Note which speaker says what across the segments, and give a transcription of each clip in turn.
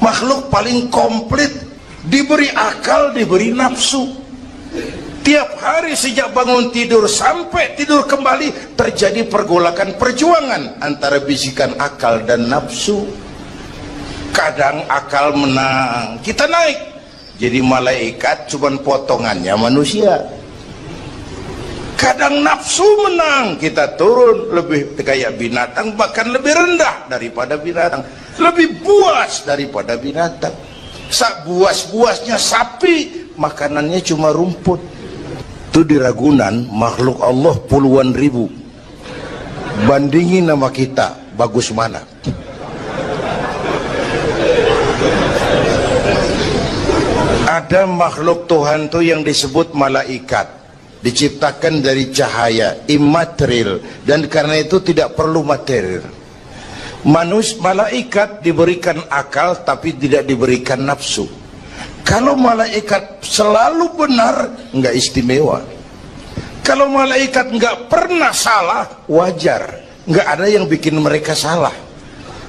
Speaker 1: makhluk paling komplit, diberi akal, diberi nafsu. Tiap hari sejak bangun tidur sampai tidur kembali terjadi pergolakan perjuangan antara bisikan akal dan nafsu. Kadang akal menang, kita naik jadi malaikat, cuman potongannya manusia. Kadang nafsu menang, kita turun lebih kayak binatang, bahkan lebih rendah daripada binatang, lebih buas daripada binatang. Sak buas-buasnya sapi, makanannya cuma rumput. Itu di Ragunan makhluk Allah puluhan ribu, bandingin nama kita, bagus mana? Ada makhluk Tuhan tuh yang disebut malaikat, diciptakan dari cahaya, immaterial, dan karena itu tidak perlu material. Malaikat diberikan akal tapi tidak diberikan nafsu. Kalau malaikat selalu benar, nggak istimewa. Kalau malaikat nggak pernah salah, wajar. Nggak ada yang bikin mereka salah.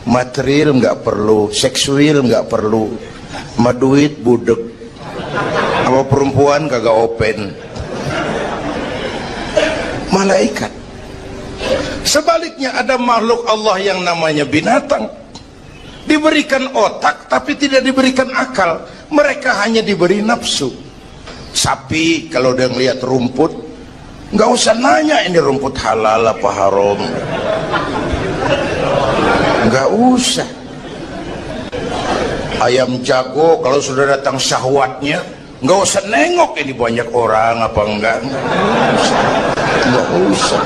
Speaker 1: Material nggak perlu, seksual nggak perlu, maduit budek, sama perempuan kagak open. Malaikat. Sebaliknya ada makhluk Allah yang namanya binatang, diberikan otak tapi tidak diberikan akal. Mereka hanya diberi nafsu. Sapi kalau dia ngelihat rumput, nggak usah nanya ini rumput halal apa haram, nggak usah. Ayam jago kalau sudah datang syahwatnya, nggak usah nengok ini banyak orang apa enggak, nggak usah.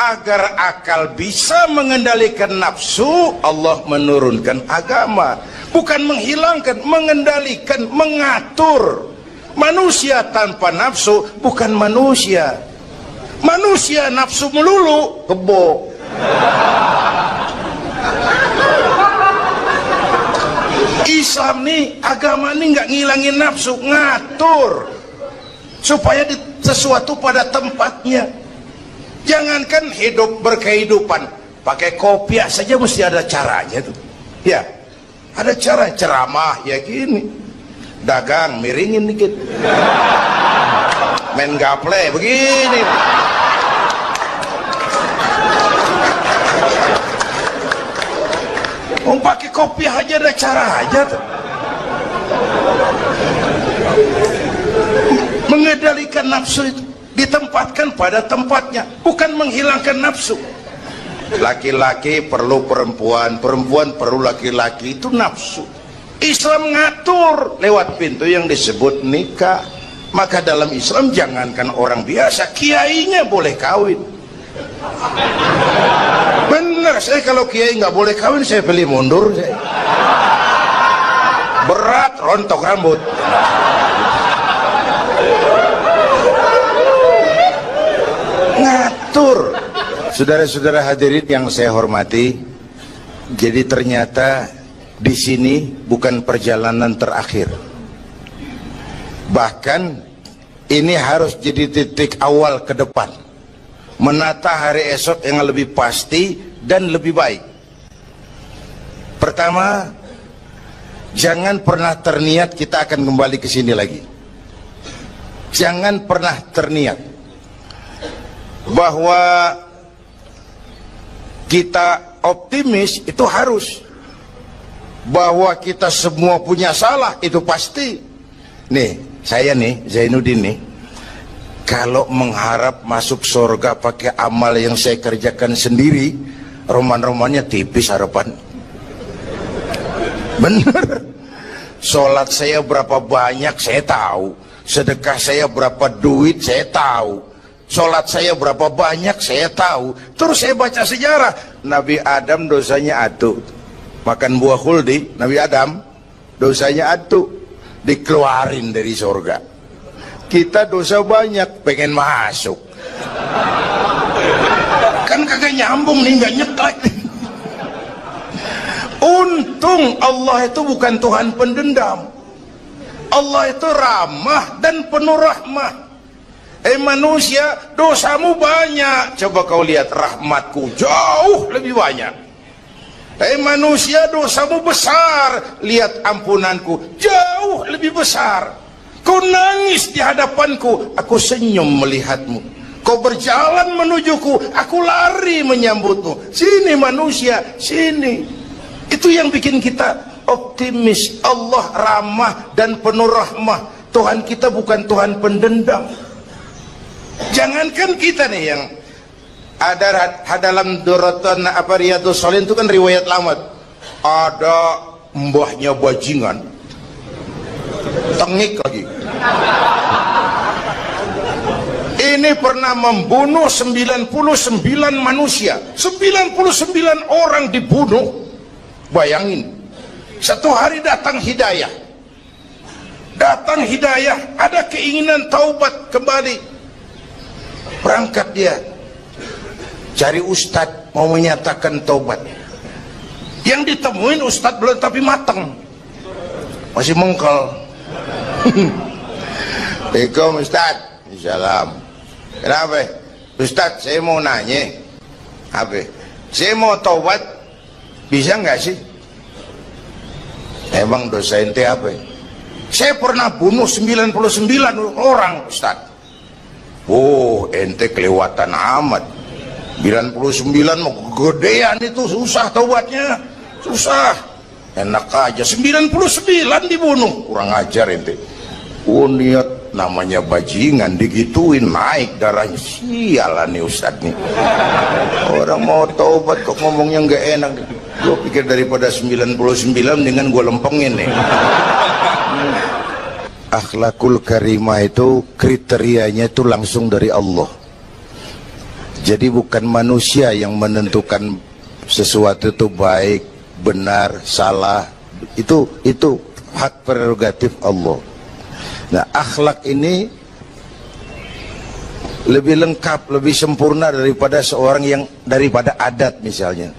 Speaker 1: Agar akal bisa mengendalikan nafsu, Allah menurunkan agama, bukan menghilangkan, mengendalikan, mengatur. Manusia tanpa nafsu bukan manusia. Manusia nafsu melulu, kebo. Islam nih, agama nih nggak ngilangin nafsu, ngatur supaya sesuatu pada tempatnya. Jangankan hidup berkehidupan, pakai kopiah saja mesti ada caranya tuh. Ya, ada cara. Ceramah ya gini, dagang miringin dikit, main gaple begini. Pakai kopiah aja ada cara aja tuh. Mengendalikan nafsu itu ditempatkan pada tempatnya, bukan menghilangkan nafsu. Laki-laki perlu perempuan, perempuan perlu laki-laki, itu nafsu. Islam ngatur lewat pintu yang disebut nikah. Maka dalam Islam jangankan orang biasa, kiainya boleh kawin. Bener, saya kalau kiai nggak boleh kawin saya pilih mundur saya. Berat rontok rambut. Ngatur. Saudara-saudara hadirin yang saya hormati, jadi ternyata di sini bukan perjalanan terakhir. Bahkan ini harus jadi titik awal ke depan, menata hari esok yang lebih pasti dan lebih baik. Pertama, jangan pernah terniat kita akan kembali ke sini lagi. Jangan pernah terniat bahwa kita optimis, itu harus. Bahwa kita semua punya salah, itu pasti. Nih, saya nih, Zainuddin nih, kalau mengharap masuk surga pakai amal yang saya kerjakan sendiri, roman-romannya tipis harapan. Bener. Sholat saya berapa banyak saya tahu, sedekah saya berapa duit saya tahu, sholat saya berapa banyak saya tahu. Terus saya baca sejarah, Nabi Adam dosanya atu, makan buah khuldi. Nabi Adam dosanya atu, dikeluarin dari surga. Kita dosa banyak, pengen masuk, kan kagak nyambung nih, nggak nyeklek. Untung Allah itu bukan Tuhan pendendam. Allah itu ramah dan penuh rahmah. Manusia, dosamu banyak, coba kau lihat rahmatku jauh lebih banyak. Manusia, dosamu besar, lihat ampunanku jauh lebih besar. Kau nangis di hadapanku, aku senyum melihatmu. Kau berjalan menujuku, aku lari menyambutmu. Sini manusia, sini. Itu yang bikin kita optimis. Allah ramah dan penuh rahmah. Tuhan kita bukan Tuhan pendendam. Jangankan kita nih yang ada dalam Duratan Riyadhus Shalihin itu kan riwayat lama. Ada mbahnya bajingan, tengik lagi. Ini pernah membunuh 99 manusia, 99 orang dibunuh. Bayangin, satu hari datang hidayah, ada keinginan taubat kembali. Berangkat dia cari ustadz mau menyatakan taubat. Yang ditemuin ustadz belum tapi matang, masih mengkel. Assalamualaikum ustadz. Salam. Kenapa ustadz, saya mau nanya apa, saya mau taubat, bisa nggak sih? Emang dosa ente apa? Saya pernah bunuh 99 orang ustadz. Oh, ente kelewatan amat. 99 mau gedean itu, susah taubatnya, susah. Enak aja 99 dibunuh, kurang ajar ente. Oh, niat namanya bajingan digituin, naik darahnya. Sialan nih ustadz nih. Orang mau taubat kok ngomongnya nggak enak. Gue pikir daripada 99 dengan gue lempengin nih. Akhlakul karimah itu kriterianya itu langsung dari Allah. Jadi bukan manusia yang menentukan sesuatu itu baik, benar, salah. Itu hak prerogatif Allah. Nah, akhlak ini lebih lengkap, lebih sempurna daripada daripada adat misalnya.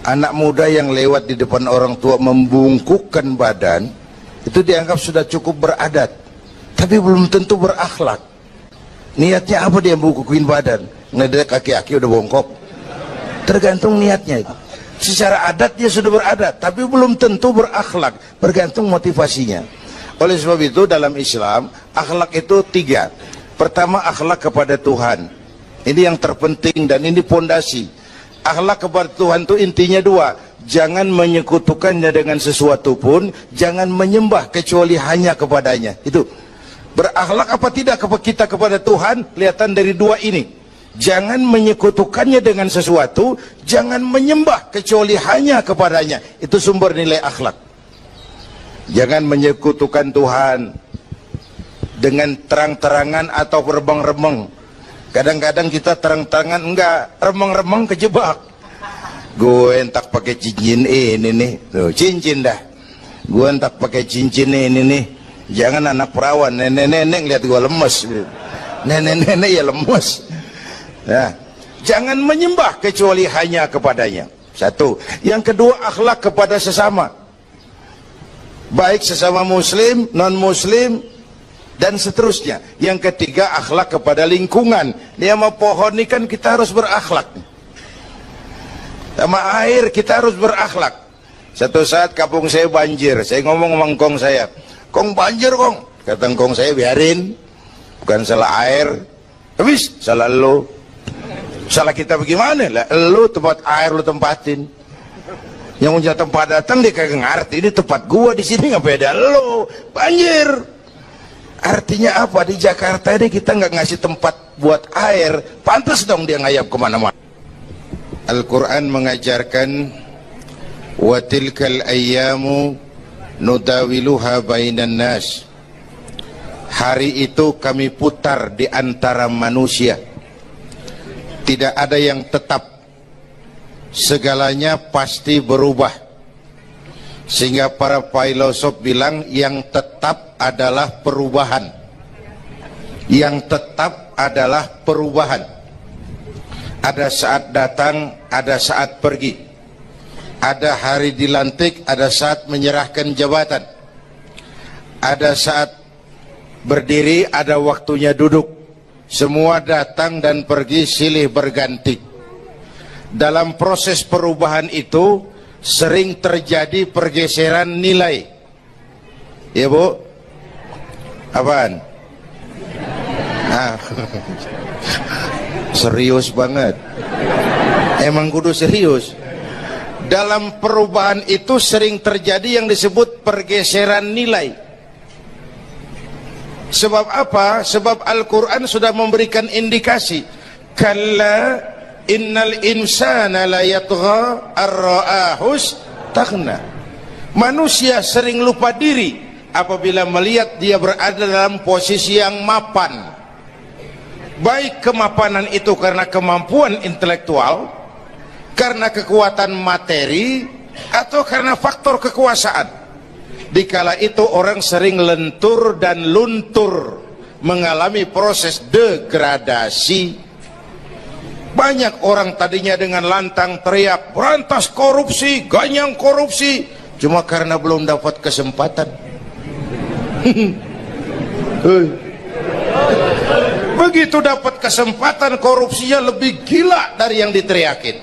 Speaker 1: Anak muda yang lewat di depan orang tua membungkukkan badan, itu dianggap sudah cukup beradat, tapi belum tentu berakhlak. Niatnya apa dia bungkukin badan? Ngedek kaki-kaki udah bongkok. Tergantung niatnya itu. Secara adat dia sudah beradat, tapi belum tentu berakhlak. Bergantung motivasinya. Oleh sebab itu dalam Islam, akhlak itu 3. Pertama, akhlak kepada Tuhan. Ini yang terpenting dan ini pondasi. Akhlak kepada Tuhan itu intinya 2. Jangan menyekutukannya dengan sesuatu pun, jangan menyembah kecuali hanya kepadanya. Itu berakhlak apa tidak kita kepada Tuhan, kelihatan dari 2 ini. Jangan menyekutukannya dengan sesuatu, jangan menyembah kecuali hanya kepadanya. Itu sumber nilai akhlak. Jangan menyekutukan Tuhan dengan terang-terangan atau remeng-remeng. Kadang-kadang kita terang-terangan, enggak, remeng-remeng kejebak. Gue entak pakai cincin ini nih, tuh, cincin dah. Gue entak pakai cincin ini nih. Jangan anak perawan, nenek-nenek lihat gue lemes. Nenek-nenek ya lemes. Nah, jangan menyembah kecuali hanya kepadanya. 1. Yang kedua, akhlak kepada sesama. Baik sesama muslim, non-muslim, dan seterusnya. Yang ketiga, akhlak kepada lingkungan. Dia mau pohon ini kan kita harus berakhlak. Sama air kita harus berakhlak. Satu saat kampung saya banjir, saya ngomong sama engkong saya, "Kong banjir kong." Kata engkong saya, "Biarin, bukan salah air, habis salah lo." Salah kita bagaimana? Lah, lo tempat air lo tempatin. Yang punya tempat datang dia kagak ngerti, ini tempat gua di sini nggak beda lo. Banjir. Artinya apa? Di Jakarta ini kita nggak ngasih tempat buat air, pantas dong dia ngayap kemana-mana. Al-Quran mengajarkan wa tilkal ayyamu nudawiluha bainan nas. Hari itu kami putar di antara manusia. Tidak ada yang tetap. Segalanya pasti berubah. Sehingga para filosof bilang yang tetap adalah perubahan. Yang tetap adalah perubahan. Ada saat datang, ada saat pergi. Ada hari dilantik, ada saat menyerahkan jabatan. Ada saat berdiri, ada waktunya duduk. Semua datang dan pergi silih berganti. Dalam proses perubahan itu sering terjadi pergeseran nilai. Ya Bu? Apaan? Nah, serius banget. Emang kudu serius. Dalam perubahan itu sering terjadi yang disebut pergeseran nilai. Sebab apa? Sebab Al-Quran sudah memberikan indikasi. Kalla innal insana la yatgha ar-ra'ahus taghna. Manusia sering lupa diri apabila melihat dia berada dalam posisi yang mapan. Baik kemapanan itu karena kemampuan intelektual, karena kekuatan materi, atau karena faktor kekuasaan. Dikala itu orang sering lentur dan luntur, mengalami proses degradasi. Banyak orang tadinya dengan lantang teriak berantas korupsi, ganyang korupsi, cuma karena belum dapat kesempatan. Begitu dapat kesempatan, korupsinya lebih gila dari yang diteriakin.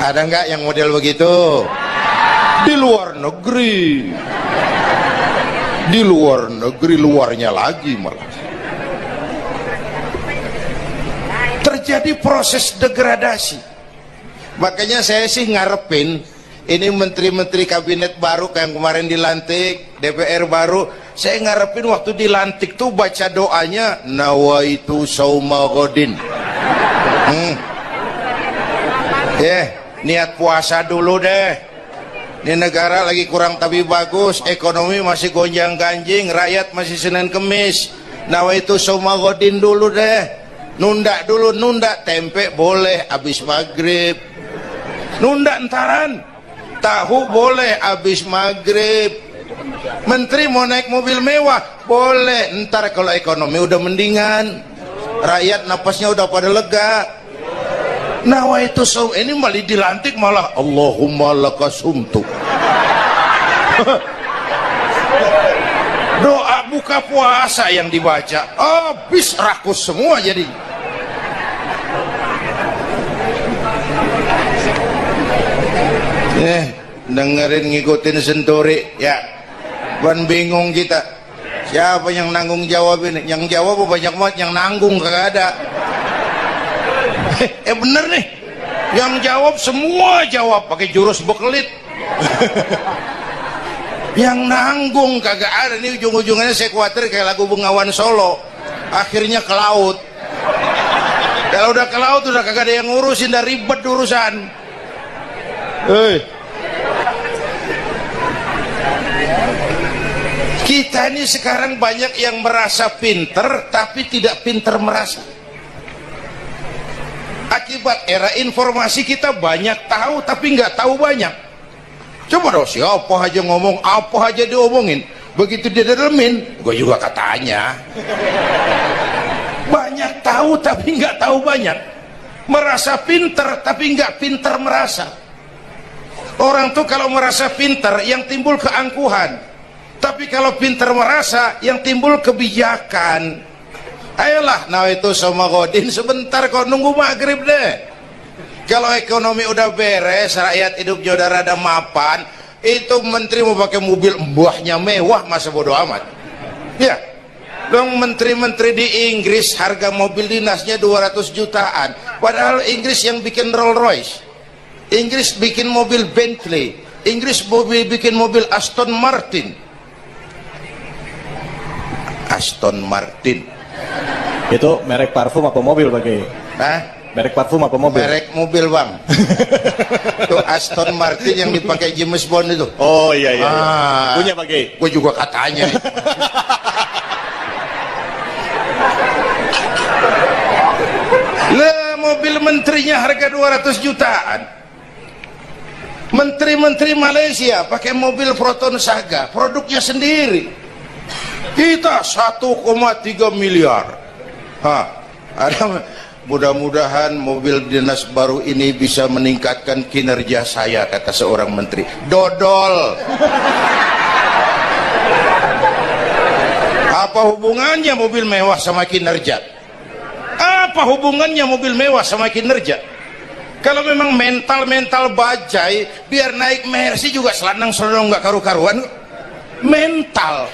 Speaker 1: Ada nggak yang model begitu? Di luar negeri. Di luar negeri, luarnya lagi malah. Terjadi proses degradasi. Makanya saya sih ngarepin ini menteri-menteri kabinet baru kayak yang kemarin dilantik, DPR baru, saya ngarepin waktu dilantik tuh baca doanya nawaitu sauma godin. Niat puasa dulu deh. Ini negara lagi kurang tapi bagus, ekonomi masih gonjang ganjing, rakyat masih Senin Kemis. Nawaitu sauma godin dulu deh. Nunda dulu, nunda tempe boleh abis maghrib. Nunda entaran. Tahu boleh abis maghrib. Menteri mau naik mobil mewah boleh, ntar kalau ekonomi udah mendingan, rakyat napasnya udah pada lega. Nawaitu saum, ini malah dilantik malah Allahumma lakasumtu. Doa buka puasa yang dibaca habis rakus semua jadi. Dengerin ngikutin Senturi ya, ban bingung kita siapa yang nanggung jawab ini. Yang jawab banyak banget, yang nanggung kagak ada. Bener nih, yang jawab semua jawab pakai jurus bekelit. Yang nanggung kagak ada. Nih ujung-ujungnya saya khawatir kayak lagu Bengawan Solo, akhirnya ke laut. Kalau udah ke laut udah kagak ada yang ngurusin, dah ribet urusan. Kita ini sekarang banyak yang merasa pinter tapi tidak pinter merasa. Akibat era informasi kita banyak tahu tapi nggak tahu banyak. Coba dong, siapa aja ngomong apa aja diomongin, begitu dia dalemin gue juga katanya. Banyak tahu tapi nggak tahu banyak. Merasa pinter tapi nggak pinter merasa. Orang tuh kalau merasa pinter yang timbul keangkuhan, tapi kalau pinter merasa yang timbul kebijakan. Ayolah, nah itu sama godin sebentar kok, nunggu maghrib deh. Kalau ekonomi udah beres, rakyat hidupnya udah rada mapan, itu menteri mau pakai mobil mbahnya mewah, masa bodo amat. Ya, dong menteri-menteri di Inggris harga mobil dinasnya 200 jutaan, padahal Inggris yang bikin Rolls Royce, Inggris bikin mobil Bentley, Inggris bikin mobil Aston Martin. Aston Martin
Speaker 2: itu merek parfum apa mobil pakai?
Speaker 1: Hah?
Speaker 2: Merek parfum apa mobil?
Speaker 1: Merek mobil bang. Itu Aston Martin yang dipakai James Bond itu.
Speaker 2: Oh iya iya, punya pakai?
Speaker 1: Gue juga katanya. Lah mobil menterinya harga 200 jutaan. Menteri-menteri Malaysia pakai mobil Proton Saga, produknya sendiri. Kita 1,3 miliar. Ada, mudah-mudahan mobil dinas baru ini bisa meningkatkan kinerja saya, kata seorang menteri. Dodol. Apa hubungannya mobil mewah sama kinerja? Apa hubungannya mobil mewah sama kinerja? Kalau memang mental bajai, biar naik Mercy juga selandang-selandang nggak karu-karuan. Mental.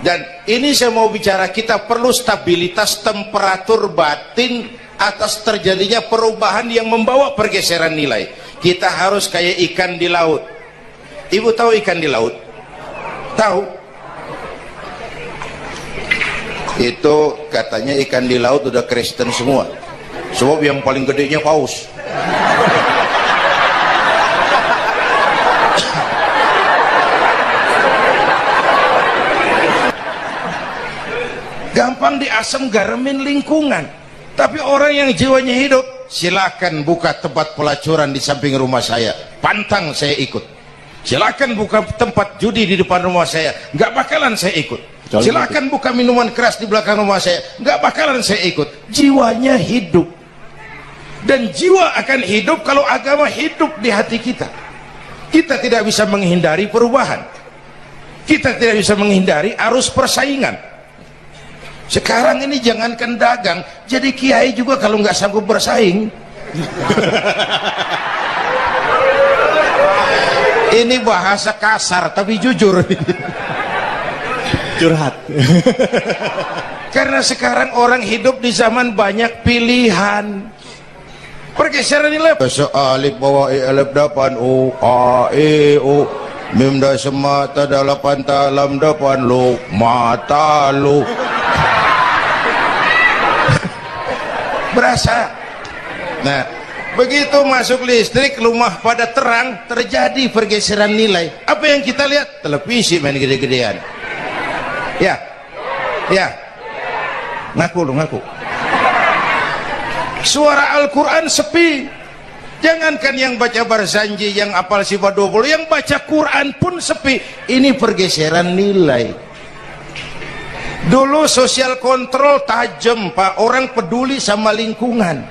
Speaker 1: Dan ini saya mau bicara, kita perlu stabilitas temperatur batin atas terjadinya perubahan yang membawa pergeseran nilai. Kita harus kayak ikan di laut. Ibu tahu ikan di laut? Tahu? Itu katanya ikan di laut udah Kristen semua. Sebab yang paling gedenya paus. Gampang diasem garemin lingkungan. Tapi orang yang jiwanya hidup, silakan buka tempat pelacuran di samping rumah saya, pantang saya ikut. Silakan buka tempat judi di depan rumah saya, nggak bakalan saya ikut. Silakan buka minuman keras di belakang rumah saya, nggak bakalan saya ikut. Jiwanya hidup. Dan jiwa akan hidup kalau agama hidup di hati kita. Kita tidak bisa menghindari perubahan. Kita tidak bisa menghindari arus persaingan. Sekarang ini jangankan dagang, jadi kiai juga kalau nggak sanggup bersaing. Ini bahasa kasar tapi jujur.
Speaker 2: Curhat.
Speaker 1: Karena sekarang orang hidup di zaman banyak pilihan. Pergeseran nilai. Alif bawah alif depan u a e u mim da semata dalapan talam depan lu mata lu. Berasa. Nah, begitu masuk listrik, rumah pada terang, terjadi pergeseran nilai. Apa yang kita lihat? Televisi main gede-gedean. Ya, ya. Ngaku lu, ngaku. Suara Al-Quran sepi. Jangankan yang baca Barzanji, yang apal Sifat 20, yang baca Quran pun sepi. Ini pergeseran nilai. Dulu sosial kontrol tajam, Pak. Orang peduli sama lingkungan.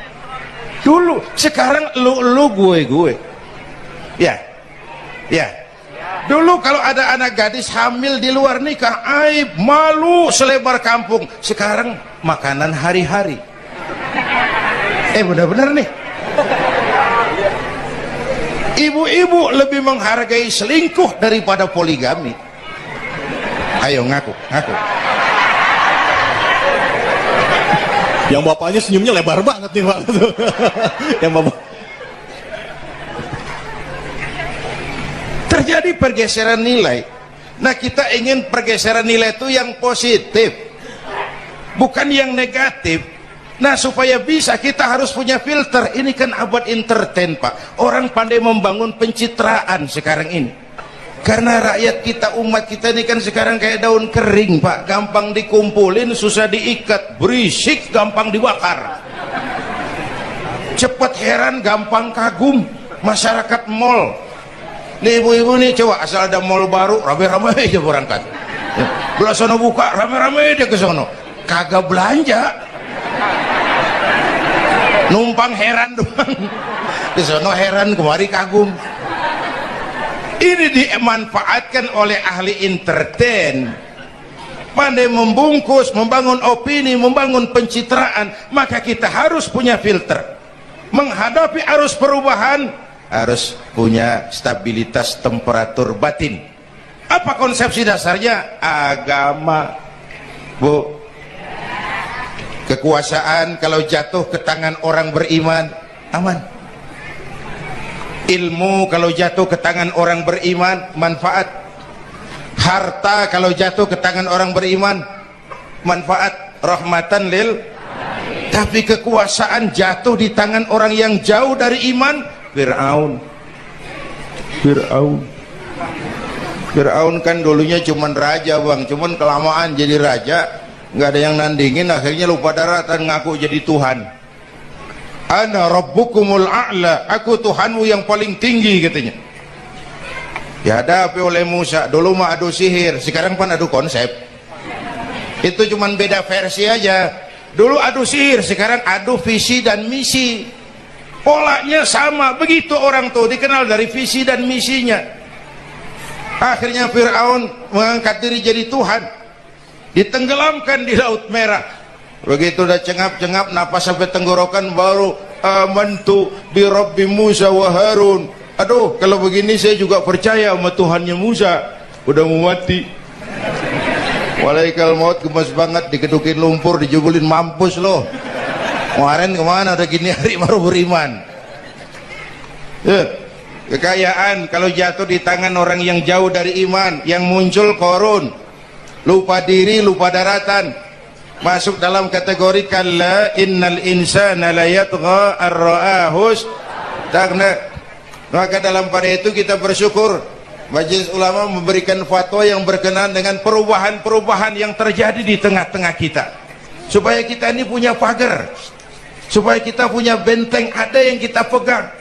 Speaker 1: Dulu, sekarang lu gue. Ya. Ya. Dulu kalau ada anak gadis hamil di luar nikah, aib, malu selebar kampung. Sekarang makanan hari-hari. Benar-benar nih. Ibu-ibu lebih menghargai selingkuh daripada poligami. Ayo ngaku.
Speaker 2: Yang bapaknya senyumnya lebar banget nih Pak. Yang bapak.
Speaker 1: Terjadi pergeseran nilai. Nah, kita ingin pergeseran nilai itu yang positif, bukan yang negatif. Nah, supaya bisa kita harus punya filter. Ini kan abad entertain, Pak. Orang pandai membangun pencitraan sekarang ini. Karena rakyat kita, umat kita ini kan sekarang kayak daun kering, Pak. Gampang dikumpulin, susah diikat. Berisik, gampang dibakar. Cepat heran, gampang kagum. Masyarakat mall. Nih ibu-ibu nih, coba asal ada mall baru, rame-rame aja berangkat. Belah sono buka, rame-rame dia ke sono. Kagak belanja. Numpang heran doang. Ke sono heran, kemari kagum. Ini dimanfaatkan oleh ahli entertain, pandai membungkus, membangun opini, membangun pencitraan. Maka kita harus punya filter menghadapi arus perubahan, harus punya stabilitas temperatur batin. Apa konsepsi dasarnya? Agama, Bu. Kekuasaan kalau jatuh ke tangan orang beriman, aman. Ilmu kalau jatuh ke tangan orang beriman, manfaat. Harta kalau jatuh ke tangan orang beriman, manfaat, rahmatan lil. Tapi kekuasaan jatuh di tangan orang yang jauh dari iman, Fir'aun kan dulunya cuman raja, Bang, cuman kelamaan jadi raja, nggak ada yang nandingin, akhirnya lupa daratan, ngaku jadi Tuhan. Ana rabbukumul a'la, aku Tuhanmu yang paling tinggi, katanya. Dihadapi oleh Musa. Dulu mah adu sihir, sekarang kan adu konsep. Itu cuman beda versi aja. Dulu adu sihir, sekarang adu visi dan misi. Polanya sama. Begitu orang tuh dikenal dari visi dan misinya. Akhirnya Fir'aun mengangkat diri jadi Tuhan, ditenggelamkan di Laut Merah. Begitu udah cengap-cengap, napas sampai tenggorokan, baru amantu bi rabbi Musa wa Harun. Aduh, kalau begini saya juga percaya sama Tuhannya Musa. Udah mau mati. Walaikal maut gemes banget, dikedukin lumpur, dijubulin, mampus loh. Kemarin kemana udah gini hari baru beriman. Kekayaan kalau jatuh di tangan orang yang jauh dari iman, yang muncul korun, lupa diri, lupa daratan, masuk dalam kategori kalla innal insana la yatgha ar-ra'ahus tagna. Maka dalam pada itu kita bersyukur Majelis Ulama memberikan fatwa yang berkenaan dengan perubahan-perubahan yang terjadi di tengah-tengah kita, supaya kita ini punya pagar, supaya kita punya benteng ada yang kita pegang.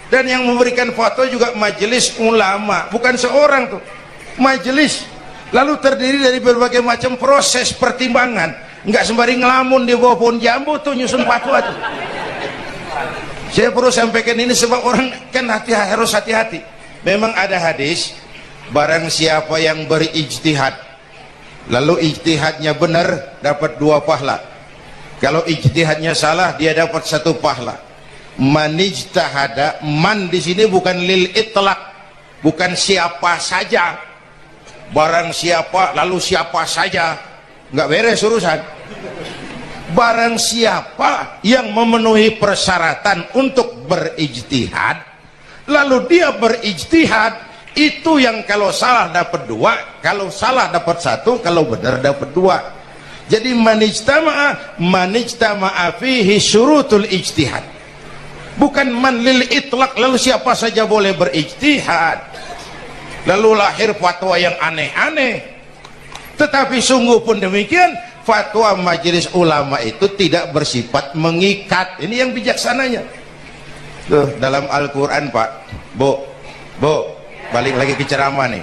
Speaker 1: Dan yang memberikan fatwa juga Majelis Ulama, bukan seorang tuh, majelis, lalu terdiri dari berbagai macam proses pertimbangan. Nggak sembari ngelamun di bawah pohon jambu tuh nyusun fatwa tuh. Saya perlu sampaikan ini sebab orang kan harus hati-hati. Memang ada hadis, barang siapa yang berijtihad lalu ijtihadnya benar dapat 2 pahala, kalau ijtihadnya salah dia dapat 1 pahala. Man ijtahada, man di sini bukan lil itlaq, bukan siapa saja, barang siapa lalu siapa saja, nggak beres urusan. Barang siapa yang memenuhi persyaratan untuk berijtihad lalu dia berijtihad, itu yang kalau salah dapat 2, kalau salah dapat 1, kalau benar dapat 2. Jadi manijtama'a fihi syurutul ijtihad, bukan man lil itlaq lalu siapa saja boleh berijtihad lalu lahir fatwa yang aneh-aneh. Tetapi sungguh pun demikian, fatwa Majelis Ulama itu tidak bersifat mengikat. Ini yang bijaksananya. Tuh, dalam Al-Quran Pak, Bu, balik lagi ke ceramah nih.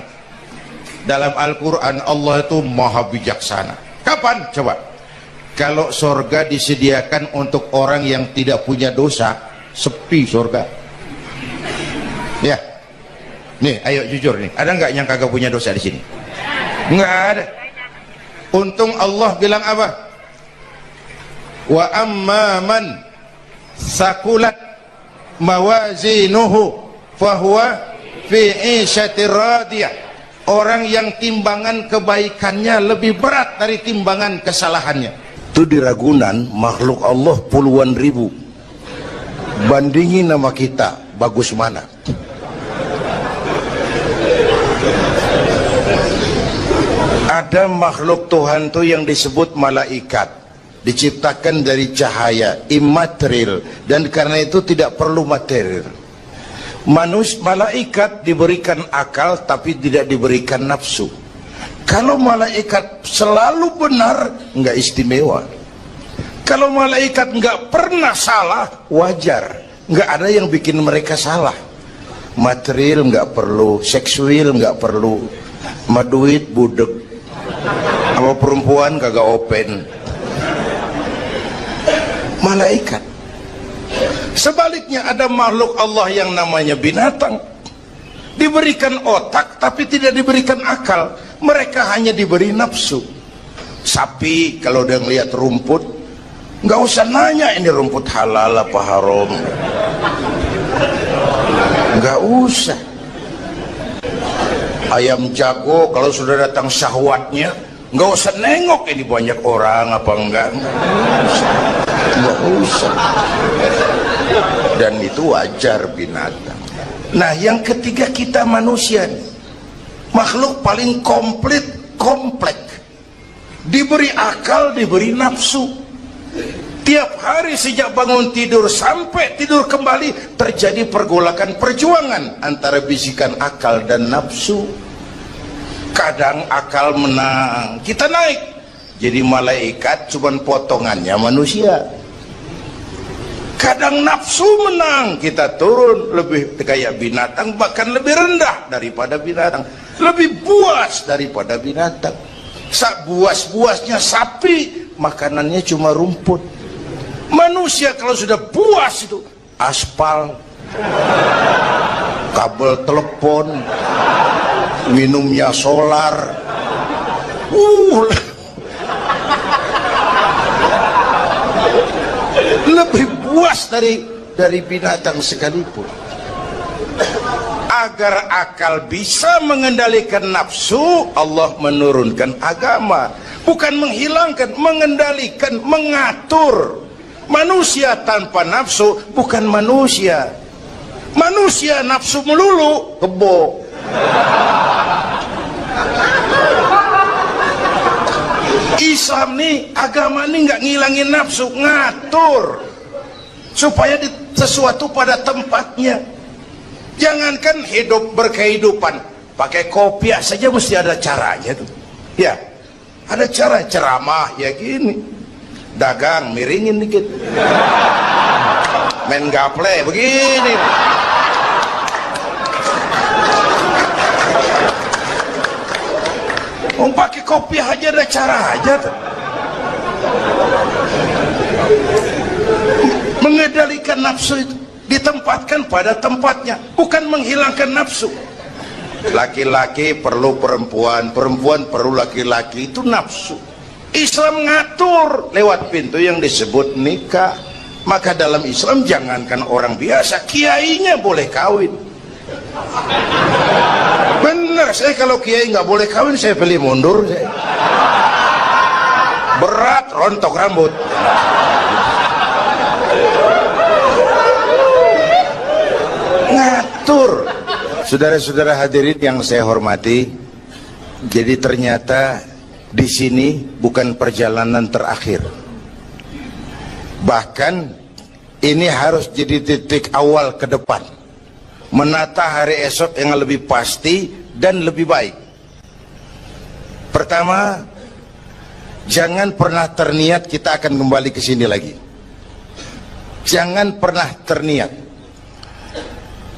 Speaker 1: Dalam Al-Quran Allah itu maha bijaksana. Kapan? Coba. Kalau surga disediakan untuk orang yang tidak punya dosa, sepi surga. Ya, nih, ayo jujur nih, ada nggak yang kagak punya dosa di sini? Nggak ada. Untung Allah bilang apa? Wa amma man sakulat mawazinuhu fahuwa fi 'ishatir radiyah. Orang yang timbangan kebaikannya lebih berat dari timbangan kesalahannya. Itu di Ragunan makhluk Allah puluhan ribu. Bandingin nama kita, bagus mana? Ada makhluk Tuhan tuh yang disebut malaikat, diciptakan dari cahaya, immaterial, dan karena itu tidak perlu material. Malaikat diberikan akal tapi tidak diberikan nafsu. Kalau malaikat selalu benar, nggak istimewa. Kalau malaikat nggak pernah salah, wajar. Nggak ada yang bikin mereka salah. Material nggak perlu, seksual nggak perlu, sama duit budek, sama perempuan kagak open. Malaikat. Sebaliknya ada makhluk Allah yang namanya binatang, diberikan otak tapi tidak diberikan akal. Mereka hanya diberi nafsu. Sapi kalau dia ngelihat rumput, nggak usah nanya ini rumput halal apa haram, nggak usah. Ayam jago kalau sudah datang syahwatnya, nggak usah nengok ini banyak orang apa enggak, nggak usah. Dan itu wajar binatang. Nah, yang ketiga kita manusia, makhluk paling komplek, diberi akal, diberi nafsu. Tiap hari sejak bangun tidur sampai tidur kembali terjadi pergolakan perjuangan antara bisikan akal dan nafsu. Kadang akal menang, kita naik jadi malaikat, cuman potongannya manusia. Kadang nafsu menang, kita turun lebih kayak binatang, bahkan lebih rendah daripada binatang, lebih buas daripada binatang. Buas-buasnya sapi, makanannya cuma rumput. Manusia kalau sudah buas itu aspal, kabel telepon, minumnya solar. Lebih buas dari dari binatang sekalipun. Agar akal bisa mengendalikan nafsu, Allah menurunkan agama. Bukan menghilangkan, mengendalikan, mengatur. Manusia tanpa nafsu bukan manusia. Manusia nafsu melulu, kebo. Islam nih, agama nih nggak ngilangin nafsu, ngatur supaya sesuatu pada tempatnya. Jangankan hidup berkehidupan, pakai kopiah saja mesti ada caranya tuh. Ya, ada cara ceramah ya gini, dagang miringin dikit, main gaple begini. Pakai kopiah aja ada cara aja tuh. Mengendalikan nafsu itu ditempatkan pada tempatnya, bukan menghilangkan nafsu. Laki-laki perlu perempuan, perempuan perlu laki-laki, itu nafsu. Islam ngatur lewat pintu yang disebut nikah. Maka dalam Islam jangankan orang biasa, kiainya boleh kawin. Bener, saya kalau kiai nggak boleh kawin saya pilih mundur. Berat rontok rambut. Ngatur. Saudara-saudara hadirin yang saya hormati, jadi ternyata di sini bukan perjalanan terakhir. Bahkan ini harus jadi titik awal ke depan, menata hari esok yang lebih pasti dan lebih baik. Pertama, jangan pernah terniat kita akan kembali ke sini lagi. Jangan pernah terniat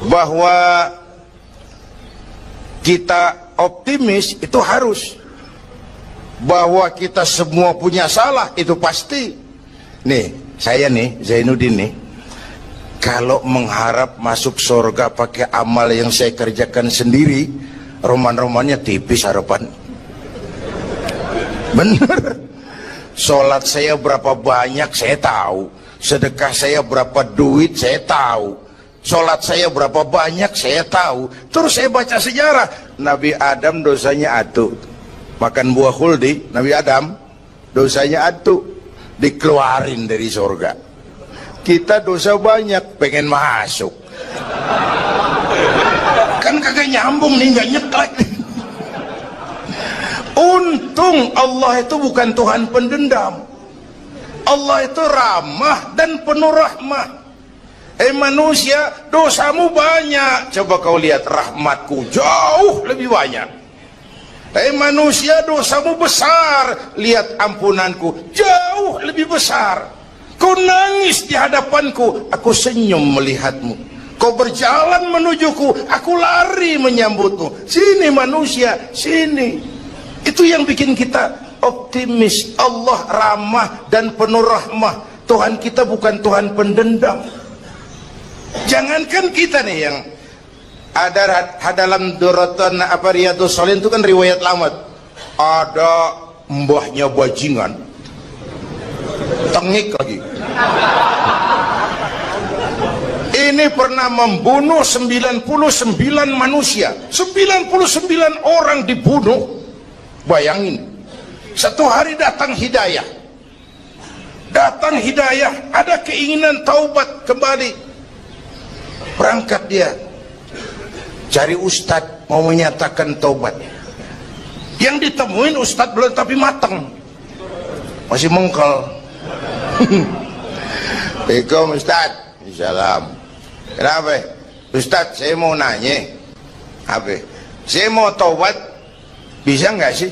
Speaker 1: bahwa kita optimis, itu harus. Bahwa kita semua punya salah, itu pasti. Nih, saya nih, Zainuddin nih, kalau mengharap masuk surga pakai amal yang saya kerjakan sendiri, roman-romannya tipis harapan. Bener. Sholat saya berapa banyak saya tahu, sedekah saya berapa duit saya tahu, sholat saya berapa banyak saya tahu. Terus saya baca sejarah, Nabi Adam dosanya atu, makan buah khuldi. Nabi Adam dosanya atu, dikeluarin dari surga. Kita dosa banyak, pengen masuk, kan kagak nyambung nih, nggak nyeklek. Untung Allah itu bukan Tuhan pendendam. Allah itu ramah dan penuh rahmat. Manusia, dosamu banyak, coba kau lihat rahmatku jauh lebih banyak. Manusia, dosamu besar, lihat ampunanku jauh lebih besar. Kau nangis di hadapanku, aku senyum melihatmu. Kau berjalan menujuku, aku lari menyambutmu. Sini manusia, sini. Itu yang bikin kita optimis. Allah ramah dan penuh rahmah. Tuhan kita bukan Tuhan pendendam. Jangankan kita nih yang ada dalam Duratan Riyadhus Shalihin itu kan riwayat lama. Ada mbahnya bajingan, tengik lagi. Ini pernah membunuh 99 manusia, 99 orang dibunuh. Bayangin, satu hari datang hidayah, ada keinginan taubat kembali. Berangkat dia cari ustadz mau menyatakan taubat. Yang ditemuin ustadz belum tapi matang, masih mengkel. Assalamualaikum ustadz. Salam. Kenapa ustadz? Saya mau nanya, apa? Saya mau taubat, bisa nggak sih?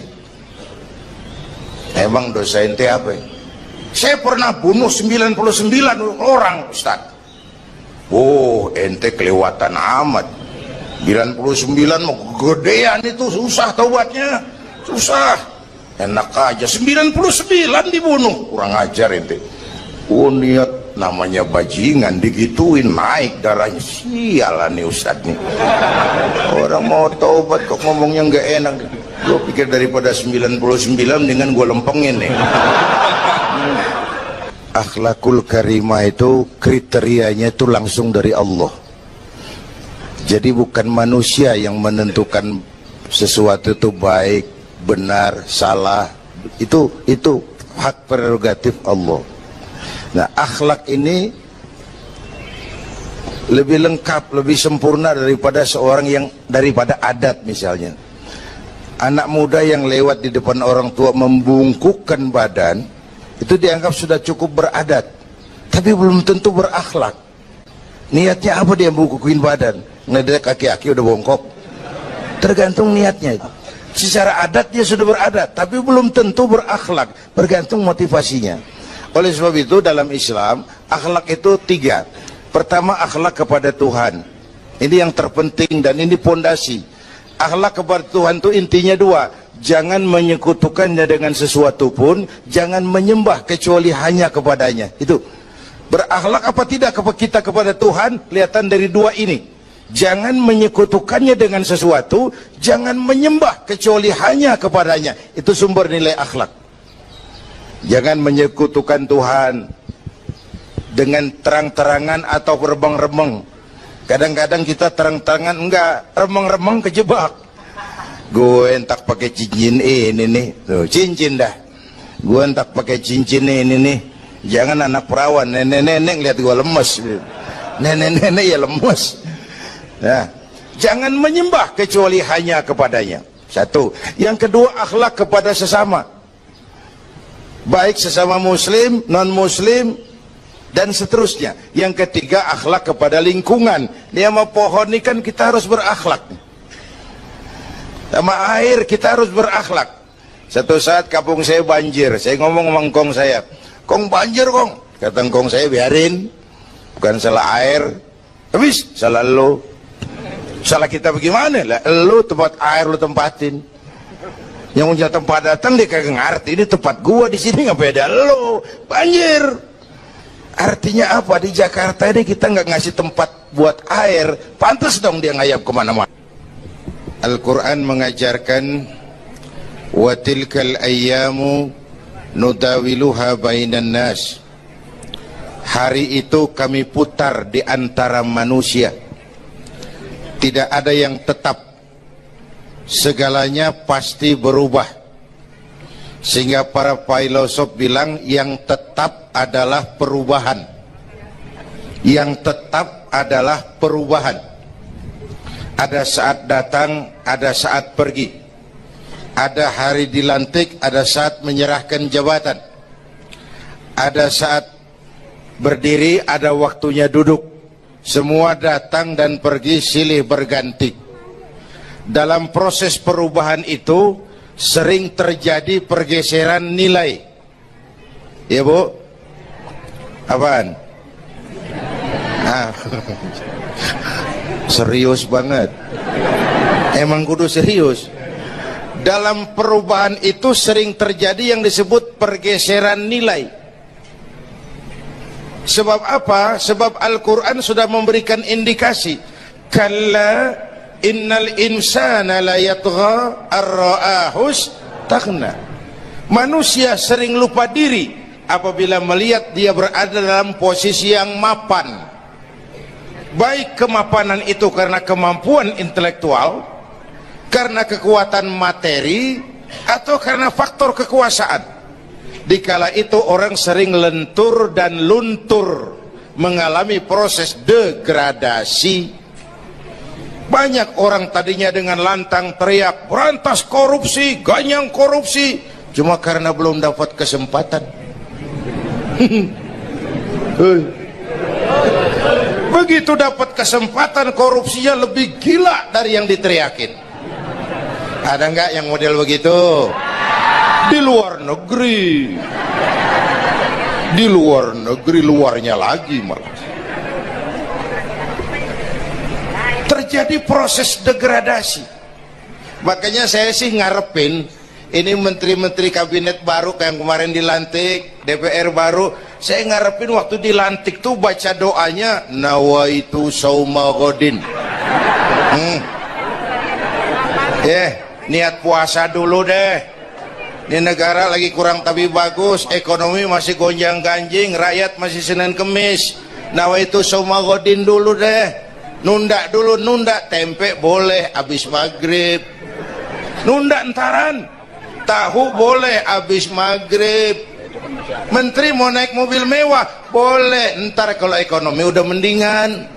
Speaker 1: Emang dosa ente apa? Saya pernah bunuh 99 orang ustaz. Oh, ente kelewatan amat. 99 mau gedean itu, susah taubatnya, susah. Enak aja 99 dibunuh, kurang ajar ente. Oh, niat namanya bajingan digituin, naik darahnya. Sialan nih ustaz nih. Orang mau taubat kok ngomongnya nggak enak. Gue pikir daripada 99 dengan gue lempengin nih. akhlakul karimah itu kriterianya itu langsung dari Allah. Jadi bukan manusia yang menentukan sesuatu itu baik, benar, salah. Itu hak prerogatif Allah. Nah, akhlak ini lebih lengkap, lebih sempurna daripada daripada adat misalnya. Anak muda yang lewat di depan orang tua membungkukkan badan, itu dianggap sudah cukup beradat, tapi belum tentu berakhlak. Niatnya apa dia bungkukin badan? Ngelihat kaki-kaki udah bongkok. Tergantung niatnya. Secara adat dia sudah beradat, tapi belum tentu berakhlak, bergantung motivasinya. Oleh sebab itu dalam Islam, akhlak itu 3. Pertama, akhlak kepada Tuhan. Ini yang terpenting dan ini pondasi. Akhlak kepada Tuhan itu intinya 2. Jangan menyekutukannya dengan sesuatu pun, jangan menyembah kecuali hanya kepadanya. Itu. Berakhlak apa tidak kita kepada Tuhan, kelihatan dari 2 ini. Jangan menyekutukannya dengan sesuatu, jangan menyembah kecuali hanya kepadanya. Itu sumber nilai akhlak. Jangan menyekutukan Tuhan dengan terang-terangan atau remeng-remeng. Kadang-kadang kita terang-terangan enggak, remeng-remeng kejebak. Gue entak pakai cincin ini nih, tuh cincin dah. Gue entak pakai cincin ini nih. Jangan anak perawan, nenek-nenek lihat gue lemes. Nenek-nenek ya lemes. Nah, jangan menyembah kecuali hanya kepadanya. 1. Yang kedua, akhlak kepada sesama. Baik sesama muslim, non-muslim, dan seterusnya. Yang ketiga, akhlak kepada lingkungan. Dia mau pohon ini kan kita harus berakhlak. Sama air kita harus berakhlak. Satu saat kampung saya banjir, saya ngomong sama engkong saya, "Kong banjir kong." Kata engkong saya, "Biarin, bukan salah air." Habis, salah lo. Salah kita bagaimana? Lah, lo tempat air lo tempatin. Yang punya tempat datang dia kagak ngerti, ini tempat gua di sini nggak beda lo. Banjir. Artinya apa? Di Jakarta ini kita nggak ngasih tempat buat air, pantas dong dia ngayap kemana-mana. Al-Quran mengajarkan, wa tilkal ayyamu nudawiluha bainan nas. Hari itu kami putar di antara manusia. Tidak ada yang tetap, segalanya pasti berubah. Sehingga para filosof bilang yang tetap adalah perubahan. Yang tetap adalah perubahan. Ada saat datang, ada saat pergi. Ada hari dilantik, ada saat menyerahkan jabatan. Ada saat berdiri, ada waktunya duduk. Semua datang dan pergi silih berganti. Dalam proses perubahan itu sering terjadi pergeseran nilai. Ya Bu? Apaan? Serius banget. Emang kudu serius. Dalam perubahan itu sering terjadi yang disebut pergeseran nilai. Sebab apa? Sebab Al-Quran sudah memberikan indikasi. Kalla innal insana la yatgha ar-ra'ahus taghna. Manusia sering lupa diri apabila melihat dia berada dalam posisi yang mapan. Baik kemapanan itu karena kemampuan intelektual, karena kekuatan materi, atau karena faktor kekuasaan. Dikala itu orang sering lentur dan luntur, mengalami proses degradasi. Banyak orang tadinya dengan lantang teriak, "Berantas korupsi, ganyang korupsi," cuma karena belum dapat kesempatan. Begitu dapat kesempatan, korupsinya lebih gila dari yang diteriakin. Ada nggak yang model begitu? Di luar negeri. Di luar negeri, luarnya lagi malah. Terjadi proses degradasi. Makanya saya sih ngarepin ini menteri-menteri kabinet baru kayak yang kemarin dilantik, DPR baru, saya ngarepin waktu dilantik tuh baca doanya nawaitu sauma godin. Niat puasa dulu deh. Ini negara lagi kurang tapi bagus, ekonomi masih gonjang ganjing, rakyat masih Senin Kemis. Nawaitu somagodin dulu deh, nunda dulu, nunda tempe boleh abis maghrib, nunda entaran, tahu boleh abis maghrib. Menteri mau naik mobil mewah boleh, ntar kalau ekonomi udah mendingan,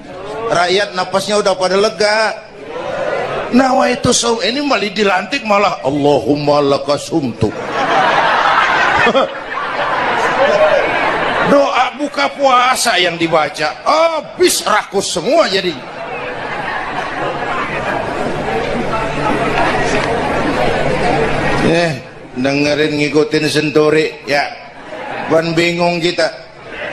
Speaker 1: rakyat napasnya udah pada lega. Nawaitu ini malah dilantik malah Allahumma lakasumtu. Doa buka puasa yang dibaca habis rakus semua jadi. Dengerin ngikutin Senturi ya, ban bingung kita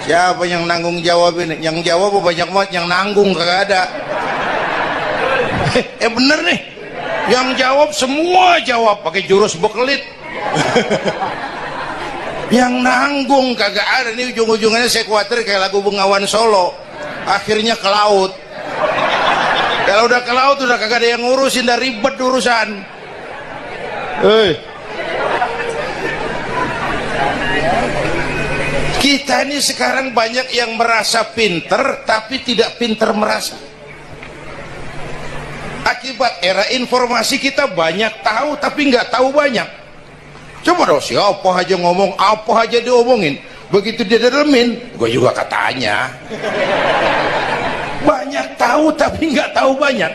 Speaker 1: siapa yang nanggung jawab ini. Yang jawab banyak banget, yang nanggung kagak ada. Bener nih, yang jawab semua jawab pakai jurus bekelit. Yang nanggung kagak ada. Nih ujung-ujungnya saya khawatir kayak lagu Bengawan Solo, akhirnya ke laut. Kalau udah ke laut udah kagak ada yang ngurusin, dah ribet urusan. Kita ini sekarang banyak yang merasa pinter tapi tidak pinter merasa. Akibat era informasi kita banyak tahu tapi nggak tahu banyak. Coba dong, siapa aja ngomong apa aja diomongin, begitu dia dalemin gue juga katanya. Banyak tahu tapi nggak tahu banyak,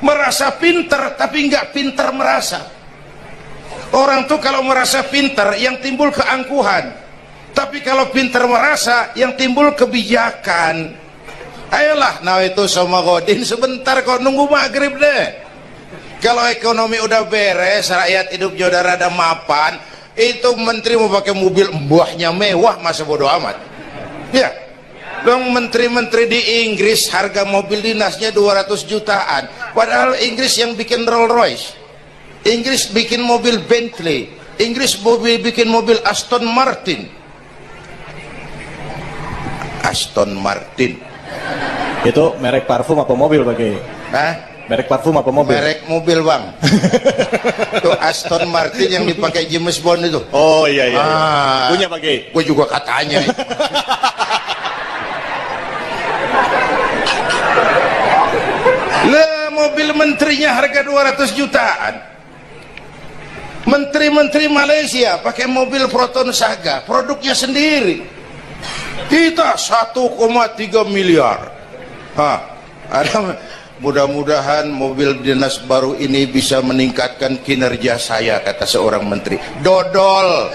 Speaker 1: merasa pinter tapi nggak pinter merasa. Orang tuh kalau merasa pinter yang timbul keangkuhan, tapi kalau pinter merasa yang timbul kebijakan. Ayolah, nah itu sama godin sebentar kok, nunggu maghrib deh. Kalau ekonomi udah beres, rakyat hidupnya udah rada mapan, itu menteri mau pakai mobil buahnya mewah, masa bodo amat. Ya, dong menteri-menteri di Inggris harga mobil dinasnya 200 jutaan, padahal Inggris yang bikin Rolls Royce, Inggris bikin mobil Bentley, Inggris bikin mobil Aston Martin. Aston Martin
Speaker 2: Itu merek parfum apa mobil pakai?
Speaker 1: Hah?
Speaker 2: Merek parfum apa mobil?
Speaker 1: Merek mobil bang. Tuh Aston Martin yang dipakai James Bond itu.
Speaker 2: Oh iya iya. Punya pakai?
Speaker 1: Gue juga katanya. Lah mobil menterinya harga 200 jutaan. Menteri-menteri Malaysia pakai mobil Proton Saga, produknya sendiri. Kita 1,3 miliar. Ada mudah-mudahan mobil dinas baru ini bisa meningkatkan kinerja saya, kata seorang menteri. Dodol.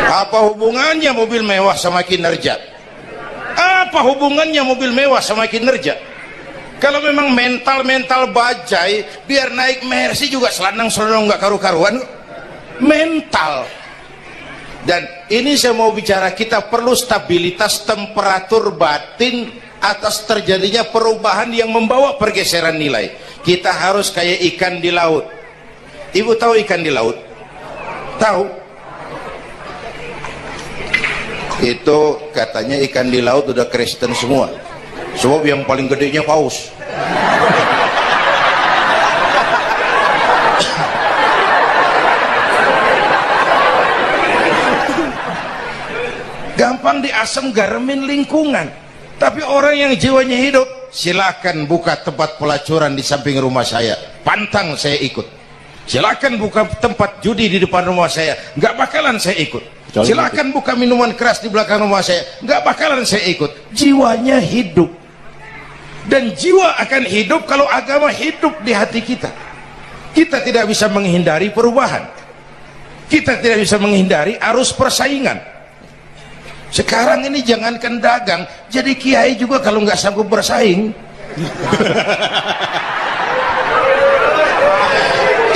Speaker 1: Apa hubungannya mobil mewah sama kinerja? Apa hubungannya mobil mewah sama kinerja? Kalau memang mental bajai, biar naik Mercy juga selandang-selandang nggak karu-karuan. Mental. Dan ini saya mau bicara, kita perlu stabilitas temperatur batin atas terjadinya perubahan yang membawa pergeseran nilai. Kita harus kayak ikan di laut. Ibu tahu ikan di laut? Tahu? Itu katanya ikan di laut udah Kristen semua. Sebab yang paling gedenya paus. Gampang diasam garemin lingkungan. Tapi orang yang jiwanya hidup, silakan buka tempat pelacuran di samping rumah saya, pantang saya ikut. Silakan buka tempat judi di depan rumah saya, nggak bakalan saya ikut. Silakan buka minuman keras di belakang rumah saya, nggak bakalan saya ikut. Jiwanya hidup. Dan jiwa akan hidup kalau agama hidup di hati kita. Kita tidak bisa menghindari perubahan. Kita tidak bisa menghindari arus persaingan. Sekarang ini jangankan dagang, jadi kiai juga kalau nggak sanggup bersaing.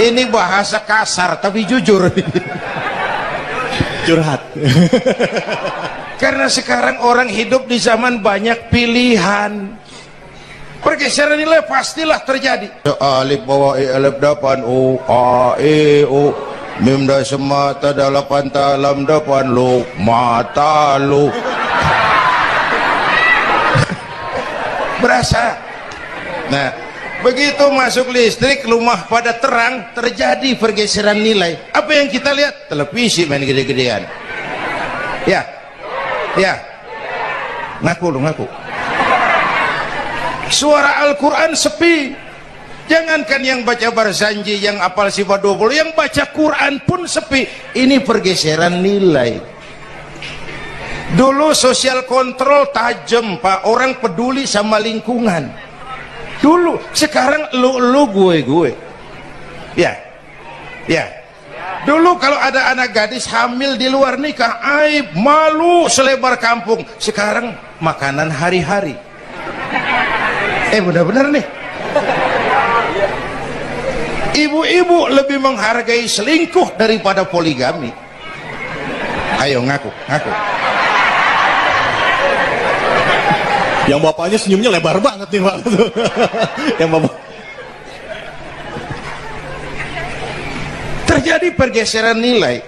Speaker 1: Ini bahasa kasar tapi jujur.
Speaker 2: Curhat.
Speaker 1: Karena sekarang orang hidup di zaman banyak pilihan. Pergeseran nilai pastilah terjadi. Alif bawah alif depan u a e u mim da semata dalapan talam depan lu mata lu. Berasa. Nah, Begitu masuk listrik, rumah pada terang, terjadi pergeseran nilai. Apa yang kita lihat? Televisi main gede-gedean. Ya, ya, ngaku lu ngaku. Suara Al-Quran sepi. Jangankan yang baca Barzanji, yang apal sifat 20, yang baca Quran pun sepi. Ini pergeseran nilai. Dulu sosial kontrol tajam, Pak. Orang peduli sama lingkungan. Dulu, sekarang lu gue. Ya, ya. Dulu kalau ada anak gadis hamil di luar nikah, aib, malu selebar kampung. Sekarang makanan hari-hari. Benar-benar nih. Ibu-ibu lebih menghargai selingkuh daripada poligami. Ayo ngaku.
Speaker 2: Yang bapaknya senyumnya lebar banget nih Pak. Yang bapak.
Speaker 1: Terjadi pergeseran nilai.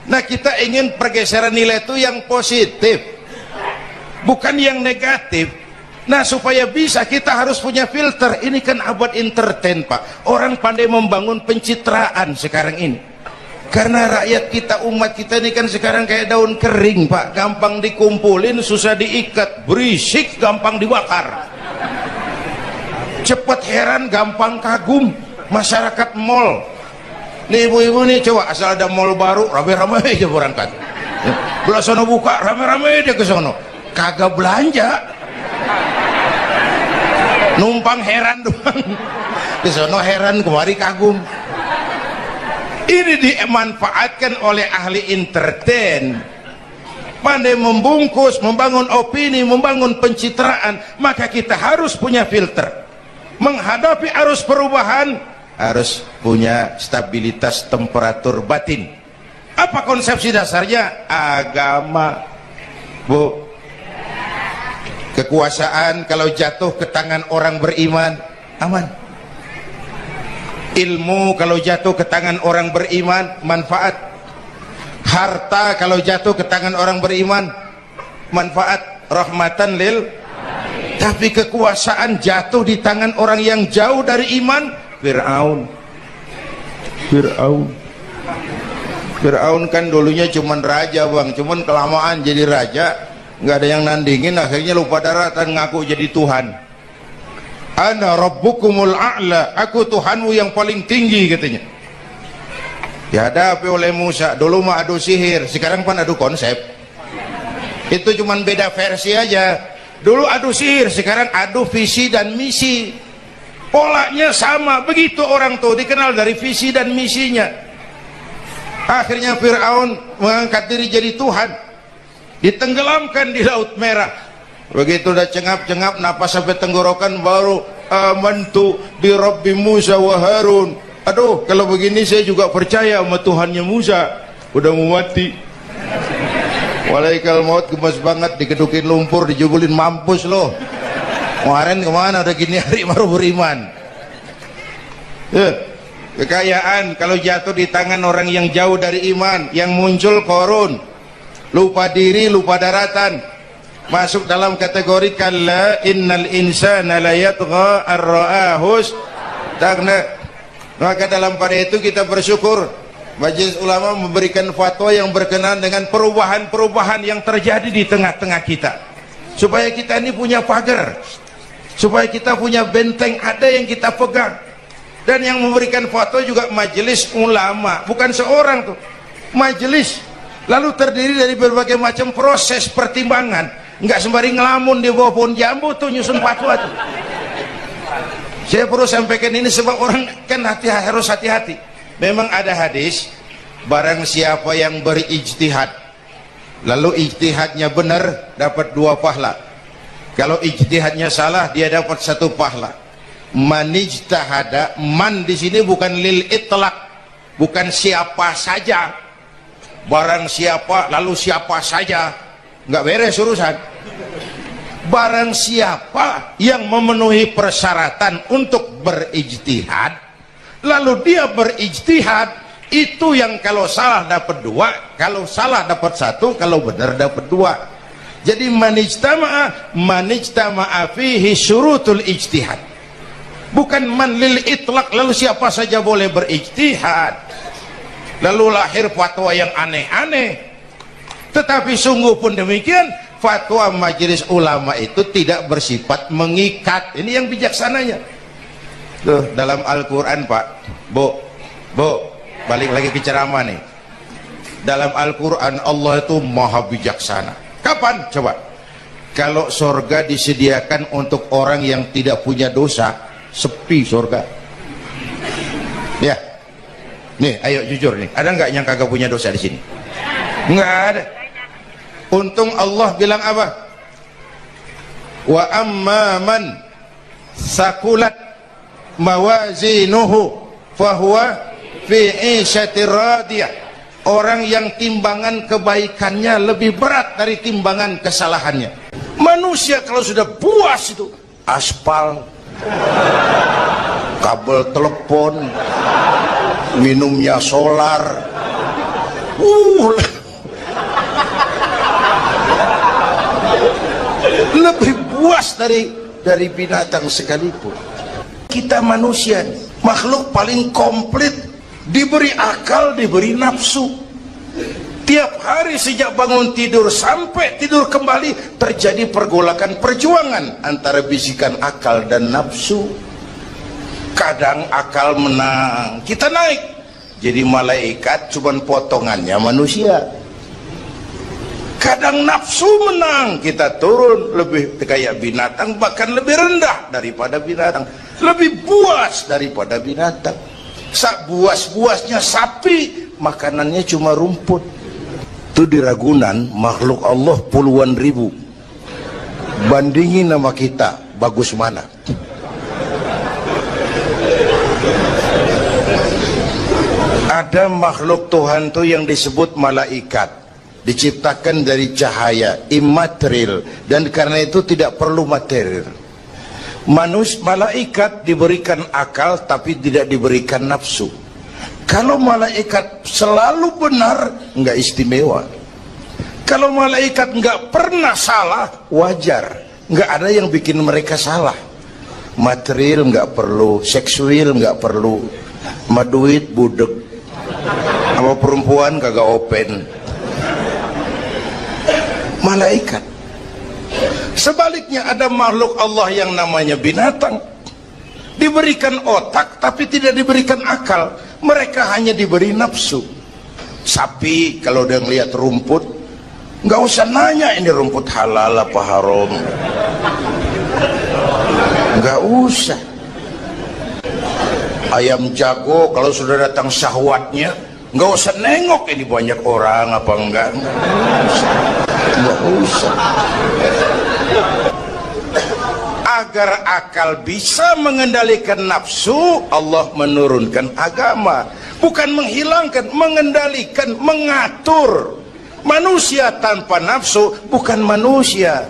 Speaker 1: Nah, kita ingin pergeseran nilai itu yang positif, bukan yang negatif. Nah, supaya bisa kita harus punya filter. Ini kan abad entertain, Pak. Orang pandai membangun pencitraan sekarang ini. Karena rakyat kita, umat kita ini kan sekarang kayak daun kering, Pak. Gampang dikumpulin, susah diikat. Berisik, gampang dibakar. Cepat heran, gampang kagum. Masyarakat mall. Nih ibu-ibu nih, coba asal ada mall baru, rame-rame aja berangkat. Belah sono buka, rame-rame aja ke sono. Kagak belanja. Numpang heran doang. Ke sono heran, kemari kagum. Ini dimanfaatkan oleh ahli entertain, pandai membungkus, membangun opini, membangun pencitraan. Maka kita harus punya filter. Menghadapi arus perubahan harus punya stabilitas temperatur batin. Apa konsepsi dasarnya? Agama, Bu. Kekuasaan kalau jatuh ke tangan orang beriman, aman. Ilmu kalau jatuh ke tangan orang beriman, manfaat. Harta kalau jatuh ke tangan orang beriman, manfaat, rahmatan lil. Tapi kekuasaan jatuh di tangan orang yang jauh dari iman, Fir'aun kan dulunya cuman raja, Bang, cuman kelamaan jadi raja, nggak ada yang nandingin, akhirnya lupa daratan, ngaku jadi Tuhan. Ana rabbukumul a'la, aku Tuhanmu yang paling tinggi, katanya. Dihadapi oleh Musa. Dulu mah adu sihir, sekarang kan adu konsep. Itu cuman beda versi aja. Dulu adu sihir, sekarang adu visi dan misi. Polanya sama. Begitu orang tuh dikenal dari visi dan misinya. Akhirnya Fir'aun mengangkat diri jadi Tuhan, ditenggelamkan di Laut Merah. Begitu udah cengap-cengap, napas sampai tenggorokan, baru amantu bi Rabbi Musa wa Harun. Aduh, kalau begini saya juga percaya sama Tuhannya Musa. Udah mau mati. Walaikal maut, gemes banget, dikedukin lumpur, dijubulin, mampus loh. Kemarin kemana, udah gini hari baru beriman. Kekayaan kalau jatuh di tangan orang yang jauh dari iman, yang muncul korun, lupa diri, lupa daratan, masuk dalam kategori kalla innal insana la yatgha ar-ra'ahus tagna. Maka dalam pada itu kita bersyukur Majelis Ulama memberikan fatwa yang berkenaan dengan perubahan-perubahan yang terjadi di tengah-tengah kita, supaya kita ini punya pagar, supaya kita punya benteng ada yang kita pegang. Dan yang memberikan fatwa juga Majelis Ulama, bukan seorang tuh, majelis, lalu terdiri dari berbagai macam proses pertimbangan. Nggak sembari ngelamun di bawah pohon jambu tuh nyusun fatwa tuh. Saya perlu sampaikan ini sebab orang kan harus hati-hati. Memang ada hadis, barang siapa yang berijtihad lalu ijtihadnya benar, dapat 2 pahala. Kalau ijtihadnya salah, dia dapat 1 pahala. Manijtahada, man di sini bukan lil itlaq, bukan siapa saja. Barang siapa lalu siapa saja, nggak beres urusan. Barang siapa yang memenuhi persyaratan untuk berijtihad, lalu dia berijtihad, itu yang kalau salah dapat 2, kalau salah dapat 1, kalau benar dapat 2. Jadi manijtama'a fihi syurutul ijtihad. bukan man lil itlaq, lalu siapa saja boleh berijtihad, lalu lahir fatwa yang aneh-aneh. Tetapi sungguh pun demikian, fatwa majelis ulama itu tidak bersifat mengikat. Ini yang bijaksananya. Tuh dalam Al-Quran Pak, Bu, balik lagi ke ceramah nih. Dalam Al-Quran Allah itu maha bijaksana. Kapan? Coba. Kalau surga disediakan untuk orang yang tidak punya dosa, sepi surga. Ya. Nih, ayo jujur nih. Ada nggak yang kagak punya dosa di sini? Nggak ada. Untung Allah bilang apa? Wa amma man sakulat mawazinuhu fahuwa fi 'ishatir radiyah. Orang yang timbangan kebaikannya lebih berat dari timbangan kesalahannya. Manusia kalau sudah puas itu aspal, kabel telepon, minumnya solar, lebih puas dari binatang sekalipun. Kita manusia, makhluk paling komplit, diberi akal, diberi nafsu. Tiap hari sejak bangun tidur sampai tidur kembali terjadi pergolakan perjuangan antara bisikan akal dan nafsu. Kadang akal menang, kita naik jadi malaikat, cuman potongannya manusia. Kadang nafsu menang, kita turun lebih kayak binatang, bahkan lebih rendah daripada binatang, lebih buas daripada binatang. Buas-buasnya sapi, makanannya cuma rumput. Itu di Ragunan makhluk Allah puluhan ribu. Bandingin sama kita, bagus mana? Ada makhluk Tuhan tuh yang disebut malaikat, diciptakan dari cahaya, immaterial, dan karena itu tidak perlu material. Malaikat diberikan akal tapi tidak diberikan nafsu. Kalau malaikat selalu benar, nggak istimewa. Kalau malaikat nggak pernah salah, wajar. Nggak ada yang bikin mereka salah. Material nggak perlu, seksual nggak perlu, sama duit budek, sama perempuan kagak open. Malaikat. Sebaliknya ada makhluk Allah yang namanya binatang, diberikan otak tapi tidak diberikan akal. Mereka hanya diberi nafsu. Sapi kalau udah ngeliat rumput, nggak usah nanya ini rumput halal apa haram, nggak usah. Ayam jago kalau sudah datang syahwatnya, nggak usah nengok ini banyak orang apa enggak, nggak usah. Agar akal bisa mengendalikan nafsu, Allah menurunkan agama, bukan menghilangkan, mengendalikan, mengatur. Manusia tanpa nafsu bukan manusia.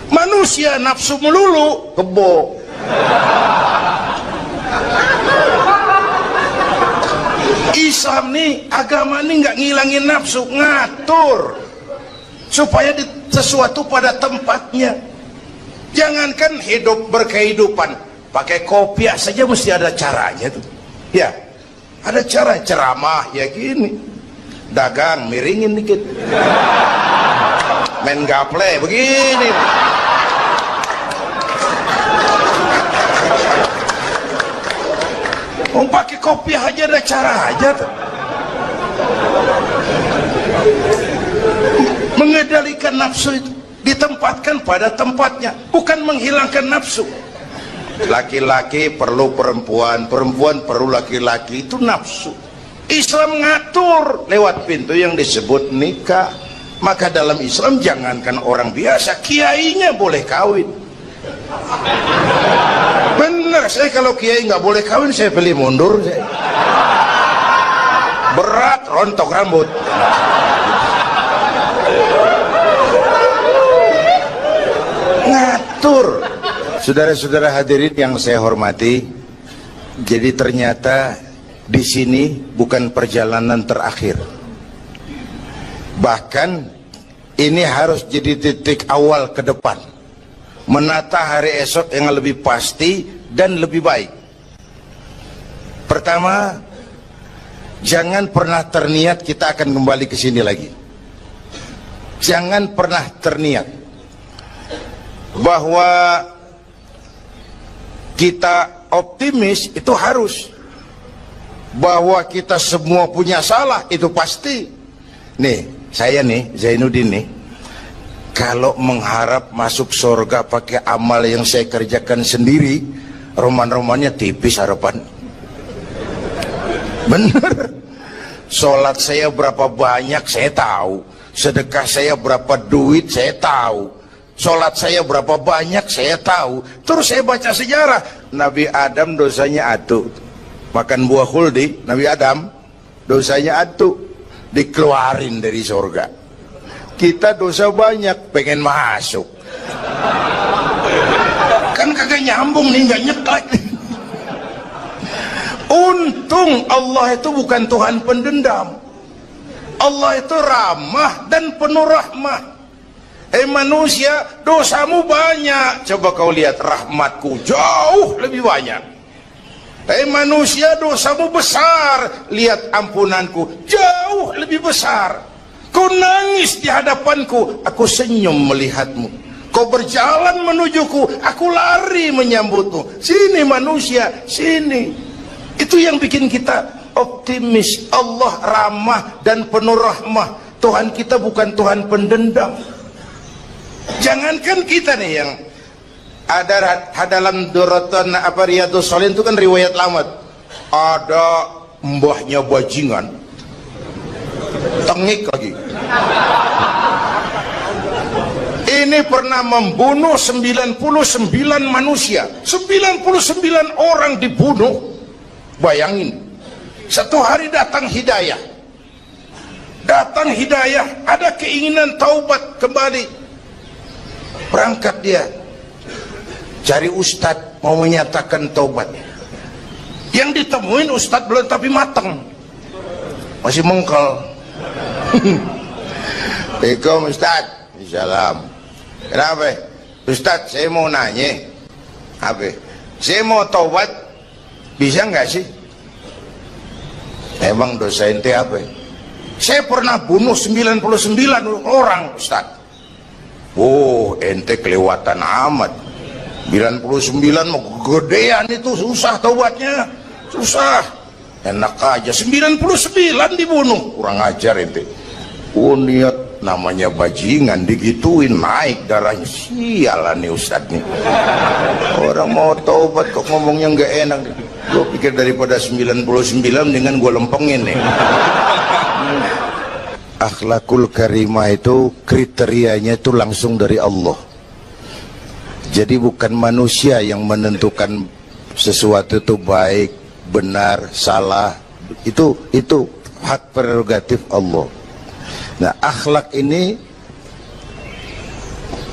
Speaker 1: Manusia nafsu melulu, kebo. Islam nih, agama nih nggak ngilangin nafsu, ngatur supaya sesuatu pada tempatnya. Jangankan hidup berkehidupan, pakai kopiah saja mesti ada caranya tuh. Ya, ada cara. Ceramah ya gini, dagang miringin dikit, main gaple begini. Pakai kopiah aja ada cara aja tuh. Mengendalikan nafsu itu ditempatkan pada tempatnya, bukan menghilangkan nafsu. Laki-laki perlu perempuan, perempuan perlu laki-laki, itu nafsu. Islam ngatur lewat pintu yang disebut nikah. Maka dalam Islam jangankan orang biasa, kiainya boleh kawin. Bener, saya kalau kiai nggak boleh kawin saya pilih mundur. Berat, rontok rambut. Ngatur. Saudara-saudara hadirin yang saya hormati, jadi ternyata di sini bukan perjalanan terakhir. Bahkan ini harus jadi titik awal ke depan. Menata hari esok yang lebih pasti dan lebih baik. Pertama, jangan pernah terniat kita akan kembali ke sini lagi. Jangan pernah terniat bahwa kita optimis, itu harus. Bahwa kita semua punya salah, itu pasti. Nih, saya nih, Zainuddin nih, kalau mengharap masuk surga pakai amal yang saya kerjakan sendiri, roman-romannya tipis harapan. Bener. Sholat saya berapa banyak saya tahu, sedekah saya berapa duit saya tahu, sholat saya berapa banyak saya tahu. Terus saya baca sejarah, Nabi Adam dosanya atu, makan buah khuldi. Nabi Adam dosanya atu, dikeluarin dari surga. Kita dosa banyak, pengen masuk, kan kagak nyambung nih, nggak nyeklek. Untung Allah itu bukan Tuhan pendendam. Allah itu ramah dan penuh rahmah. Manusia, dosamu banyak, coba kau lihat rahmatku jauh lebih banyak. Manusia, dosamu besar, lihat ampunanku jauh lebih besar. Kau nangis di hadapanku, aku senyum melihatmu. Kau berjalan menujuku, aku lari menyambutmu. Sini manusia, sini. Itu yang bikin kita optimis. Allah ramah dan penuh rahmah. Tuhan kita bukan Tuhan pendendam. Jangankan kita nih yang ada dalam Duratan Riyadhus Shalihin itu kan riwayat lama. Ada mbahnya bajingan, tengik lagi. Ini pernah membunuh 99 manusia, 99 orang dibunuh. Bayangin, satu hari datang hidayah, ada keinginan taubat kembali, berangkat dia cari ustadz mau menyatakan taubat. Yang ditemuin ustadz belum tapi mateng, masih mengkel. Assalamualaikum ustadz. Salam. Kenapa ustadz? Saya mau nanya, apa? Saya mau taubat, bisa nggak sih? Emang dosa ente apa? Saya pernah bunuh 99 orang Ustaz. Oh, ente kelewatan amat. 99 mau gedean itu, susah taubatnya, susah. Enak aja 99 dibunuh, kurang ajar ente. Oh, niat namanya bajingan digituin, naik darahnya. Sialan nih Ustaz nih. Orang mau taubat kok ngomongnya nggak enak. Gue pikir daripada 99 dengan gue lempengin nih. Akhlakul karimah itu kriterianya itu langsung dari Allah. Jadi bukan manusia yang menentukan sesuatu itu baik, benar, salah. Itu hak prerogatif Allah. Nah, akhlak ini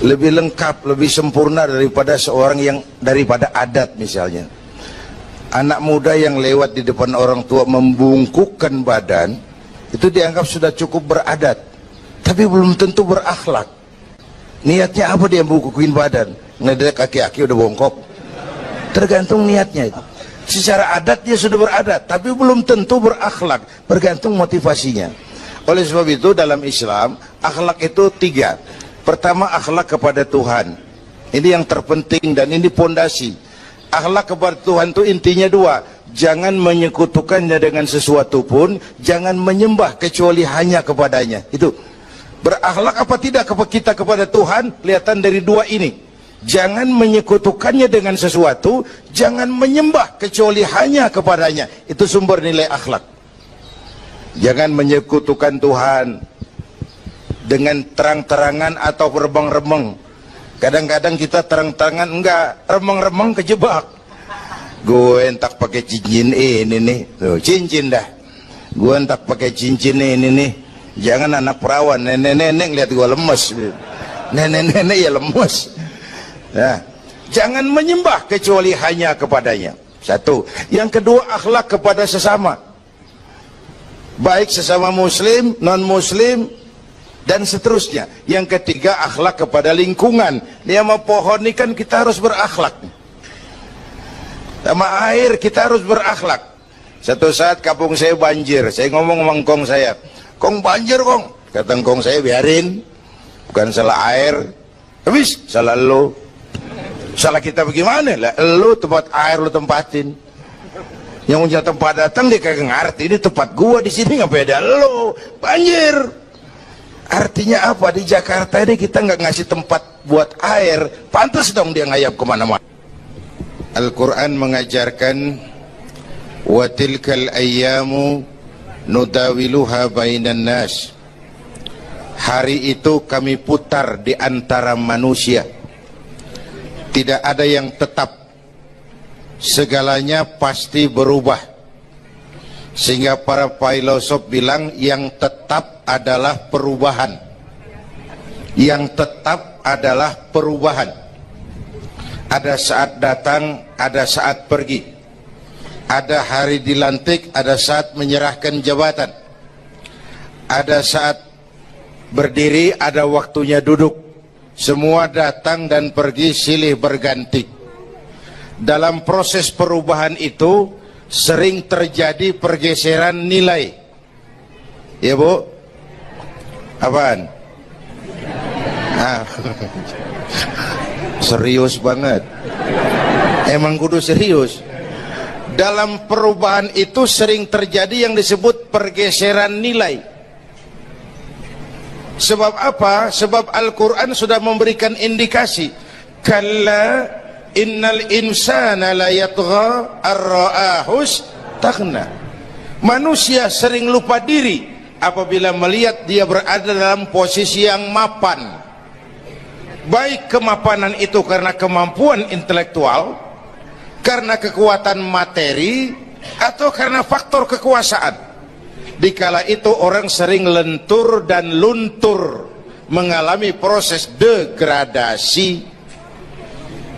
Speaker 1: lebih lengkap, lebih sempurna daripada daripada adat misalnya. Anak muda yang lewat di depan orang tua membungkukkan badan, itu dianggap sudah cukup beradat, tapi belum tentu berakhlak. Niatnya apa dia bungkukin badan? Ngedek kaki-kaki udah bongkok. Tergantung niatnya. Secara adat dia sudah beradat, tapi belum tentu berakhlak, bergantung motivasinya. Oleh sebab itu dalam Islam, akhlak itu 3. Pertama, akhlak kepada Tuhan. Ini yang terpenting dan ini pondasi. Akhlak kepada Tuhan itu intinya 2. Jangan menyekutukannya dengan sesuatu pun, jangan menyembah kecuali hanya kepadanya. Itu berakhlak apa tidak kita kepada Tuhan, kelihatan dari 2 ini. Jangan menyekutukannya dengan sesuatu, jangan menyembah kecuali hanya kepadanya. Itu sumber nilai akhlak. Jangan menyekutukan Tuhan dengan terang-terangan atau remeng-remeng. Kadang-kadang kita terang-terangan, enggak, remeng-remeng kejebak. Gue entak pakai cincin ini nih, tuh, cincin dah. Gue entak pakai cincin ini nih. Jangan anak perawan, nenek-nenek lihat gue lemes. Nenek-nenek ya lemes. Nah, jangan menyembah kecuali hanya kepadanya. 1. Yang kedua, akhlak kepada sesama. Baik sesama muslim, non-muslim, dan seterusnya. Yang ketiga, akhlak kepada lingkungan. Dia mau pohon ini kan kita harus berakhlak. Sama air kita harus berakhlak. Satu saat kampung saya banjir, saya ngomong sama engkong saya, "Kong banjir kong." Kata engkong saya, "Biarin, bukan salah air." Habis salah lo. Salah kita bagaimana? Lah lo tempat air lo tempatin. Yang punya tempat datang dia kagak ngerti, ini tempat gua di sini nggak beda lo. Banjir. Artinya apa? Di Jakarta ini kita nggak ngasih tempat buat air, pantas dong dia ngayap kemana-mana. Al-Quran mengajarkan wa tilkal ayyamu nudawiluha bainan nas. Hari itu kami putar di antara manusia. Tidak ada yang tetap. Segalanya pasti berubah. Sehingga para filosof bilang yang tetap adalah perubahan. Yang tetap adalah perubahan. Ada saat datang, ada saat pergi. Ada hari dilantik, ada saat menyerahkan jabatan. Ada saat berdiri, ada waktunya duduk. Semua datang dan pergi silih berganti. Dalam proses perubahan itu sering terjadi pergeseran nilai. Ya Bu? Apaan? Serius banget. Emang kudu serius. Dalam perubahan itu sering terjadi yang disebut pergeseran nilai. Sebab apa? Sebab Al-Quran sudah memberikan indikasi. Kalla innal insana la yatgha ar-ra'ahus taghna. Manusia sering lupa diri apabila melihat dia berada dalam posisi yang mapan. Baik kemapanan itu karena kemampuan intelektual, karena kekuatan materi, atau karena faktor kekuasaan. Dikala itu orang sering lentur dan luntur, mengalami proses degradasi.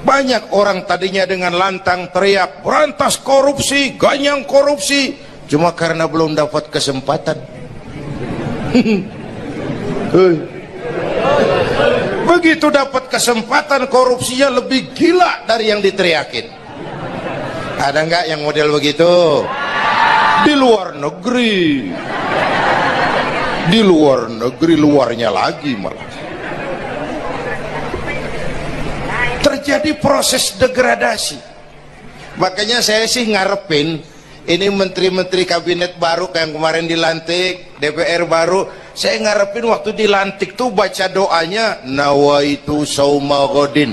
Speaker 1: Banyak orang tadinya dengan lantang teriak, "Berantas korupsi, ganyang korupsi," cuma karena belum dapat kesempatan. Begitu dapat kesempatan, korupsinya lebih gila dari yang diteriakin. Ada nggak yang model begitu? Di luar negeri. Di luar negeri, luarnya lagi malah. Terjadi proses degradasi. Makanya saya sih ngarepin ini menteri-menteri kabinet baru kayak yang kemarin dilantik, DPR baru, saya ngarepin waktu dilantik tuh baca doanya nawaitu sauma godin.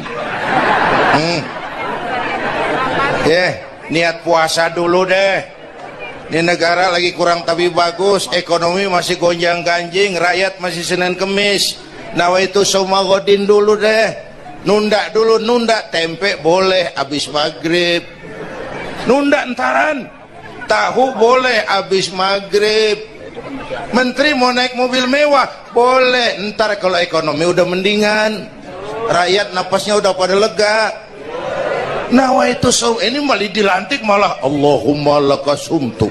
Speaker 1: Niat puasa dulu deh. Ini negara lagi kurang tapi bagus, ekonomi masih gonjang ganjing, rakyat masih Senin Kemis. Nawaitu sauma godin dulu deh. Nunda dulu, nunda tempe boleh abis maghrib. Nunda entaran. Tahu boleh abis maghrib. Menteri mau naik mobil mewah boleh, ntar kalau ekonomi udah mendingan, rakyat napasnya udah pada lega. Nah itu ini malah dilantik malah Allahumma lakasumtu.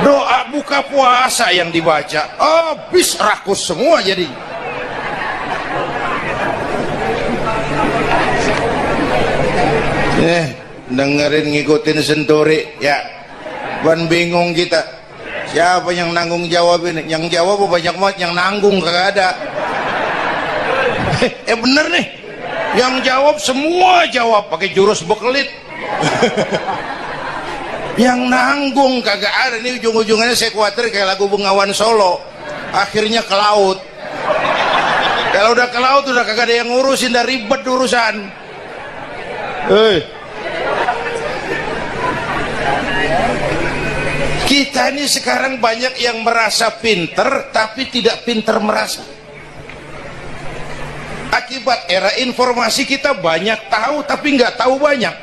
Speaker 1: Doa buka puasa yang dibaca habis rakus semua jadi. Dengerin ngikutin senturi ya, ban bingung kita siapa yang nanggung jawab ini. Yang jawab banyak banget, yang nanggung kagak ada. Bener nih, yang jawab semua jawab pakai jurus bekelit. Yang nanggung kagak ada. Nih ujung-ujungnya saya khawatir kayak lagu Bengawan Solo, akhirnya ke laut. Kalau udah ke laut udah kagak ada yang ngurusin, dah ribet urusan. Kita ini sekarang banyak yang merasa pinter tapi tidak pinter merasa. Akibat era informasi kita banyak tahu tapi nggak tahu banyak.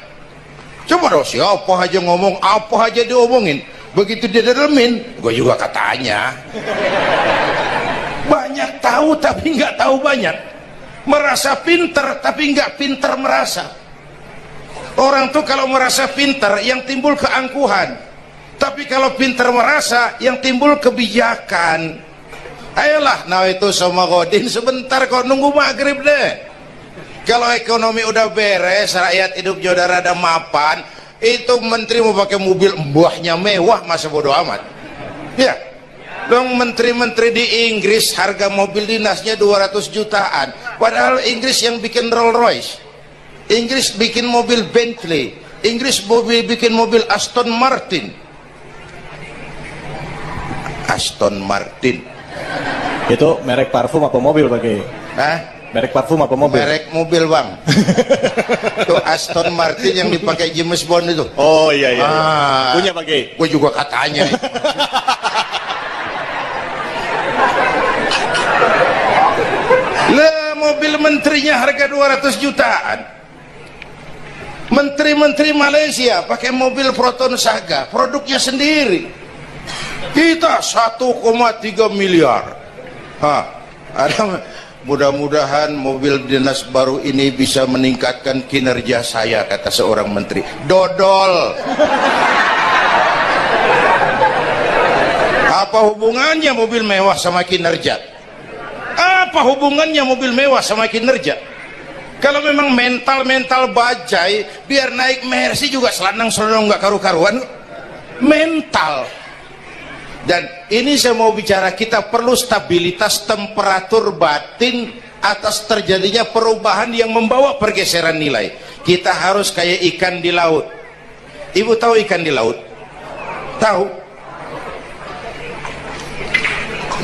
Speaker 1: Coba dong, siapa aja ngomong apa aja diomongin, begitu dia dalemin gue juga katanya. Banyak tahu tapi nggak tahu banyak. Merasa pinter tapi nggak pinter merasa. Orang tuh kalau merasa pinter yang timbul keangkuhan. Tapi kalau pinter merasa yang timbul kebijakan. Ayolah, nah itu sama godin sebentar kok, nunggu maghrib deh. Kalau ekonomi udah beres, rakyat hidup jodoh rada mapan, itu menteri mau pakai mobil buahnya mewah, masa bodoh amat. Ya, dong menteri-menteri di Inggris harga mobil dinasnya 200 jutaan, padahal Inggris yang bikin Rolls Royce, Inggris bikin mobil Bentley, Inggris bikin mobil Aston Martin. Aston Martin
Speaker 2: Itu merek parfum apa mobil pakai?
Speaker 1: Hah?
Speaker 2: Merek parfum apa mobil?
Speaker 1: Merek mobil bang. Itu Aston Martin yang dipakai James Bond itu.
Speaker 2: Oh iya iya, punya pakai?
Speaker 1: Gue juga katanya. Lah mobil menterinya harga 200 jutaan. Menteri-menteri Malaysia pakai mobil Proton Saga, produknya sendiri. Kita 1,3 miliar. Ada, mudah-mudahan mobil dinas baru ini bisa meningkatkan kinerja saya, kata seorang menteri. Dodol. Apa hubungannya mobil mewah sama kinerja? Apa hubungannya mobil mewah sama kinerja? Kalau memang mental bajai, biar naik Mercy juga selandang-selandang nggak karu-karuan. Mental. Dan ini saya mau bicara, kita perlu stabilitas temperatur batin atas terjadinya perubahan yang membawa pergeseran nilai. Kita harus kayak ikan di laut. Ibu tahu ikan di laut? Tahu?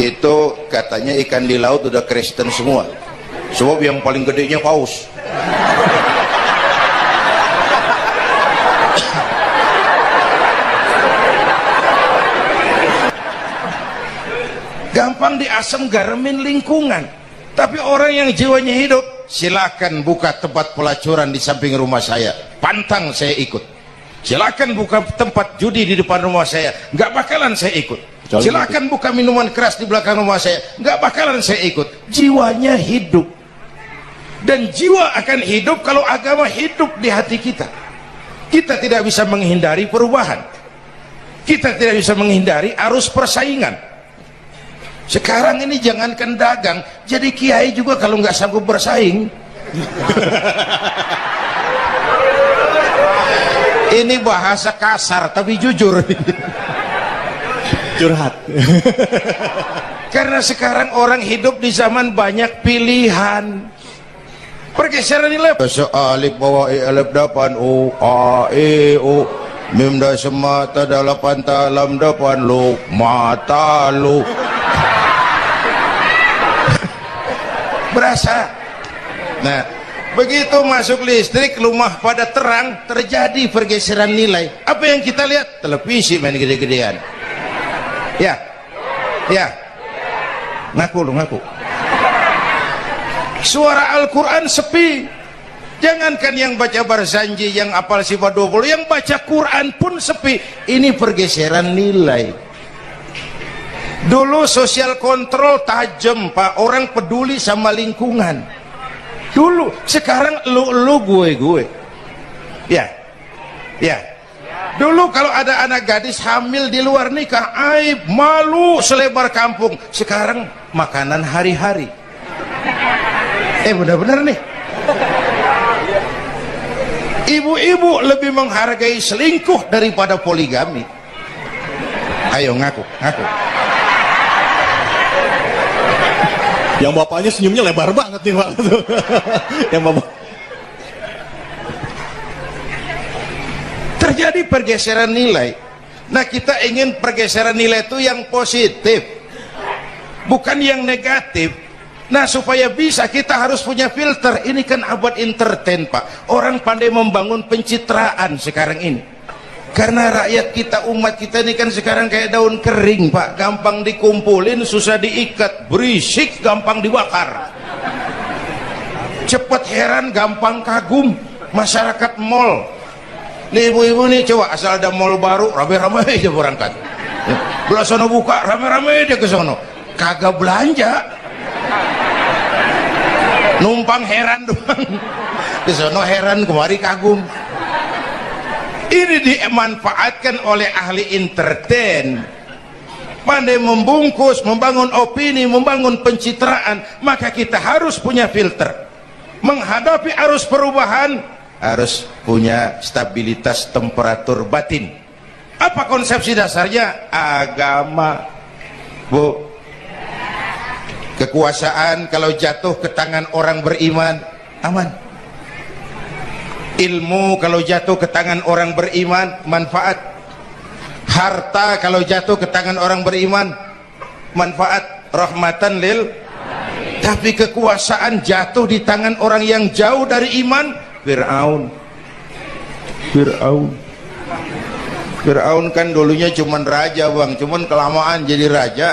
Speaker 1: Itu katanya ikan di laut udah Kristen semua. Sebab yang paling gedenya paus. Gampang diasam garamin lingkungan. Tapi orang yang jiwanya hidup, silakan buka tempat pelacuran di samping rumah saya, pantang saya ikut. Silakan buka tempat judi di depan rumah saya, nggak bakalan saya ikut. Silakan buka minuman keras di belakang rumah saya, nggak bakalan saya ikut. Jiwanya hidup, dan jiwa akan hidup kalau agama hidup di hati kita. Kita tidak bisa menghindari perubahan, kita tidak bisa menghindari arus persaingan. Sekarang ini jangankan dagang, jadi kiai juga kalau nggak sanggup bersaing. Ini bahasa kasar tapi jujur.
Speaker 2: Curhat.
Speaker 1: Karena sekarang orang hidup di zaman banyak pilihan. Pergeseran nilai. Alif bawah alif depan u a e u mim da semata dalapan talam depan lu mata lu. Berasa. Nah, begitu masuk listrik, rumah pada terang, terjadi pergeseran nilai. Apa yang kita lihat? Televisi main gede-gedean. Ya, ya, ngaku lu ngaku. Suara Al-Quran sepi. Jangankan yang baca Barzanji, yang apal sifat 20, yang baca Quran pun sepi. Ini pergeseran nilai. Dulu sosial kontrol tajam pak, orang peduli sama lingkungan. Dulu, sekarang lu gue. Ya, ya. Dulu kalau ada anak gadis hamil di luar nikah, aib, malu selebar kampung. Sekarang makanan hari-hari. Benar-benar nih. Ibu-ibu lebih menghargai selingkuh daripada poligami. Ayo ngaku.
Speaker 2: Yang bapaknya senyumnya lebar banget nih pak. Yang bapak.
Speaker 1: Terjadi pergeseran nilai. Nah kita ingin pergeseran nilai itu yang positif, bukan yang negatif. Nah supaya bisa kita harus punya filter. Ini kan abad entertain pak. Orang pandai membangun pencitraan sekarang ini. Karena rakyat kita, umat kita ini kan sekarang kayak daun kering pak, gampang dikumpulin, susah diikat, berisik, gampang dibakar. Cepat heran, gampang kagum. Masyarakat mall nih, ibu-ibu nih, coba asal ada mall baru, rame-rame aja berangkat. Belah sono buka, rame-rame dia ke sono, kagak belanja, numpang heran doang. Ke sono heran, kemari kagum. Ini dimanfaatkan oleh ahli entertain, pandai membungkus, membangun opini, membangun pencitraan. Maka kita harus punya filter. menghadapi arus perubahan harus punya stabilitas temperatur batin. Apa konsepsi dasarnya? Agama, Bu. Kekuasaan kalau jatuh ke tangan orang beriman aman. Ilmu kalau jatuh ke tangan orang beriman manfaat. Harta kalau jatuh ke tangan orang beriman manfaat, rahmatan lil. Tapi kekuasaan jatuh di tangan orang yang jauh dari iman, Fir'aun kan dulunya cuman raja, Bang, cuman kelamaan jadi raja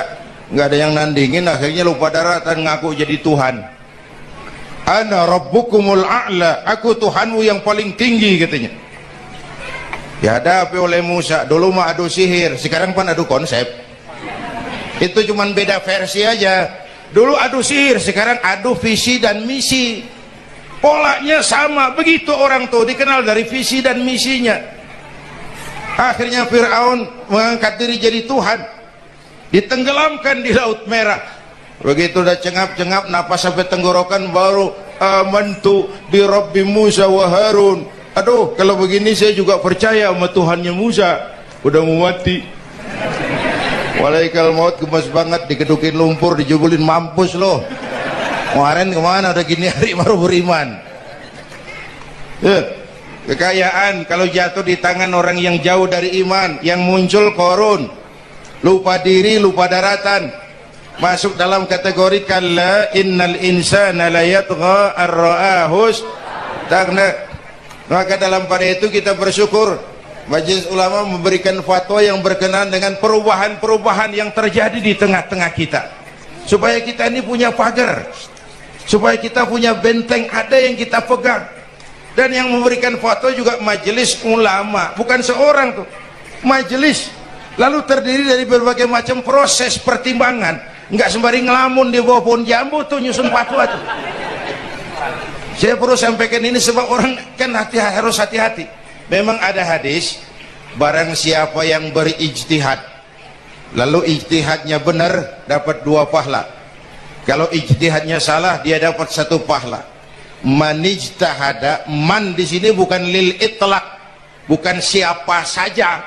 Speaker 1: nggak ada yang nandingin, akhirnya lupa daratan, ngaku jadi Tuhan. Ana rabbukumul a'la, aku Tuhanmu yang paling tinggi katanya. Dihadapi oleh Musa. Dulu mah adu sihir, sekarang kan adu konsep. Itu cuman beda versi aja. Dulu adu sihir, sekarang adu visi dan misi. Polanya sama. Begitu orang tuh dikenal dari visi dan misinya. Akhirnya Fir'aun mengangkat diri jadi Tuhan, ditenggelamkan di Laut Merah. Begitu udah cengap-cengap napas sampai tenggorokan, baru amantu bi Rabbi Musa wa Harun. Aduh, kalau begini saya juga percaya sama Tuhannya Musa. Udah mau mati, walaikal maut, gemes banget, dikedukin lumpur, dijubulin, mampus loh. Kemarin kemana, udah gini hari baru beriman. Kekayaan kalau jatuh di tangan orang yang jauh dari iman, yang muncul korun, lupa diri, lupa daratan, masuk dalam kategori kalla innal insana la yatgha ar-ra'ahus tagna. Maka dalam pada itu kita bersyukur Majelis Ulama memberikan fatwa yang berkenaan dengan perubahan-perubahan yang terjadi di tengah-tengah kita, supaya kita ini punya pagar, supaya kita punya benteng ada yang kita pegang. Dan yang memberikan fatwa juga Majelis Ulama, bukan seorang tuh, majelis, lalu terdiri dari berbagai macam proses pertimbangan. Nggak sembari ngelamun di bawah pohon jambu tuh nyusun fatwa tuh. Saya perlu sampaikan ini sebab orang kan harus hati-hati. Memang ada hadis, barang siapa yang berijtihad lalu ijtihadnya benar dapat 2 pahala. Kalau ijtihadnya salah dia dapat 1 pahala. Man ijtahada, man di sini bukan lil itlaq, bukan siapa saja.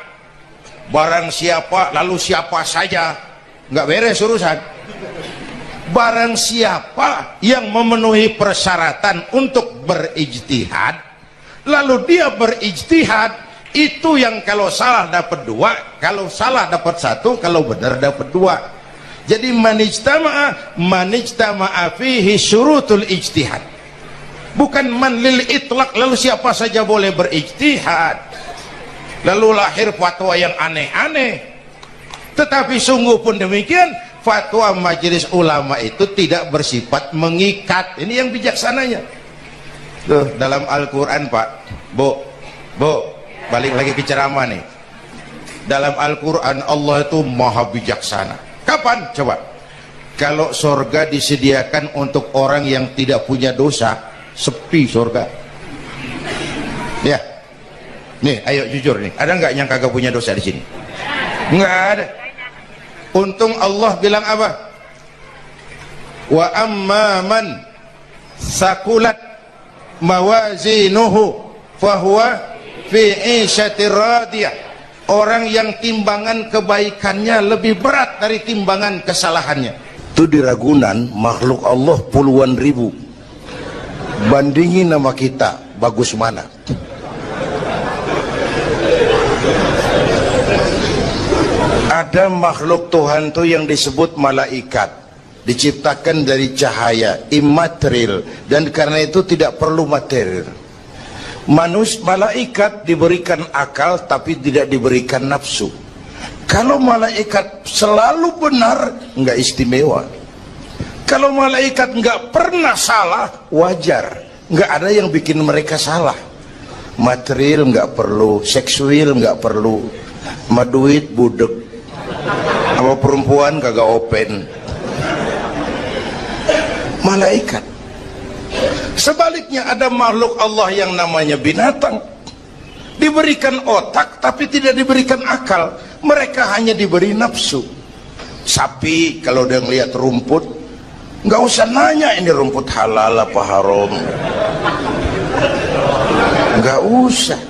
Speaker 1: Barang siapa lalu siapa saja, nggak beres urusan. Barang siapa yang memenuhi persyaratan untuk berijtihad, lalu dia berijtihad, itu yang kalau salah dapat 2, kalau salah dapat 1, kalau benar dapat 2. Jadi manijtama'a fihi syurutul ijtihad, bukan man lil itlaq, lalu siapa saja boleh berijtihad, lalu lahir fatwa yang aneh-aneh. Tetapi sungguh pun demikian, fatwa Majelis Ulama itu tidak bersifat mengikat. Ini yang bijaksananya. Tuh, dalam Al-Quran, Pak, Bu, balik lagi ke ceramah nih. Dalam Al-Quran Allah itu maha bijaksana. Kapan? Coba. Kalau surga disediakan untuk orang yang tidak punya dosa, sepi surga. Ya. Nih, ayo jujur nih. Ada nggak yang kagak punya dosa di sini? Nggak ada. Untung Allah bilang apa? Wa amma man sakulat mawazinuhu fahuwa fi 'ishatir radiyah. Orang yang timbangan kebaikannya lebih berat dari timbangan kesalahannya. Itu di Ragunan makhluk Allah puluhan ribu. Bandingin nama kita, bagus mana? Ada makhluk Tuhan tuh yang disebut malaikat, diciptakan dari cahaya, immaterial, dan karena itu tidak perlu material. Malaikat diberikan akal tapi tidak diberikan nafsu. Kalau malaikat selalu benar, nggak istimewa. Kalau malaikat nggak pernah salah, wajar. Nggak ada yang bikin mereka salah. Material nggak perlu, seksual nggak perlu, sama duit budek, sama perempuan kagak open. Malaikat. Sebaliknya ada makhluk Allah yang namanya binatang, diberikan otak tapi tidak diberikan akal. Mereka hanya diberi nafsu. Sapi kalau dia ngelihat rumput, nggak usah nanya ini rumput halal apa haram. Nggak usah.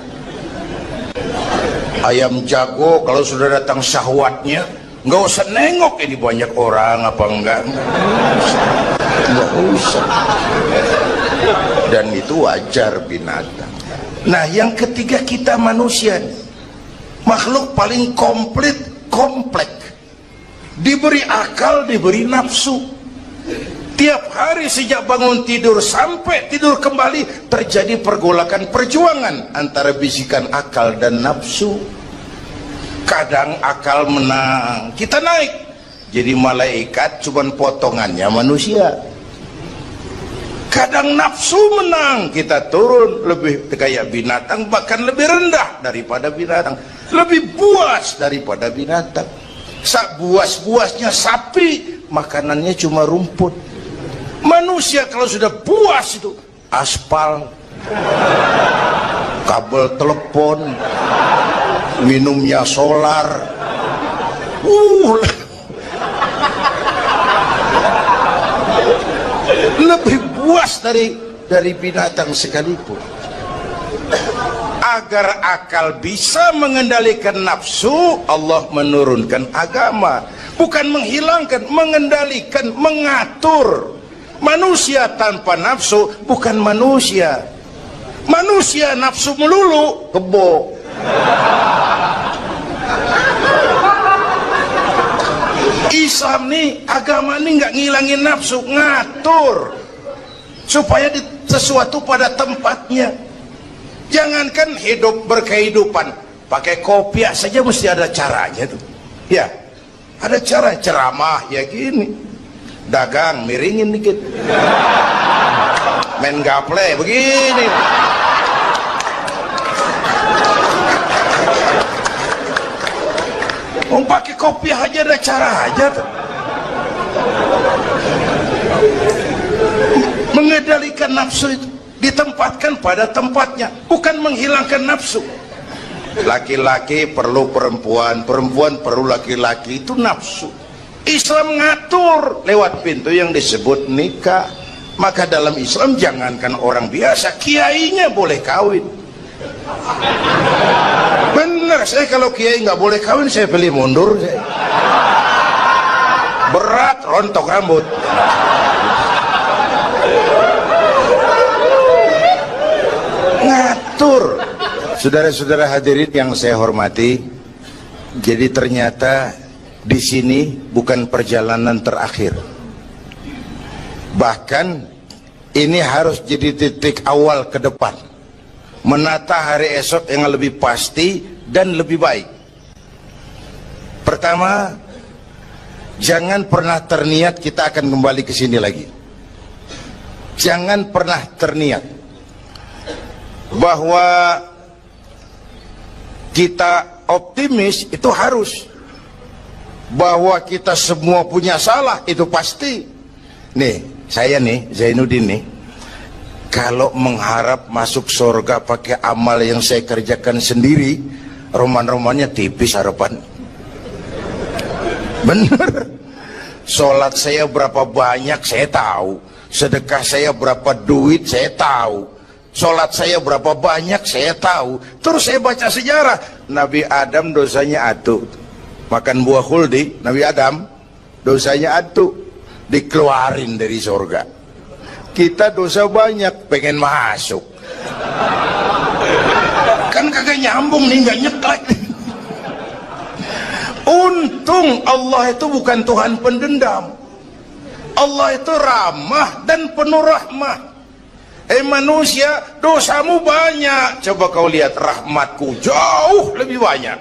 Speaker 1: Ayam jago kalau sudah datang syahwatnya, nggak usah nengok ini banyak orang apa enggak. Nggak usah. Dan itu wajar binatang. Nah, yang ketiga kita manusia, makhluk paling komplek. Diberi akal, diberi nafsu. Tiap hari sejak bangun tidur sampai tidur kembali terjadi pergolakan perjuangan antara bisikan akal dan nafsu. Kadang akal menang, kita naik jadi malaikat, cuman potongannya manusia. Kadang nafsu menang, kita turun lebih kayak binatang, bahkan lebih rendah daripada binatang, lebih buas daripada binatang. Sak buas-buasnya sapi, makanannya cuma rumput. Manusia kalau sudah buas itu aspal, kabel telepon, minumnya solar. Lebih buas dari binatang sekalipun. Agar akal bisa mengendalikan nafsu, Allah menurunkan agama, bukan menghilangkan, mengendalikan, mengatur. Manusia tanpa nafsu bukan manusia. Manusia nafsu melulu, kebo. Islam nih, agama nih nggak ngilangin nafsu, ngatur supaya sesuatu pada tempatnya. Jangankan hidup berkehidupan, pakai kopiah saja mesti ada caranya tuh. Ya, ada cara ceramah ya gini. Dagang miringin dikit, main gaple begini. Mau pakai kopiah aja ada cara aja tuh. Mengendalikan nafsu itu ditempatkan pada tempatnya, bukan menghilangkan nafsu. Laki-laki perlu perempuan, perempuan perlu laki-laki, itu nafsu. Islam ngatur lewat pintu yang disebut nikah. Maka dalam Islam jangankan orang biasa, kiainya boleh kawin. Bener, saya kalau kiai nggak boleh kawin saya pilih mundur. Berat, rontok rambut. Ngatur. Saudara-saudara hadirin yang saya hormati, jadi ternyata di sini bukan perjalanan terakhir. Bahkan ini harus jadi titik awal ke depan, menata hari esok yang lebih pasti dan lebih baik. Pertama, jangan pernah terniat kita akan kembali ke sini lagi. Jangan pernah terniat bahwa kita optimis, itu harus. Bahwa kita semua punya salah, itu pasti. Nih, saya nih, Zainuddin nih, kalau mengharap masuk surga pakai amal yang saya kerjakan sendiri, roman-romannya tipis harapan. Bener. Sholat saya berapa banyak saya tahu, sedekah saya berapa duit saya tahu, sholat saya berapa banyak saya tahu. Terus saya baca sejarah, Nabi Adam dosanya atu, makan buah khuldi. Nabi Adam dosanya atu, dikeluarin dari surga. Kita dosa banyak, pengen masuk, kan kagak nyambung nih, nggak nyeklek. Untung Allah itu bukan Tuhan pendendam. Allah itu ramah dan penuh rahmah. Manusia, dosamu banyak, coba kau lihat rahmatku jauh lebih banyak.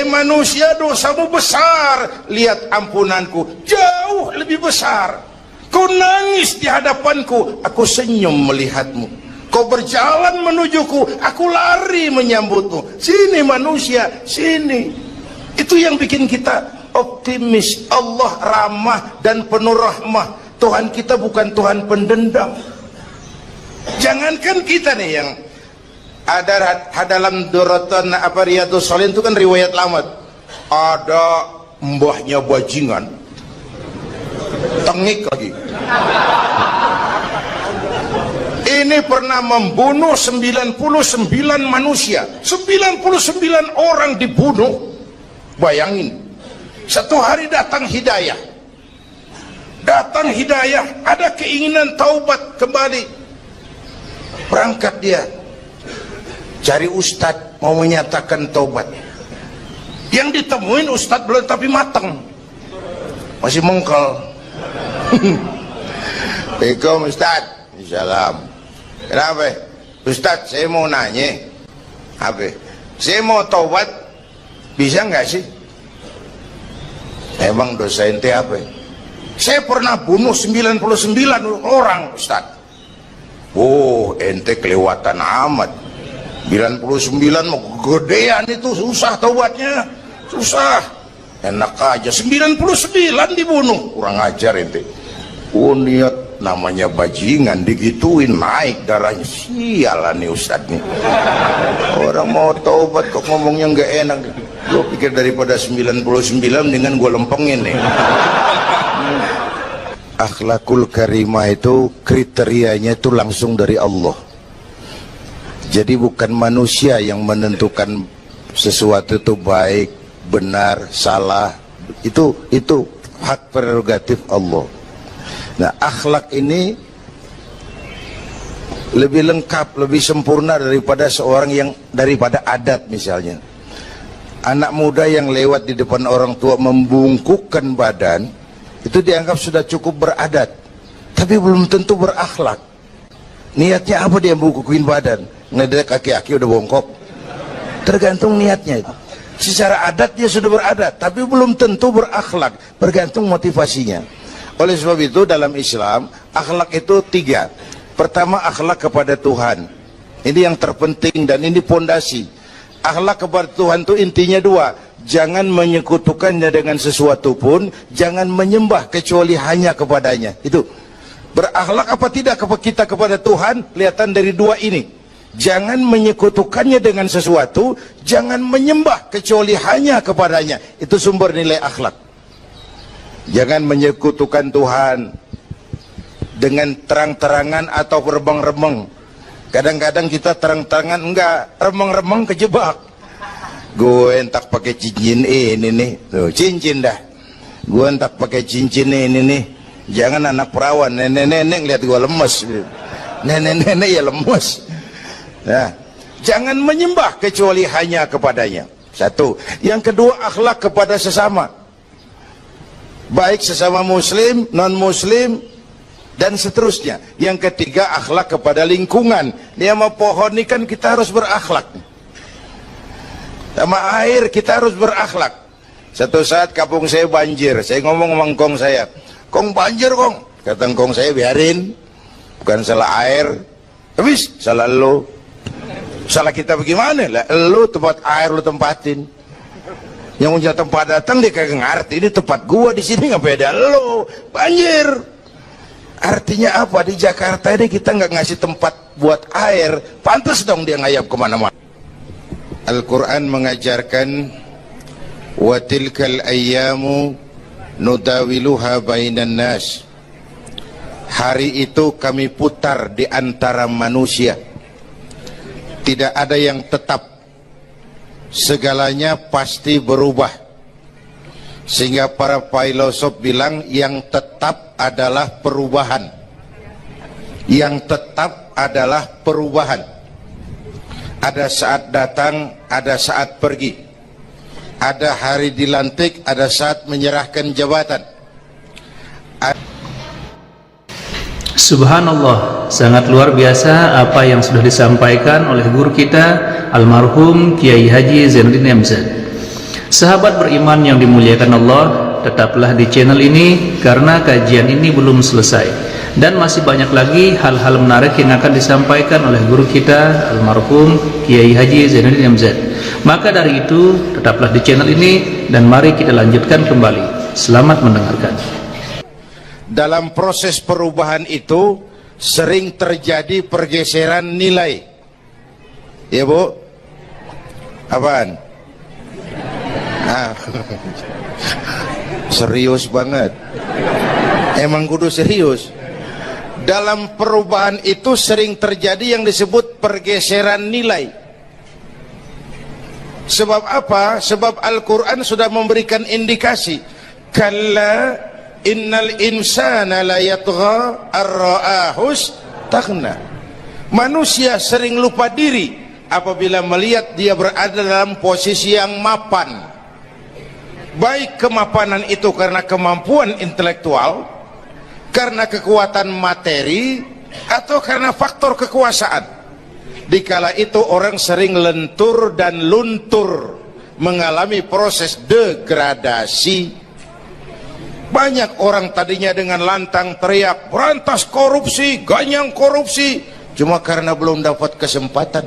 Speaker 1: Manusia, dosamu besar, lihat ampunanku jauh lebih besar. Kau nangis di hadapanku, aku senyum melihatmu. Kau berjalan menujuku, aku lari menyambutmu. Sini manusia, sini. Itu yang bikin kita optimis. Allah ramah dan penuh rahmah. Tuhan kita bukan Tuhan pendendam. Jangankan kita nih yang ada dalam Duratan Riyadhus Shalihin itu kan riwayat lama. Ada mbahnya bajingan, tengik lagi. ini pernah membunuh 99 manusia, 99 orang dibunuh. Bayangin, satu hari datang hidayah, ada keinginan taubat kembali, berangkat dia cari ustadz mau menyatakan taubat. Yang ditemuin ustadz belum tapi matang, masih mengkel. Assalamualaikum ustadz. Salam. Kenapa ustadz, saya mau nanya, apa saya mau taubat, bisa nggak sih? Emang dosa ente apa? Saya pernah bunuh 99 orang ustadz. Oh, ente kelewatan amat. 99 mau gedean itu, susah taubatnya, susah. Enak aja 99 dibunuh, kurang ajar ente. Oh, niat namanya bajingan digituin naik darahnya. Sialan nih ustadz nih, orang mau taubat kok ngomongnya nggak enak. Gue pikir daripada 99 dengan gue lempengin nih. Akhlakul karimah itu kriterianya itu langsung dari Allah. Jadi bukan manusia yang menentukan sesuatu itu baik, benar, salah. Itu hak prerogatif Allah. Nah, akhlak ini lebih lengkap, lebih sempurna daripada daripada adat. Misalnya anak muda yang lewat di depan orang tua membungkukkan badan, itu dianggap sudah cukup beradat, tapi belum tentu berakhlak. Niatnya apa dia bungkukin badan? Ngedek kaki-kaki udah bongkok, tergantung niatnya. Secara adat dia sudah beradat, tapi belum tentu berakhlak, bergantung motivasinya. Oleh sebab itu dalam Islam akhlak itu 3. Pertama, akhlak kepada Tuhan. Ini yang terpenting dan ini pondasi. Akhlak kepada Tuhan itu intinya 2. Jangan menyekutukannya dengan sesuatu pun, jangan menyembah kecuali hanya kepadanya. Itu berakhlak apa tidak kita kepada Tuhan, kelihatan dari 2 ini. Jangan menyekutukannya dengan sesuatu, jangan menyembah kecuali hanya kepadanya. Itu sumber nilai akhlak. Jangan menyekutukan Tuhan dengan terang-terangan atau remeng-remeng. Kadang-kadang kita terang-terangan, enggak, remeng-remeng kejebak. Gue entak pakai cincin ini nih, tuh cincin dah. Gue entak pakai cincin ini nih. Jangan anak perawan, nenek-nenek lihat gue lemes. Nenek-nenek ya lemes. Nah, jangan menyembah kecuali hanya kepadanya. 1. Yang kedua, akhlak kepada sesama. Baik sesama muslim, non muslim, dan seterusnya. Yang ketiga, akhlak kepada lingkungan. Dia sama pohon ini kan kita harus berakhlak, sama air kita harus berakhlak. Satu saat kampung saya banjir, saya ngomong sama engkong saya, "Kong banjir kong." Kata engkong saya, "Biarin, bukan salah air." Habis salah lo. Salah kita bagaimana? Lah lo tempat air lo tempatin. Yang punya tempat datang dia kagak ngerti, ini tempat gua di sini, nggak beda lo banjir. Artinya apa? Di Jakarta ini kita nggak ngasih tempat buat air, pantas dong dia ngayap kemana-mana. Al-Quran mengajarkan, wa tilkal ayyamu nudawiluha bainan nas. Hari itu kami putar di antara manusia, tidak ada yang tetap, segalanya pasti berubah. Sehingga para filosof bilang yang tetap adalah perubahan. Yang tetap adalah perubahan. Ada saat datang, ada saat pergi. Ada hari dilantik, ada saat menyerahkan jabatan.
Speaker 3: Subhanallah, sangat luar biasa apa yang sudah disampaikan oleh guru kita almarhum Kiai Haji Zainuddin MZ. Sahabat beriman yang dimuliakan Allah, tetaplah di channel ini karena kajian ini belum selesai dan masih banyak lagi hal-hal menarik yang akan disampaikan oleh guru kita almarhum Kiai Haji Zainuddin MZ. Maka dari itu tetaplah di channel ini dan mari kita lanjutkan kembali. Selamat mendengarkan.
Speaker 1: Dalam proses perubahan itu sering terjadi pergeseran nilai. Ya Bu? Apaan? Nah, serius banget. Emang kudu serius. Dalam perubahan itu sering terjadi yang disebut pergeseran nilai. Sebab apa? Sebab Al-Quran sudah memberikan indikasi. Kalla innal insana la yatgha ar-ra'ahus taghna. Manusia sering lupa diri apabila melihat dia berada dalam posisi yang mapan. Baik kemapanan itu karena kemampuan intelektual, karena kekuatan materi, atau karena faktor kekuasaan. Dikala itu orang sering lentur dan luntur, mengalami proses degradasi. Banyak orang tadinya dengan lantang teriak berantas korupsi, ganyang korupsi, cuma karena belum dapat kesempatan.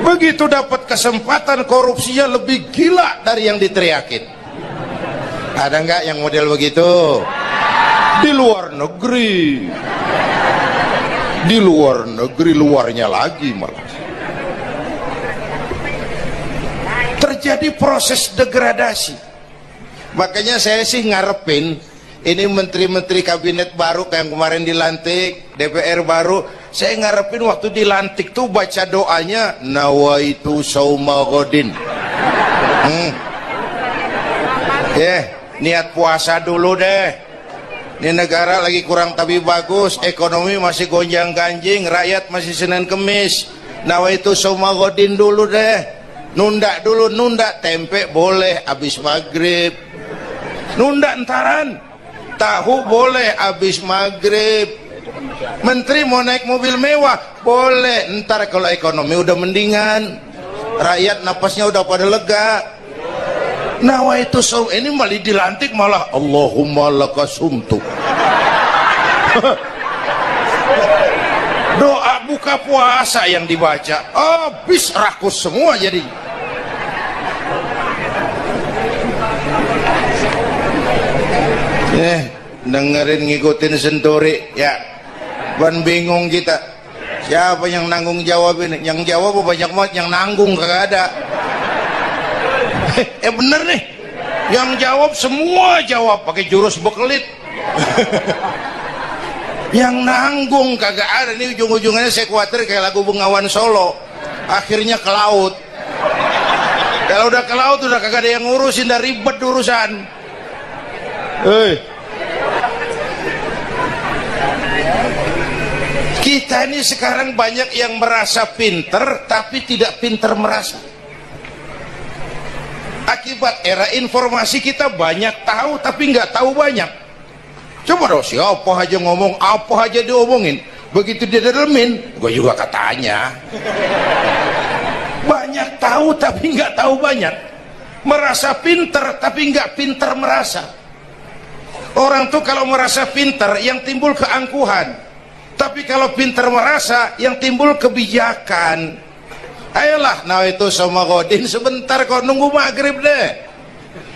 Speaker 1: Begitu dapat kesempatan, korupsinya lebih gila dari yang diteriakin. Ada nggak yang model begitu? Di luar negeri. Di luar negeri, luarnya lagi malah. Terjadi proses degradasi. Makanya saya sih ngarepin ini menteri-menteri kabinet baru kayak yang kemarin dilantik, DPR baru, saya ngarepin waktu dilantik tuh baca doanya nawaitu sauma ghadin. Niat puasa dulu deh. Ini negara lagi kurang tapi bagus, ekonomi masih gonjang ganjing, rakyat masih Senin Kemis. Nawaitu sauma ghadin dulu deh. Nunda dulu, nunda tempe boleh habis maghrib. Nunda entaran. Tahu boleh habis maghrib. Menteri mau naik mobil mewah boleh, ntar kalau ekonomi udah mendingan, rakyat napasnya udah pada lega. Nawaitu saum, ini malah dilantik malah Allahumma lakasumtu. Doa buka puasa yang dibaca habis rakus semua jadi. Dengerin ngikutin senturi ya, ban bingung kita. Siapa yang nanggung jawab ini? Yang jawab banyak banget, yang nanggung kagak ada. Bener nih, yang jawab semua jawab pakai jurus bekelit. Yang nanggung kagak ada. Nih ujung-ujungnya saya khawatir kayak lagu Bengawan Solo, akhirnya ke laut. Kalau udah ke laut udah kagak ada yang ngurusin, udah ribet urusan. Kita ini sekarang banyak yang merasa pinter tapi tidak pinter merasa. Akibat era informasi kita banyak tahu tapi nggak tahu banyak. Coba dong, siapa aja ngomong apa aja diomongin, begitu dia dalemin gue juga katanya. Banyak tahu tapi nggak tahu banyak. Merasa pinter tapi nggak pinter merasa. Orang tuh kalau merasa pinter yang timbul keangkuhan, tapi kalau pinter merasa yang timbul kebijakan. Ayolah, nah itu sama godin sebentar kok, nunggu maghrib deh.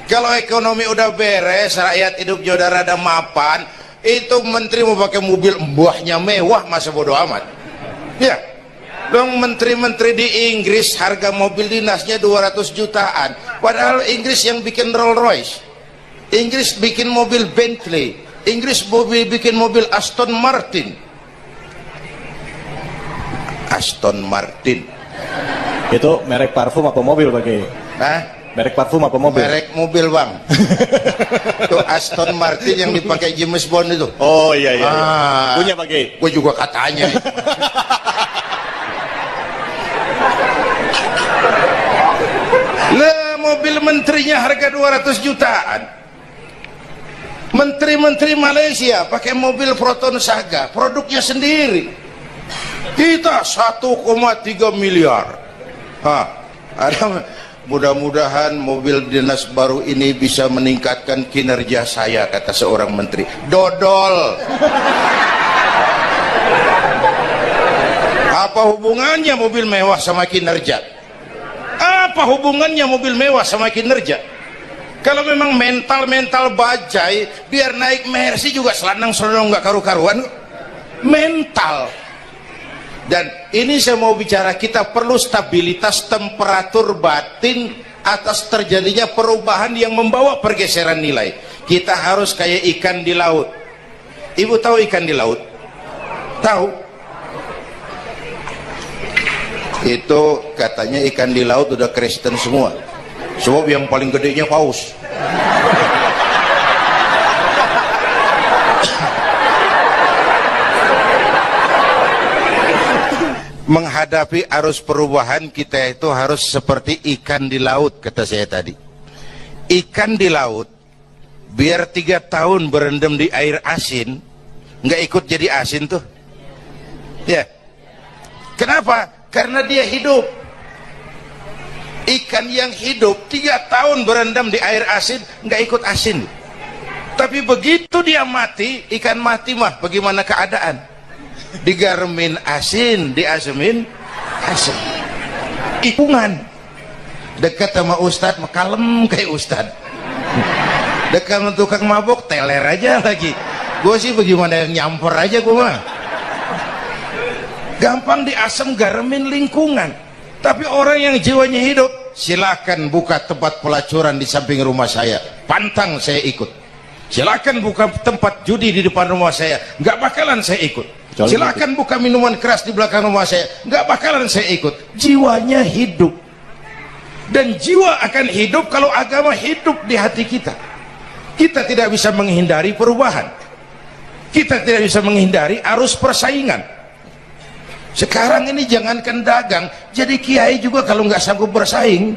Speaker 1: Kalau ekonomi udah beres, rakyat hidup jodoh rada mapan, itu menteri mau pakai mobil mbahnya mewah, masa bodo amat. Ya, dong menteri-menteri di Inggris harga mobil dinasnya 200 jutaan, padahal Inggris yang bikin Rolls Royce, Inggris bikin mobil Bentley, Inggris bikin mobil Aston Martin. Aston Martin
Speaker 2: itu merek parfum apa mobil pakai?
Speaker 1: Hah?
Speaker 2: Merek parfum apa mobil?
Speaker 1: Merek mobil bang. Itu Aston Martin yang dipakai James Bond itu.
Speaker 2: Oh iya iya, punya pakai?
Speaker 1: Gue juga katanya. Lah mobil menterinya harga 200 jutaan. Menteri-menteri Malaysia pakai mobil Proton Saga, produknya sendiri. Kita 1,3 miliar. Ada, mudah-mudahan mobil dinas baru ini bisa meningkatkan kinerja saya, kata seorang menteri. Dodol. Apa hubungannya mobil mewah sama kinerja? Apa hubungannya mobil mewah sama kinerja? Kalau memang mental bajai, biar naik Mercy juga selandang-selandang nggak karu-karuan. Mental. Dan ini saya mau bicara, kita perlu stabilitas temperatur batin atas terjadinya perubahan yang membawa pergeseran nilai. Kita harus kayak ikan di laut. Ibu tahu ikan di laut? Tahu? Itu katanya ikan di laut udah Kristen semua. Sebab yang paling gedenya paus. Menghadapi arus perubahan kita itu harus seperti ikan di laut, kata saya tadi. Ikan di laut biar 3 tahun berendam di air asin, nggak ikut jadi asin tuh ya. Kenapa? Karena dia hidup. Ikan yang hidup 3 tahun berendam di air asin nggak ikut asin. Tapi begitu dia mati, ikan mati mah bagaimana keadaan? Digaremin asin, diasemin asin. Ikungan. Dekat sama ustad kalem kayak ustad. Dekat sama tukang mabok teler aja lagi. Gue sih bagaimana yang nyamper aja gue mah. Gampang diasem garemin lingkungan. Tapi orang yang jiwanya hidup, silakan buka tempat pelacuran di samping rumah saya, pantang saya ikut. Silakan buka tempat judi di depan rumah saya, nggak bakalan saya ikut. Silakan buka minuman keras di belakang rumah saya, nggak bakalan saya ikut. Jiwanya hidup, dan jiwa akan hidup kalau agama hidup di hati kita. Kita tidak bisa menghindari perubahan, kita tidak bisa menghindari arus persaingan. Sekarang ini jangankan dagang, jadi kiai juga kalau nggak sanggup bersaing.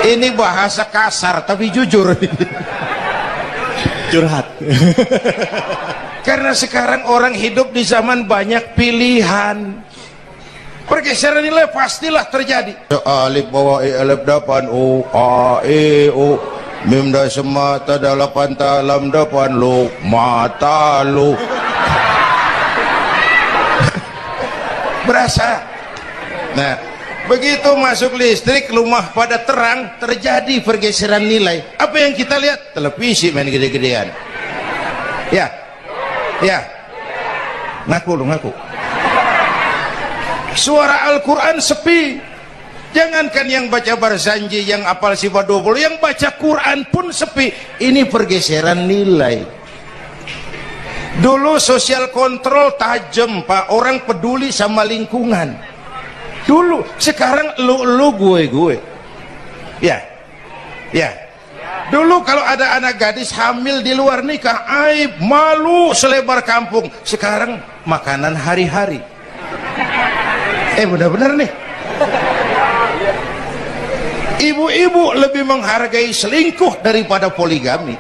Speaker 1: Ini bahasa kasar tapi jujur.
Speaker 2: Curhat.
Speaker 1: Karena sekarang orang hidup di zaman banyak pilihan. Pergeseran nilai pastilah terjadi. Alif bawah alif depan u a e u mim da semata dalapan talam depan lu mata lu. Berasa. Nah, begitu masuk listrik, rumah pada terang, terjadi pergeseran nilai. Apa yang kita lihat? Televisi main gede-gedean. Ya, ya, ngaku lu ngaku. Suara Al-Quran sepi. Jangankan yang baca Barzanji, yang apal sifat 20, yang baca Quran pun sepi. Ini pergeseran nilai. Dulu sosial kontrol tajam, Pak. Orang peduli sama lingkungan. Dulu, sekarang lu gue. Ya, ya. Dulu kalau ada anak gadis hamil di luar nikah, aib, malu selebar kampung. Sekarang makanan hari-hari. Benar-benar nih. Ibu-ibu lebih menghargai selingkuh daripada poligami.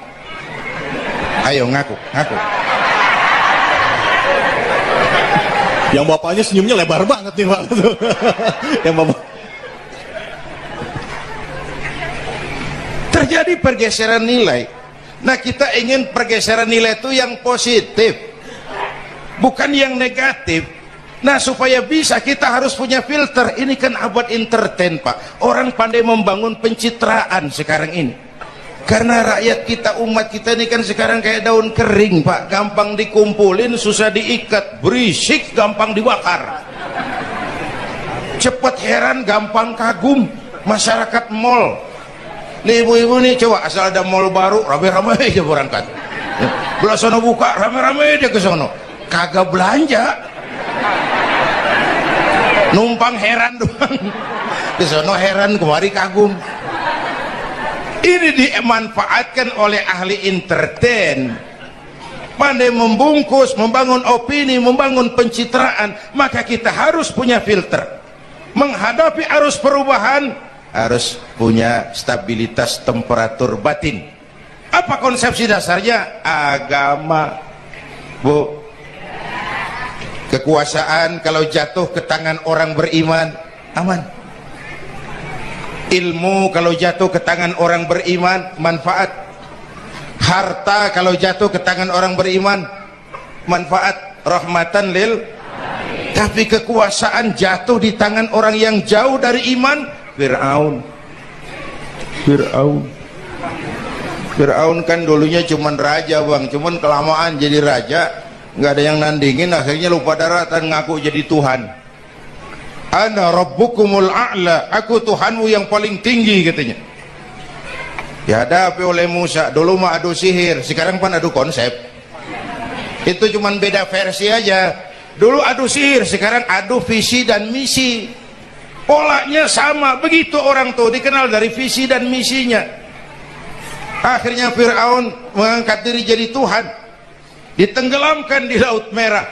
Speaker 1: Ayo ngaku.
Speaker 2: Yang bapaknya senyumnya lebar banget nih Pak. Yang bapak.
Speaker 1: Terjadi pergeseran nilai. Nah, kita ingin pergeseran nilai itu yang positif, bukan yang negatif. Nah, supaya bisa kita harus punya filter. Ini kan abad entertain, Pak. Orang pandai membangun pencitraan sekarang ini. Karena rakyat kita, umat kita ini kan sekarang kayak daun kering, Pak. Gampang dikumpulin, susah diikat. Berisik, gampang dibakar. Cepat heran, gampang kagum. Masyarakat mall. Nih ibu-ibu nih, coba asal ada mall baru, rame-rame aja berangkat. Belah sono buka, rame-rame aja ke sono. Kagak belanja. Numpang heran doang. Ke sono heran, kemari kagum. Ini dimanfaatkan oleh ahli entertain. Pandai membungkus, membangun opini, membangun pencitraan. Maka kita harus punya filter. Menghadapi arus perubahan, harus punya stabilitas temperatur batin. Apa konsepsi dasarnya? Agama, Bu. Kekuasaan kalau jatuh ke tangan orang beriman, aman. Ilmu kalau jatuh ke tangan orang beriman, manfaat. Harta kalau jatuh ke tangan orang beriman, manfaat. Rahmatan lil. Tapi kekuasaan jatuh di tangan orang yang jauh dari iman, Fir'aun kan dulunya cuman raja, Bang. Cuman kelamaan jadi raja, nggak ada yang nandingin, akhirnya lupa daratan, ngaku jadi Tuhan. Ana rabbukumul a'la, aku Tuhanmu yang paling tinggi katanya. Dihadapi oleh Musa. Dulu mah adu sihir, sekarang pan adu konsep. Itu cuman beda versi aja. Dulu adu sihir, sekarang adu visi dan misi. Polanya sama, begitu orang tuh dikenal dari visi dan misinya. Akhirnya Fir'aun mengangkat diri jadi Tuhan, ditenggelamkan di Laut Merah.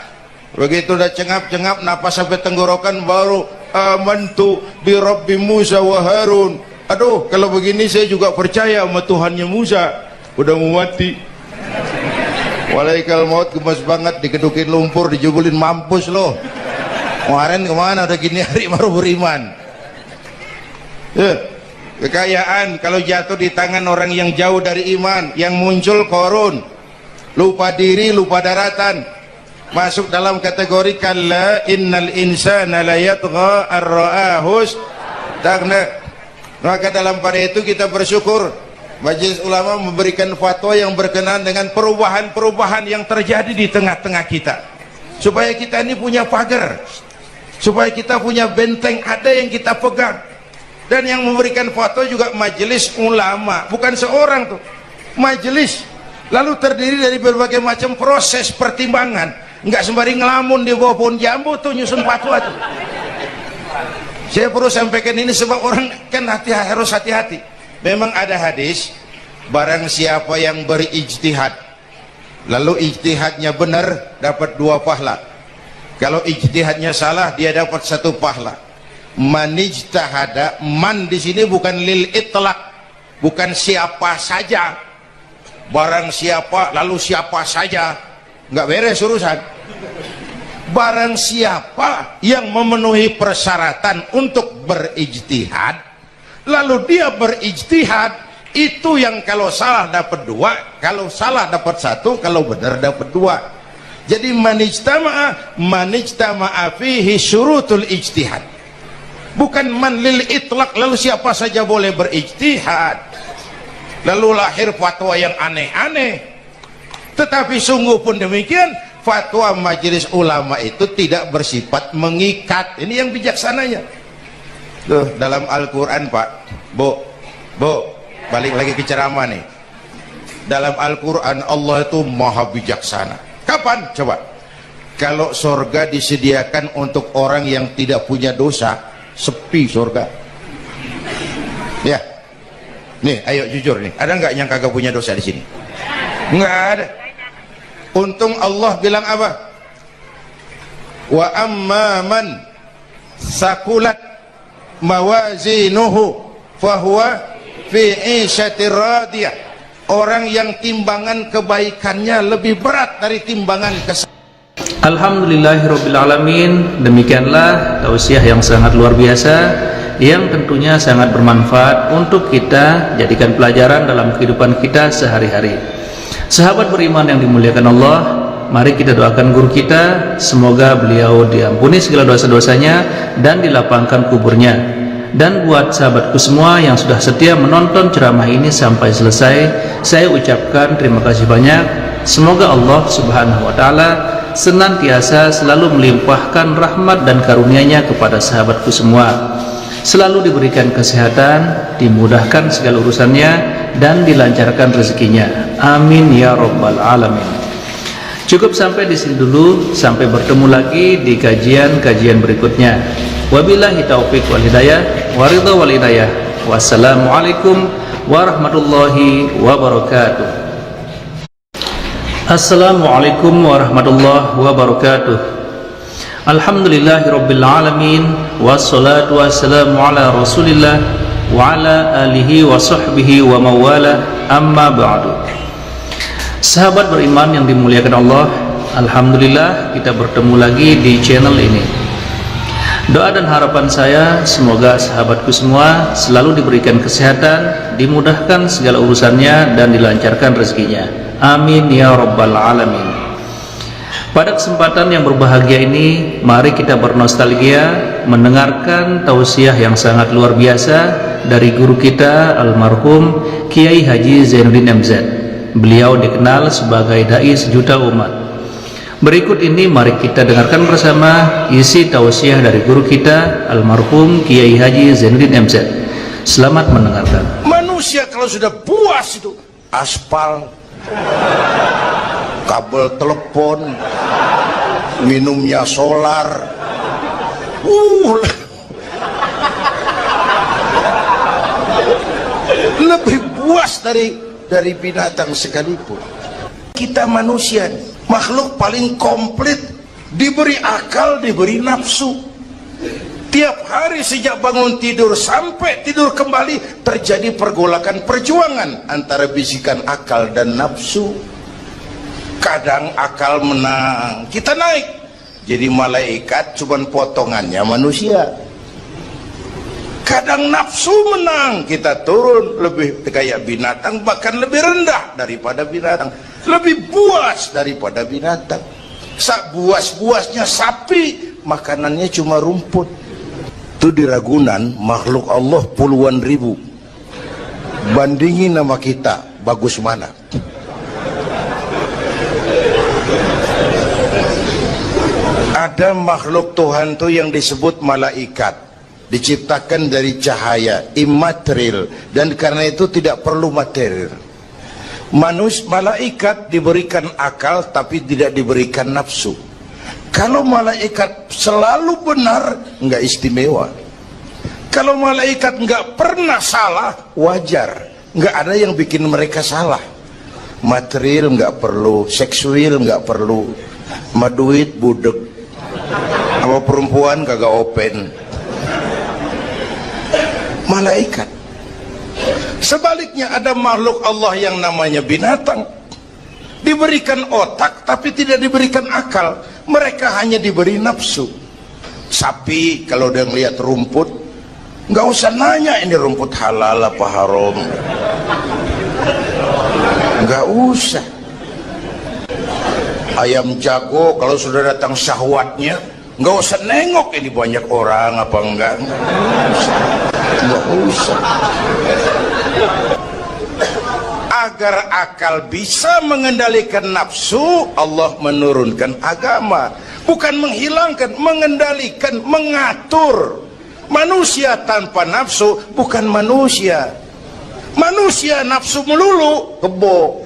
Speaker 1: Begitu udah cengap-cengap napas sampai tenggorokan, baru amantu bi Rabbi Musa wa Harun. Aduh, kalau begini saya juga percaya sama Tuhannya Musa. Udah mau mati, walaikal maut, gemes banget, dikedukin lumpur, dijubulin, mampus loh. Kemarin kemana, udah gini hari baru beriman. Kekayaan kalau jatuh di tangan orang yang jauh dari iman, yang muncul korun, lupa diri, lupa daratan, masuk dalam kategori kalla innal insana la yatgha ar-ra'ahus taghna. Maka dalam pada itu kita bersyukur Majelis Ulama memberikan fatwa yang berkenaan dengan perubahan-perubahan yang terjadi di tengah-tengah kita, supaya kita ini punya pagar, supaya kita punya benteng ada yang kita pegang. Dan yang memberikan fatwa juga Majelis Ulama, bukan seorang tuh, majelis, lalu terdiri dari berbagai macam proses pertimbangan. Nggak sembari ngelamun di bawah pohon jambu tuh nyusun fatwa tuh. Saya perlu sampaikan ini sebab orang kan harus hati-hati. Memang ada hadis, barang siapa yang berijtihad lalu ijtihadnya benar dapat 2 pahala. Kalau ijtihadnya salah dia dapat 1 pahala. Man ijtahada, man di sini bukan lil itlaq, bukan siapa saja. Barang siapa lalu siapa saja, nggak beres urusan. Barang siapa yang memenuhi persyaratan untuk berijtihad, lalu dia berijtihad, itu yang kalau salah dapat 2, kalau salah dapat 1, kalau benar dapat 2. Jadi manijtama'a fihi syurutul ijtihad, bukan man lil itlaq, lalu siapa saja boleh berijtihad, lalu lahir fatwa yang aneh-aneh. Tetapi sungguh pun demikian, fatwa Majelis Ulama itu tidak bersifat mengikat. Ini yang bijaksananya. Tuh, dalam Al-Quran Pak, Bu, balik lagi ke ceramah nih. Dalam Al-Quran Allah itu maha bijaksana. Kapan? Coba. Kalau surga disediakan untuk orang yang tidak punya dosa, sepi surga. Ya, nih, ayo jujur nih, ada nggak yang kagak punya dosa di sini? Nggak ada. Untung Allah bilang apa? Wa amma man sakulat mawazinuhu fahuwa fi 'ishatir radiyah. Orang yang timbangan kebaikannya lebih berat dari timbangan kesalahan.
Speaker 3: Alhamdulillahirabbil alamin. Demikianlah tausiah yang sangat luar biasa yang tentunya sangat bermanfaat untuk kita jadikan pelajaran dalam kehidupan kita sehari-hari. Sahabat beriman yang dimuliakan Allah, mari kita doakan guru kita, semoga beliau diampuni segala dosa-dosanya dan dilapangkan kuburnya. Dan buat sahabatku semua yang sudah setia menonton ceramah ini sampai selesai, saya ucapkan terima kasih banyak. Semoga Allah Subhanahu wa Ta'ala senantiasa selalu melimpahkan rahmat dan karunia-Nya kepada sahabatku semua, selalu diberikan kesehatan, dimudahkan segala urusannya, dan dilancarkan rezekinya. Amin ya rabbal alamin. Cukup sampai di sini dulu, sampai bertemu lagi di kajian-kajian berikutnya. Wabillahi taufiq wal hidayah, waridha wal hidayah. Wassalamualaikum warahmatullahi wabarakatuh. Assalamualaikum warahmatullahi wabarakatuh. Alhamdulillahirabbil alamin, wassalatu wassalamu ala Rasulillah wa ala alihi wa sahbihi wa mawala, amma ba'du. Sahabat beriman yang dimuliakan Allah, alhamdulillah kita bertemu lagi di channel ini. Doa dan harapan saya semoga sahabatku semua selalu diberikan kesehatan, dimudahkan segala urusannya, dan dilancarkan rezekinya. Amin ya rabbal alamin. Pada kesempatan yang berbahagia ini, mari kita bernostalgia mendengarkan tausiah yang sangat luar biasa dari guru kita almarhum Kiai Haji Zainuddin MZ. Beliau dikenal sebagai dai sejuta umat. Berikut ini mari kita dengarkan bersama isi tausiah dari guru kita almarhum Kiai Haji Zainuddin MZ. Selamat mendengarkan.
Speaker 1: Manusia kalau sudah puas itu aspal, kabel telepon, minumnya solar, lebih puas dari binatang sekalipun. Kita manusia, makhluk paling komplit, diberi akal, diberi nafsu. Tiap hari sejak bangun tidur sampai tidur kembali terjadi pergolakan perjuangan antara bisikan akal dan nafsu. Kadang akal menang, kita naik jadi malaikat, cuman potongannya manusia. Kadang nafsu menang, kita turun lebih kayak binatang, bahkan lebih rendah daripada binatang, lebih buas daripada binatang. Buas-buasnya sapi, makanannya cuma rumput. Itu di Ragunan makhluk Allah puluhan ribu. Bandingin nama kita, bagus mana? Ada makhluk Tuhan tuh yang disebut malaikat, diciptakan dari cahaya, immaterial, dan karena itu tidak perlu material. Malaikat diberikan akal tapi tidak diberikan nafsu. Kalau malaikat selalu benar, nggak istimewa. Kalau malaikat nggak pernah salah, wajar. Nggak ada yang bikin mereka salah. Material nggak perlu, seksual nggak perlu, maduit budek, sama perempuan kagak open. Malaikat. Sebaliknya ada makhluk Allah yang namanya binatang, diberikan otak tapi tidak diberikan akal. Mereka hanya diberi nafsu. Sapi kalau udah ngeliat rumput, nggak usah nanya ini rumput halal apa haram, nggak usah. Ayam jago kalau sudah datang syahwatnya, nggak usah nengok ini banyak orang apa enggak, nggak usah. Agar akal bisa mengendalikan nafsu, Allah menurunkan agama, bukan menghilangkan, mengendalikan, mengatur. Manusia tanpa nafsu bukan manusia. Manusia nafsu melulu, kebo.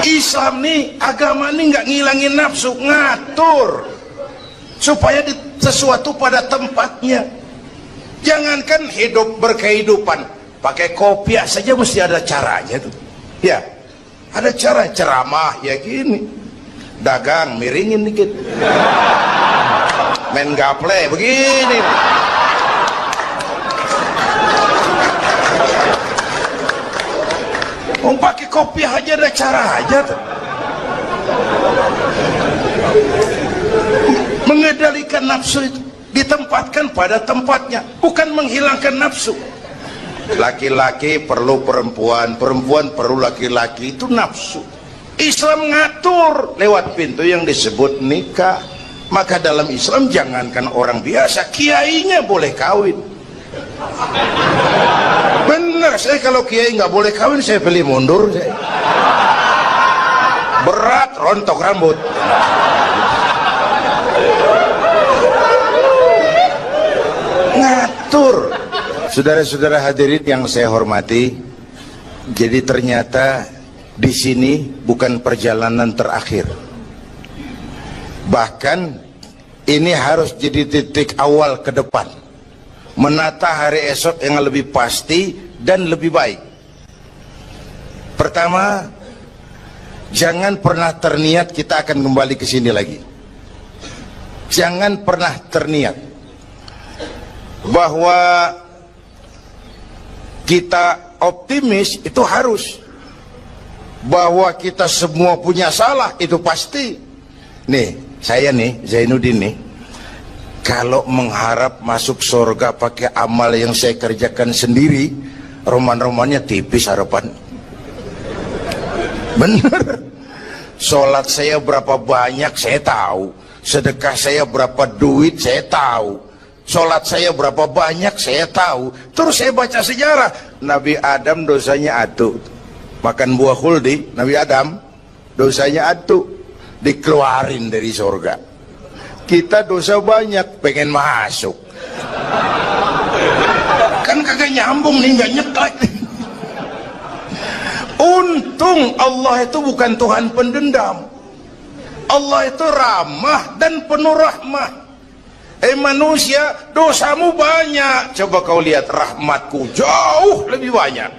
Speaker 1: Islam nih, agama nih nggak ngilangin nafsu, ngatur supaya sesuatu pada tempatnya. Jangankan hidup berkehidupan, pakai kopiah saja mesti ada caranya tuh. Ya, ada cara ceramah ya gini, dagang miringin dikit, main gaple begini. Pakai kopiah aja ada cara aja tuh. Mengendalikan nafsu itu ditempatkan pada tempatnya, bukan menghilangkan nafsu. Laki-laki perlu perempuan, perempuan perlu laki-laki, itu nafsu. Islam ngatur lewat pintu yang disebut nikah. Maka dalam Islam jangankan orang biasa, kiainya boleh kawin. Bener, saya kalau kiai nggak boleh kawin saya pilih mundur. Berat rontok rambut. Ngatur. Saudara-saudara hadirin yang saya hormati, jadi ternyata di sini bukan perjalanan terakhir. Bahkan ini harus jadi titik awal ke depan, menata hari esok yang lebih pasti dan lebih baik. Pertama, jangan pernah terniat kita akan kembali ke sini lagi. Jangan pernah terniat bahwa kita optimis, itu harus. Bahwa kita semua punya salah, itu pasti. Nih, saya nih, Zainuddin nih, kalau mengharap masuk surga pakai amal yang saya kerjakan sendiri, roman-romannya tipis harapan. Bener. Sholat saya berapa banyak saya tahu, sedekah saya berapa duit saya tahu, sholat saya berapa banyak saya tahu. Terus saya baca sejarah, Nabi Adam dosanya atuh, makan buah khuldi, Nabi Adam dosanya atu dikeluarin dari surga. Kita dosa banyak, pengen masuk, kan kagak nyambung nih, nggak nyeklek. Untung Allah itu bukan Tuhan pendendam. Allah itu ramah dan penuh rahmah. Manusia, dosamu banyak, coba kau lihat rahmatku jauh lebih banyak.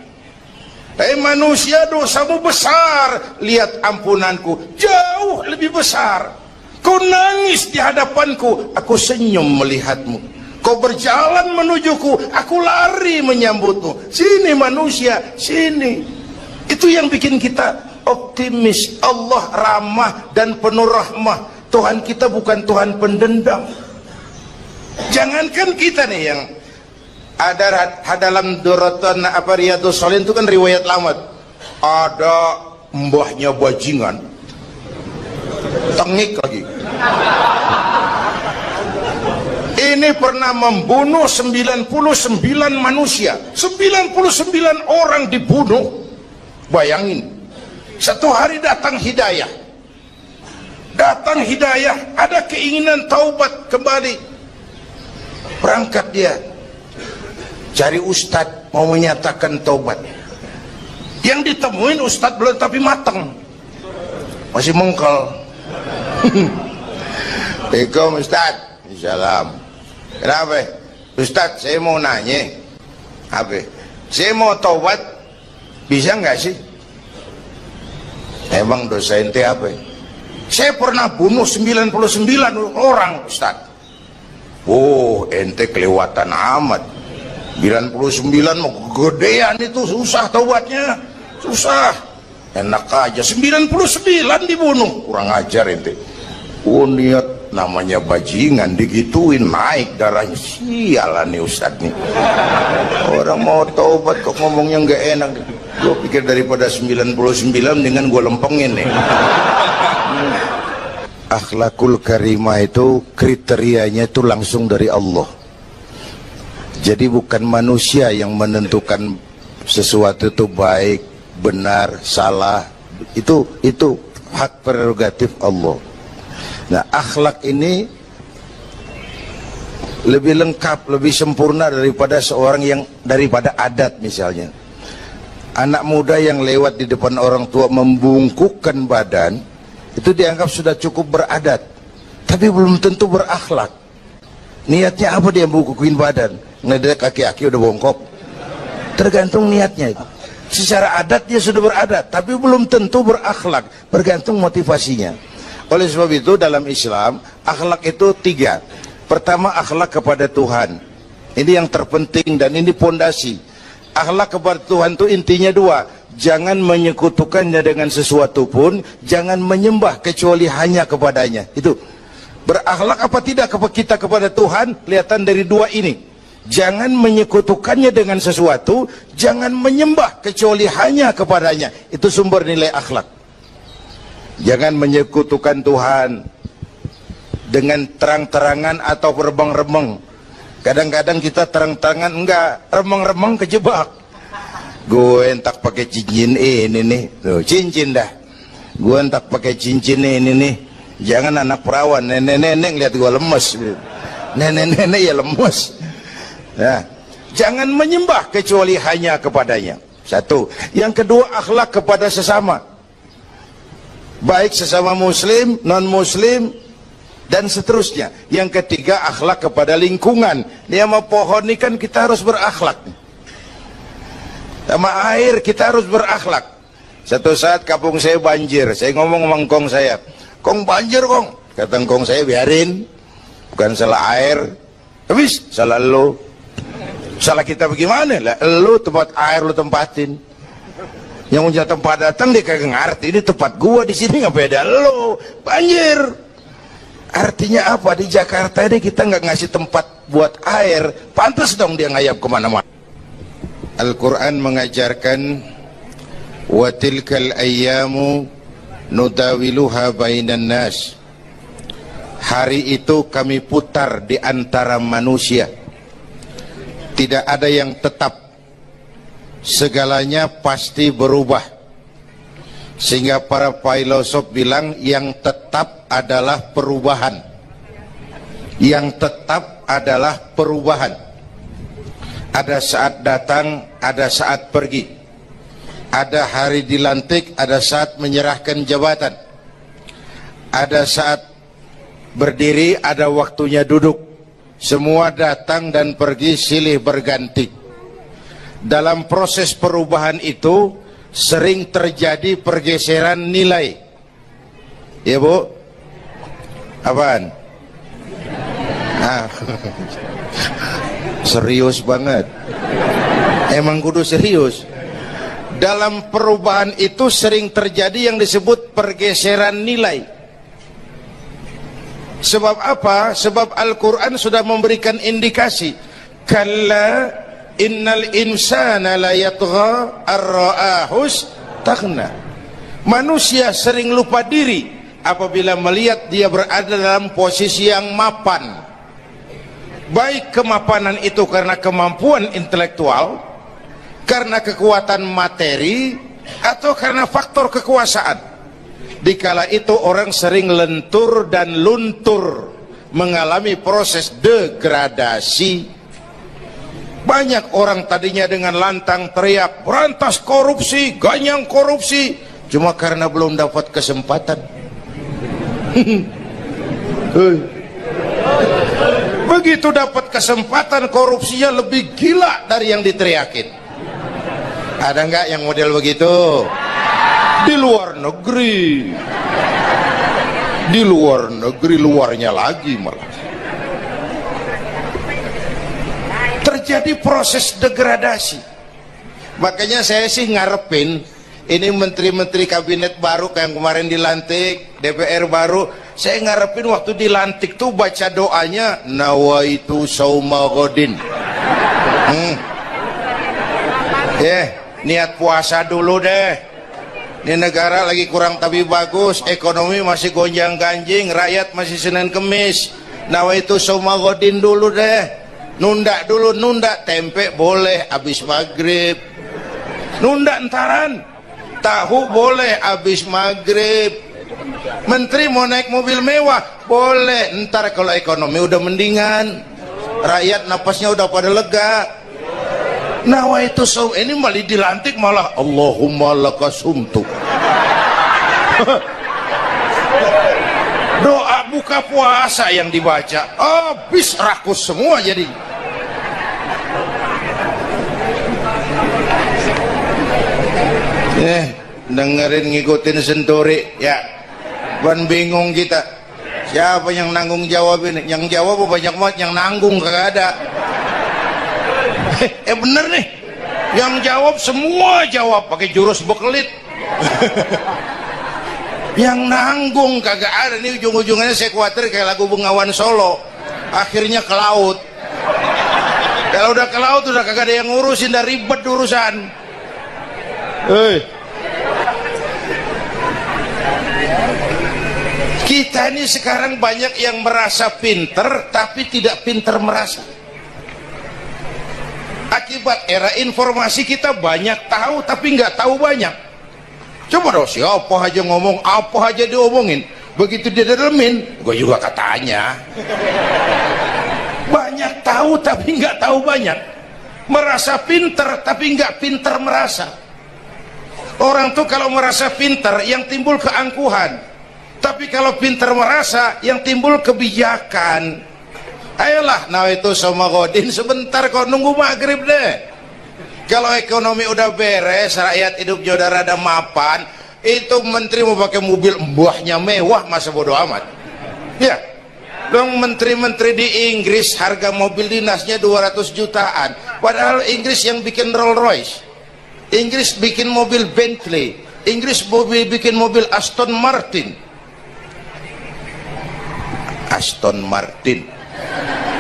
Speaker 1: Manusia, dosamu besar, lihat ampunanku jauh lebih besar. Kau nangis di hadapanku, aku senyum melihatmu. Kau berjalan menujuku, aku lari menyambutmu. Sini manusia, sini. Itu yang bikin kita optimis. Allah ramah dan penuh rahmah. Tuhan kita bukan Tuhan pendendam. Jangankan kita nih yang ada dalam Duratan Riyadhus Shalihin itu kan riwayat lama. Ada mbahnya bajingan, tengik lagi. Ini pernah membunuh 99 manusia, 99 orang dibunuh. Bayangin, satu hari datang hidayah, ada keinginan taubat kembali, berangkat dia cari ustadz mau menyatakan taubat. Yang ditemuin ustadz belum tapi mateng, masih mengkel. Assalamualaikum ustadz. Salam. Kenapa ustadz? Saya mau nanya, apa? Saya mau taubat, bisa nggak sih? Emang dosa ente apa? Saya pernah bunuh 99 orang Ustaz. Oh, ente kelewatan amat. 99 mau gedean itu, susah taubatnya, susah. Enak aja 99 dibunuh, kurang ajar ente. Oh, niat namanya bajingan digituin, naik darahnya. Sialan nih Ustaz nih. Orang mau taubat kok ngomongnya nggak enak. Gue pikir daripada 99 dengan gue lempengin nih. Akhlakul karimah itu kriterianya itu langsung dari Allah. Jadi bukan manusia yang menentukan sesuatu itu baik, benar, salah. Itu hak prerogatif Allah. Nah, akhlak ini lebih lengkap, lebih sempurna daripada daripada adat misalnya. Anak muda yang lewat di depan orang tua membungkukkan badan, itu dianggap sudah cukup beradat, tapi belum tentu berakhlak. Niatnya apa dia bungkukin badan? Ngelihat kaki-kaki udah bongkok. Tergantung niatnya itu. Secara adat dia sudah beradat, tapi belum tentu berakhlak, bergantung motivasinya. Oleh sebab itu dalam Islam, akhlak itu 3. Pertama, akhlak kepada Tuhan. Ini yang terpenting dan ini pondasi. Akhlak kepada Tuhan itu intinya 2. Jangan menyekutukannya dengan sesuatu pun, jangan menyembah kecuali hanya kepadanya. Itu. Berakhlak apa tidak kita kepada Tuhan, kelihatan dari 2 ini. Jangan menyekutukannya dengan sesuatu, jangan menyembah kecuali hanya kepadanya. Itu sumber nilai akhlak. Jangan menyekutukan Tuhan dengan terang-terangan atau remeng-remeng. Kadang-kadang kita terang-terangan, enggak, remeng-remeng kejebak. Gue entak pakai cincin ini nih, tuh, cincin dah. Gue entak pakai cincin ini nih. Jangan anak perawan, nenek-nenek lihat gue lemes. Nenek-nenek ya lemes. Nah, jangan menyembah kecuali hanya kepadanya. 1. Yang kedua, akhlak kepada sesama. Baik sesama muslim, non-muslim, dan seterusnya. Yang ketiga, akhlak kepada lingkungan. Dia sama pohon ini kan kita harus berakhlak. Sama air kita harus berakhlak. Satu saat kampung saya banjir, saya ngomong sama engkong saya, "Kong banjir kong." Kata engkong saya, "Biarin, bukan salah air, habis salah lo." Salah kita bagaimana? Lah, lo tempat air lo tempatin. Yang punya tempat datang dia kagak ngerti, ini tempat gua di sini nggak beda lo, banjir. Artinya apa? Di Jakarta ini kita nggak ngasih tempat buat air, pantas dong dia ngayap kemana-mana. Al-Quran mengajarkan, wa tilkal ayyamu nudawiluha bainan nas. Hari itu kami putar di antara manusia. Tidak ada yang tetap. Segalanya pasti berubah. Sehingga para filosof bilang yang tetap adalah perubahan. Yang tetap adalah perubahan. Ada saat datang, ada saat pergi. Ada hari dilantik, ada saat menyerahkan jabatan. Ada saat berdiri, ada waktunya duduk. Semua datang dan pergi silih berganti. Dalam proses perubahan itu sering terjadi pergeseran nilai. Ya Bu? Apaan? Serius banget. Emang kudu serius. Dalam perubahan itu sering terjadi yang disebut pergeseran nilai. Sebab apa? Sebab Al-Quran sudah memberikan indikasi. Kalla innal insana la yatgha ar-ra'ahus taghna. Manusia sering lupa diri apabila melihat dia berada dalam posisi yang mapan. Baik kemapanan itu karena kemampuan intelektual, karena kekuatan materi, atau karena faktor kekuasaan. Dikala itu orang sering lentur dan luntur, mengalami proses degradasi. Banyak orang tadinya dengan lantang teriak berantas korupsi, ganyang korupsi, cuma karena belum dapat kesempatan. Begitu dapat kesempatan, korupsinya lebih gila dari yang diteriakin. Ada nggak yang model begitu? Di luar negeri. Di luar negeri, luarnya lagi malah. Terjadi proses degradasi. Makanya saya sih ngarepin ini menteri-menteri kabinet baru kayak yang kemarin dilantik, DPR baru, saya ngarepin waktu dilantik tuh baca doanya nawaitu sauma godin. Niat puasa dulu deh. Ini negara lagi kurang tapi bagus, ekonomi masih gonjang ganjing, rakyat masih Senin Kemis. Nawaitu sauma godin dulu deh. Nunda dulu, nunda tempe boleh habis maghrib, nunda entaran tahu boleh habis maghrib. Menteri mau naik mobil mewah boleh, ntar kalau ekonomi udah mendingan, rakyat napasnya udah pada lega. Nawaitu saum, ini malah dilantik malah Allahumma lakasumtu. Doa buka puasa yang dibaca habis rakus semua jadi. Dengerin ngikutin senturi ya, ban bingung kita siapa yang nanggung jawab ini. Yang jawab banyak banget, yang nanggung kagak ada. Bener nih, yang jawab semua jawab pakai jurus bekelit. Yang nanggung kagak ada. Nih ujung-ujungnya saya khawatir kayak lagu Bengawan Solo, akhirnya ke laut. Kalau udah ke laut udah kagak ada yang ngurusin, dah ribet urusan. Kita ini sekarang banyak yang merasa pinter tapi tidak pinter merasa. Akibat era informasi kita banyak tahu tapi nggak tahu banyak. Coba dong, siapa aja ngomong apa aja diomongin, begitu dia dalemin gue juga katanya. Banyak tahu tapi nggak tahu banyak. Merasa pinter tapi nggak pinter merasa. Orang tuh kalau merasa pinter yang timbul keangkuhan, tapi kalau pinter merasa yang timbul kebijakan. Ayolah, nah itu sama godin sebentar kok, nunggu maghrib deh. Kalau ekonomi udah beres, rakyat hidupnya udah rada mapan, itu menteri mau pakai mobil mbahnya mewah, masa bodo amat. Ya, dong menteri-menteri di Inggris harga mobil dinasnya 200 jutaan, padahal Inggris yang bikin Rolls Royce, Inggris bikin mobil Bentley, Inggris bikin mobil Aston Martin. Aston Martin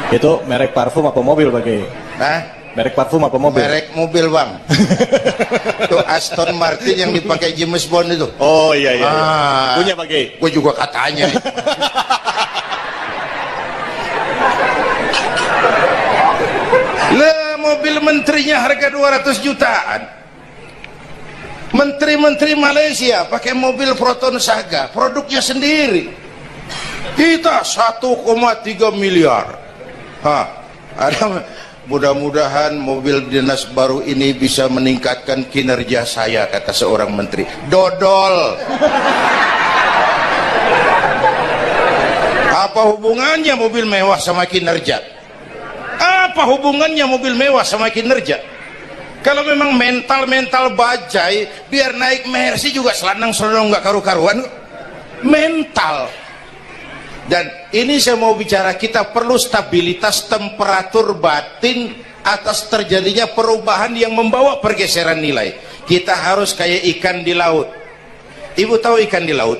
Speaker 2: itu merek parfum apa mobil pakai?
Speaker 1: Hah?
Speaker 2: Merek parfum apa mobil?
Speaker 1: Merek mobil bang. Itu Aston Martin yang dipakai James Bond itu.
Speaker 2: Oh iya iya, punya pakai?
Speaker 1: Gue juga katanya. Lah mobil menterinya harga 200 jutaan. Menteri-menteri Malaysia pakai mobil Proton Saga, produknya sendiri. Kita 1,3 miliar. Ada, mudah-mudahan mobil dinas baru ini bisa meningkatkan kinerja saya, kata seorang menteri. Dodol. Apa hubungannya mobil mewah sama kinerja? Apa hubungannya mobil mewah sama kinerja? Kalau memang mental bajai, biar naik Mercy juga selandang-selandang nggak karu-karuan. Mental. Dan ini saya mau bicara, kita perlu stabilitas temperatur batin atas terjadinya perubahan yang membawa pergeseran nilai. Kita harus kayak ikan di laut. Ibu tahu ikan di laut?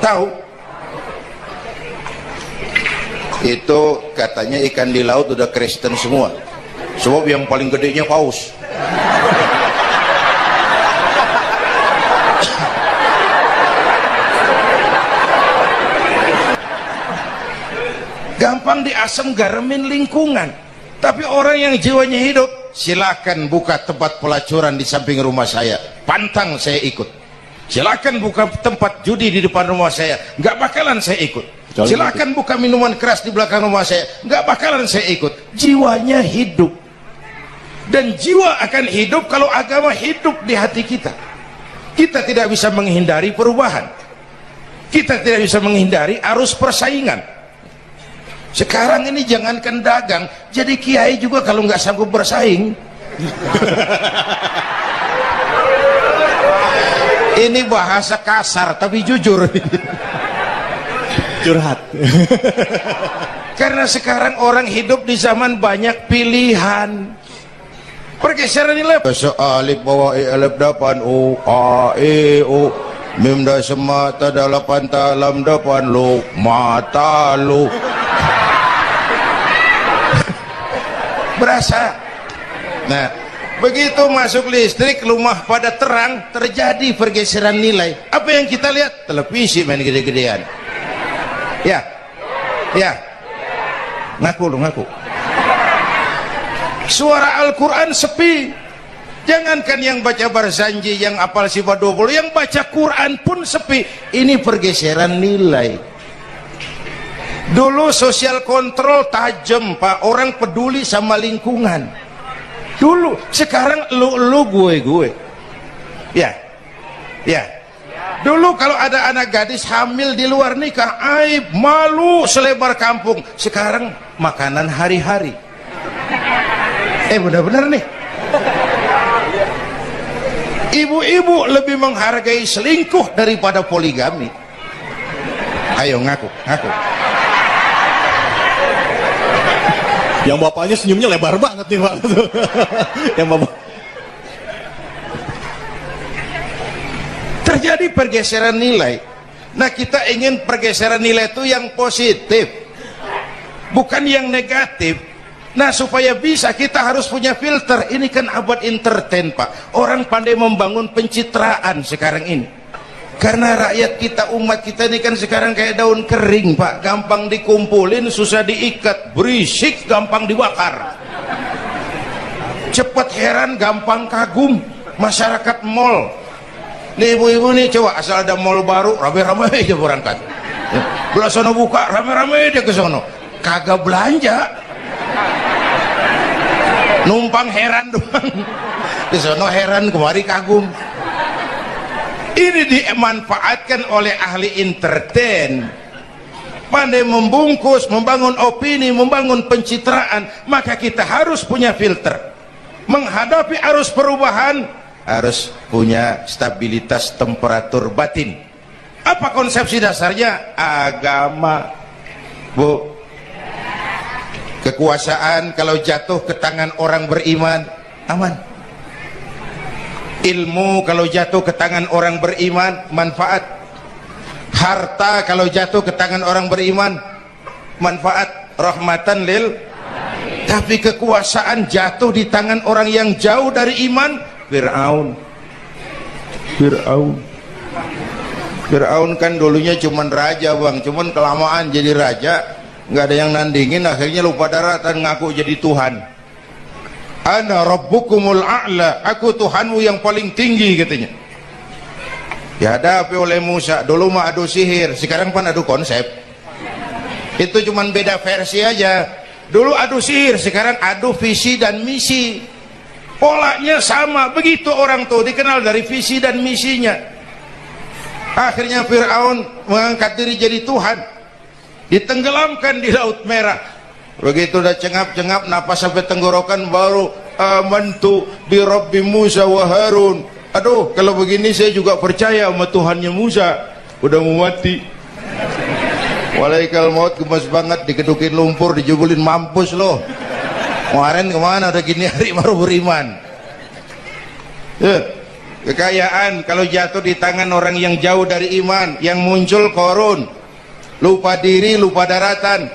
Speaker 1: Tahu? Itu katanya ikan di laut udah Kristen semua. Sebab yang paling gedenya paus. Gampang diasam garamin lingkungan. Tapi orang yang jiwanya hidup, silakan buka tempat pelacuran di samping rumah saya, pantang saya ikut. Silakan buka tempat judi di depan rumah saya, nggak bakalan saya ikut. Silakan buka minuman keras di belakang rumah saya, nggak bakalan saya ikut. Jiwanya hidup. Dan jiwa akan hidup kalau agama hidup di hati kita. Kita tidak bisa menghindari perubahan. Kita tidak bisa menghindari arus persaingan. Sekarang ini jangankan dagang, jadi kiai juga kalau nggak sanggup bersaing. Ini bahasa kasar tapi jujur.
Speaker 2: Curhat.
Speaker 1: Karena sekarang orang hidup di zaman banyak pilihan. Pergeseran nilai. Alif bawah alif depan u a e u mim da semata dalapan talam depan lu mata lu. Berasa. Nah, begitu masuk listrik, rumah pada terang, terjadi pergeseran nilai. Apa yang kita lihat? Televisi main gede-gedean. Ya, ngaku lu, ngaku. Suara Al-Quran sepi. Jangankan yang baca Barzanji, yang apal sifat 20, yang baca Quran pun sepi. Ini pergeseran nilai. Dulu sosial kontrol tajam, Pak. Orang peduli sama lingkungan. Dulu, sekarang lu gue. Ya. Dulu kalau ada anak gadis hamil di luar nikah, aib, malu selebar kampung. Sekarang makanan hari-hari. Benar-benar nih. Ibu-ibu lebih menghargai selingkuh daripada poligami. Ayo ngaku.
Speaker 2: Yang bapaknya senyumnya lebar banget nih, Pak. Yang bapak.
Speaker 1: Terjadi pergeseran nilai. Nah, kita ingin pergeseran nilai itu yang positif, bukan yang negatif. Nah, supaya bisa, kita harus punya filter. Ini kan abad entertain, Pak. Orang pandai membangun pencitraan sekarang ini. Karena rakyat kita, umat kita ini kan sekarang kayak daun kering, Pak. Gampang dikumpulin, susah diikat. Berisik, gampang dibakar. Cepat heran, gampang kagum. Masyarakat mall. Nih ibu-ibu nih, coba asal ada mall baru, rame-rame aja berangkat. Belah sono buka, rame-rame dia ke sono. Kagak belanja. Numpang heran doang. Ke sono heran, kemari kagum. Ini dimanfaatkan oleh ahli entertain, pandai membungkus, membangun opini, membangun pencitraan. Maka kita harus punya filter. Menghadapi arus perubahan harus punya stabilitas temperatur batin. Apa konsepsi dasarnya? Agama, Bu. Kekuasaan kalau jatuh ke tangan orang beriman, aman. Ilmu kalau jatuh ke tangan orang beriman, manfaat. Harta kalau jatuh ke tangan orang beriman, manfaat, rahmatan lil. Tapi kekuasaan jatuh di tangan orang yang jauh dari iman, Fir'aun kan dulunya cuman raja, Bang. Cuman kelamaan jadi raja, nggak ada yang nandingin, akhirnya lupa daratan, ngaku jadi Tuhan. Ana rabbukumul a'la, aku Tuhanmu yang paling tinggi katanya. Dihadapi oleh Musa. Dulu mah adu sihir, sekarang pan adu konsep. Itu cuman beda versi aja. Dulu adu sihir, sekarang adu visi dan misi. Polanya sama. Begitu orang tuh dikenal dari visi dan misinya. Akhirnya Fir'aun mengangkat diri jadi Tuhan, ditenggelamkan di Laut Merah. Begitu udah cengap-cengap napas sampai tenggorokan, baru amantu bi Rabbi Musa wa Harun. Aduh, kalau begini saya juga percaya sama Tuhannya Musa. Udah mau mati. Walaikal maut, gemes banget, dikedukin lumpur, dijubulin, mampus loh. Kemarin kemana udah gini hari baru beriman. Kekayaan kalau jatuh di tangan orang yang jauh dari iman, yang muncul korun, lupa diri, lupa daratan,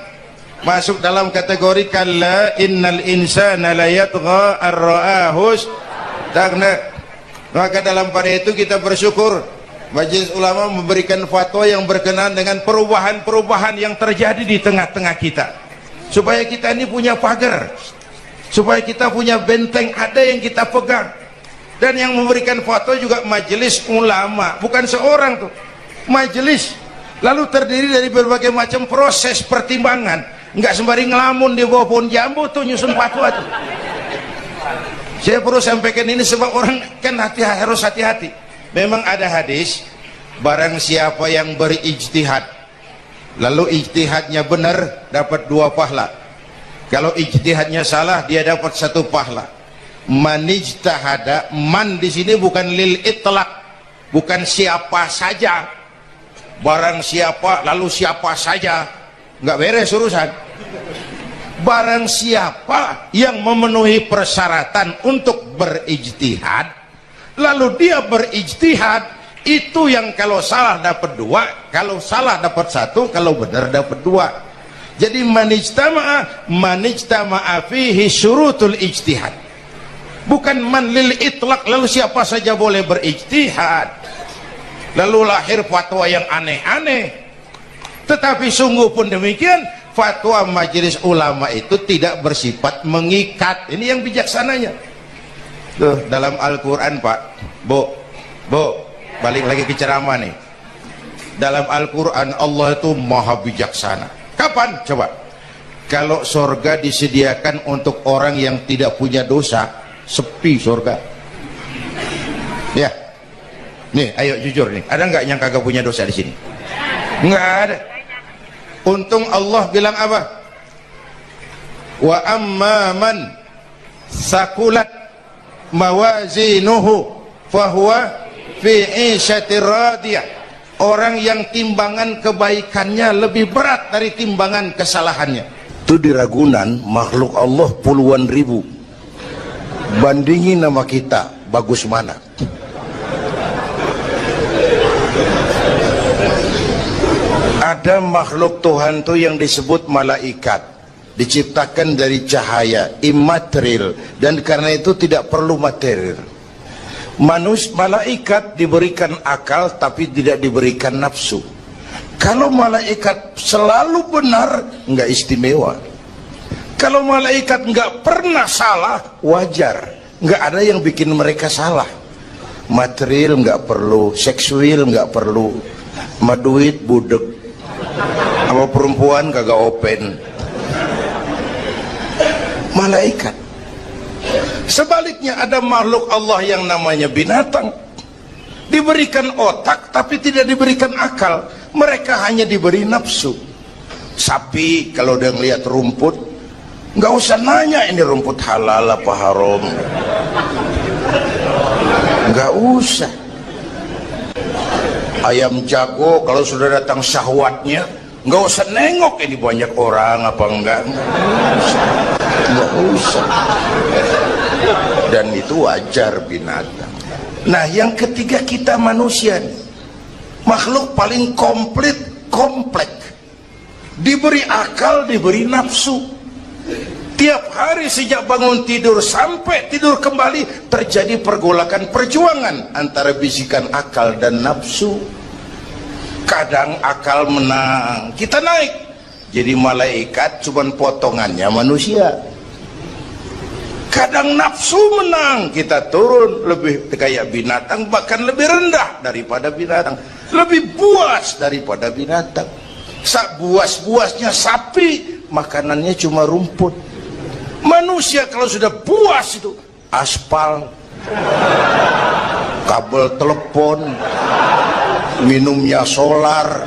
Speaker 1: masuk dalam kategori kalla innal insana la yatgha ar-ra'ahus tagna. Maka dalam pada itu kita bersyukur Majelis Ulama memberikan fatwa yang berkenaan dengan perubahan-perubahan yang terjadi di tengah-tengah kita, supaya kita ini punya pagar, supaya kita punya benteng ada yang kita pegang. Dan yang memberikan fatwa juga Majelis Ulama, bukan seorang tuh, majelis, lalu terdiri dari berbagai macam proses pertimbangan. Nggak sembari ngelamun di bawah pohon jambu tuh nyusun fatwa tuh. Saya perlu sampaikan ini sebab orang kan harus hati-hati. Memang ada hadis, barang siapa yang berijtihad lalu ijtihadnya benar dapat 2 pahala. Kalau ijtihadnya salah dia dapat 1 pahala. Man ijtahada, man di sini bukan lil itlaq, bukan siapa saja. Barang siapa lalu siapa saja, nggak beres urusan. Barang siapa yang memenuhi persyaratan untuk berijtihad, lalu dia berijtihad, itu yang kalau salah dapat 2, kalau salah dapat 1, kalau benar dapat 2. Jadi manijtama'a fihi syurutul ijtihad, bukan man lil itlaq, lalu siapa saja boleh berijtihad, lalu lahir fatwa yang aneh-aneh. Tetapi sungguh pun demikian, fatwa Majelis Ulama itu tidak bersifat mengikat. Ini yang bijaksananya. Tuh dalam Al-Quran Pak, Bu, balik lagi ke ceramah nih. Dalam Al-Quran Allah itu maha bijaksana. Kapan? Coba. Kalau surga disediakan untuk orang yang tidak punya dosa, sepi surga. Ya, nih ayo jujur nih, ada nggak yang kagak punya dosa di sini? Nggak ada. Untung Allah bilang apa? Wa amma man sakulat mawazinuhu fahuwa fi 'ishatir radiyah. Orang yang timbangan kebaikannya lebih berat dari timbangan kesalahannya. Itu di Ragunan makhluk Allah puluhan ribu. Bandingin nama kita, bagus mana? Ada makhluk Tuhan tuh yang disebut malaikat, diciptakan dari cahaya, immaterial, dan karena itu tidak perlu material. Malaikat diberikan akal tapi tidak diberikan nafsu. Kalau malaikat selalu benar, nggak istimewa. Kalau malaikat nggak pernah salah, wajar. Nggak ada yang bikin mereka salah. Material nggak perlu, seksual nggak perlu, sama duit budek, sama perempuan kagak open. Malaikat. Sebaliknya ada makhluk Allah yang namanya binatang, diberikan otak tapi tidak diberikan akal. Mereka hanya diberi nafsu. Sapi kalau dia ngelihat rumput, nggak usah nanya ini rumput halal apa haram, nggak usah. Ayam jago kalau sudah datang syahwatnya, nggak usah nengok ini banyak orang apa enggak, nggak usah. Dan itu wajar binatang. Nah yang ketiga kita manusia nih, makhluk paling komplek, diberi akal, diberi nafsu. Tiap hari sejak bangun tidur sampai tidur kembali terjadi pergolakan perjuangan antara bisikan akal dan nafsu. Kadang akal menang, kita naik jadi malaikat, cuman potongannya manusia. Kadang nafsu menang, kita turun lebih kayak binatang, bahkan lebih rendah daripada binatang, lebih buas daripada binatang. Sak buas-buasnya sapi, makanannya cuma rumput. Manusia kalau sudah buas itu aspal, kabel telepon, minumnya solar.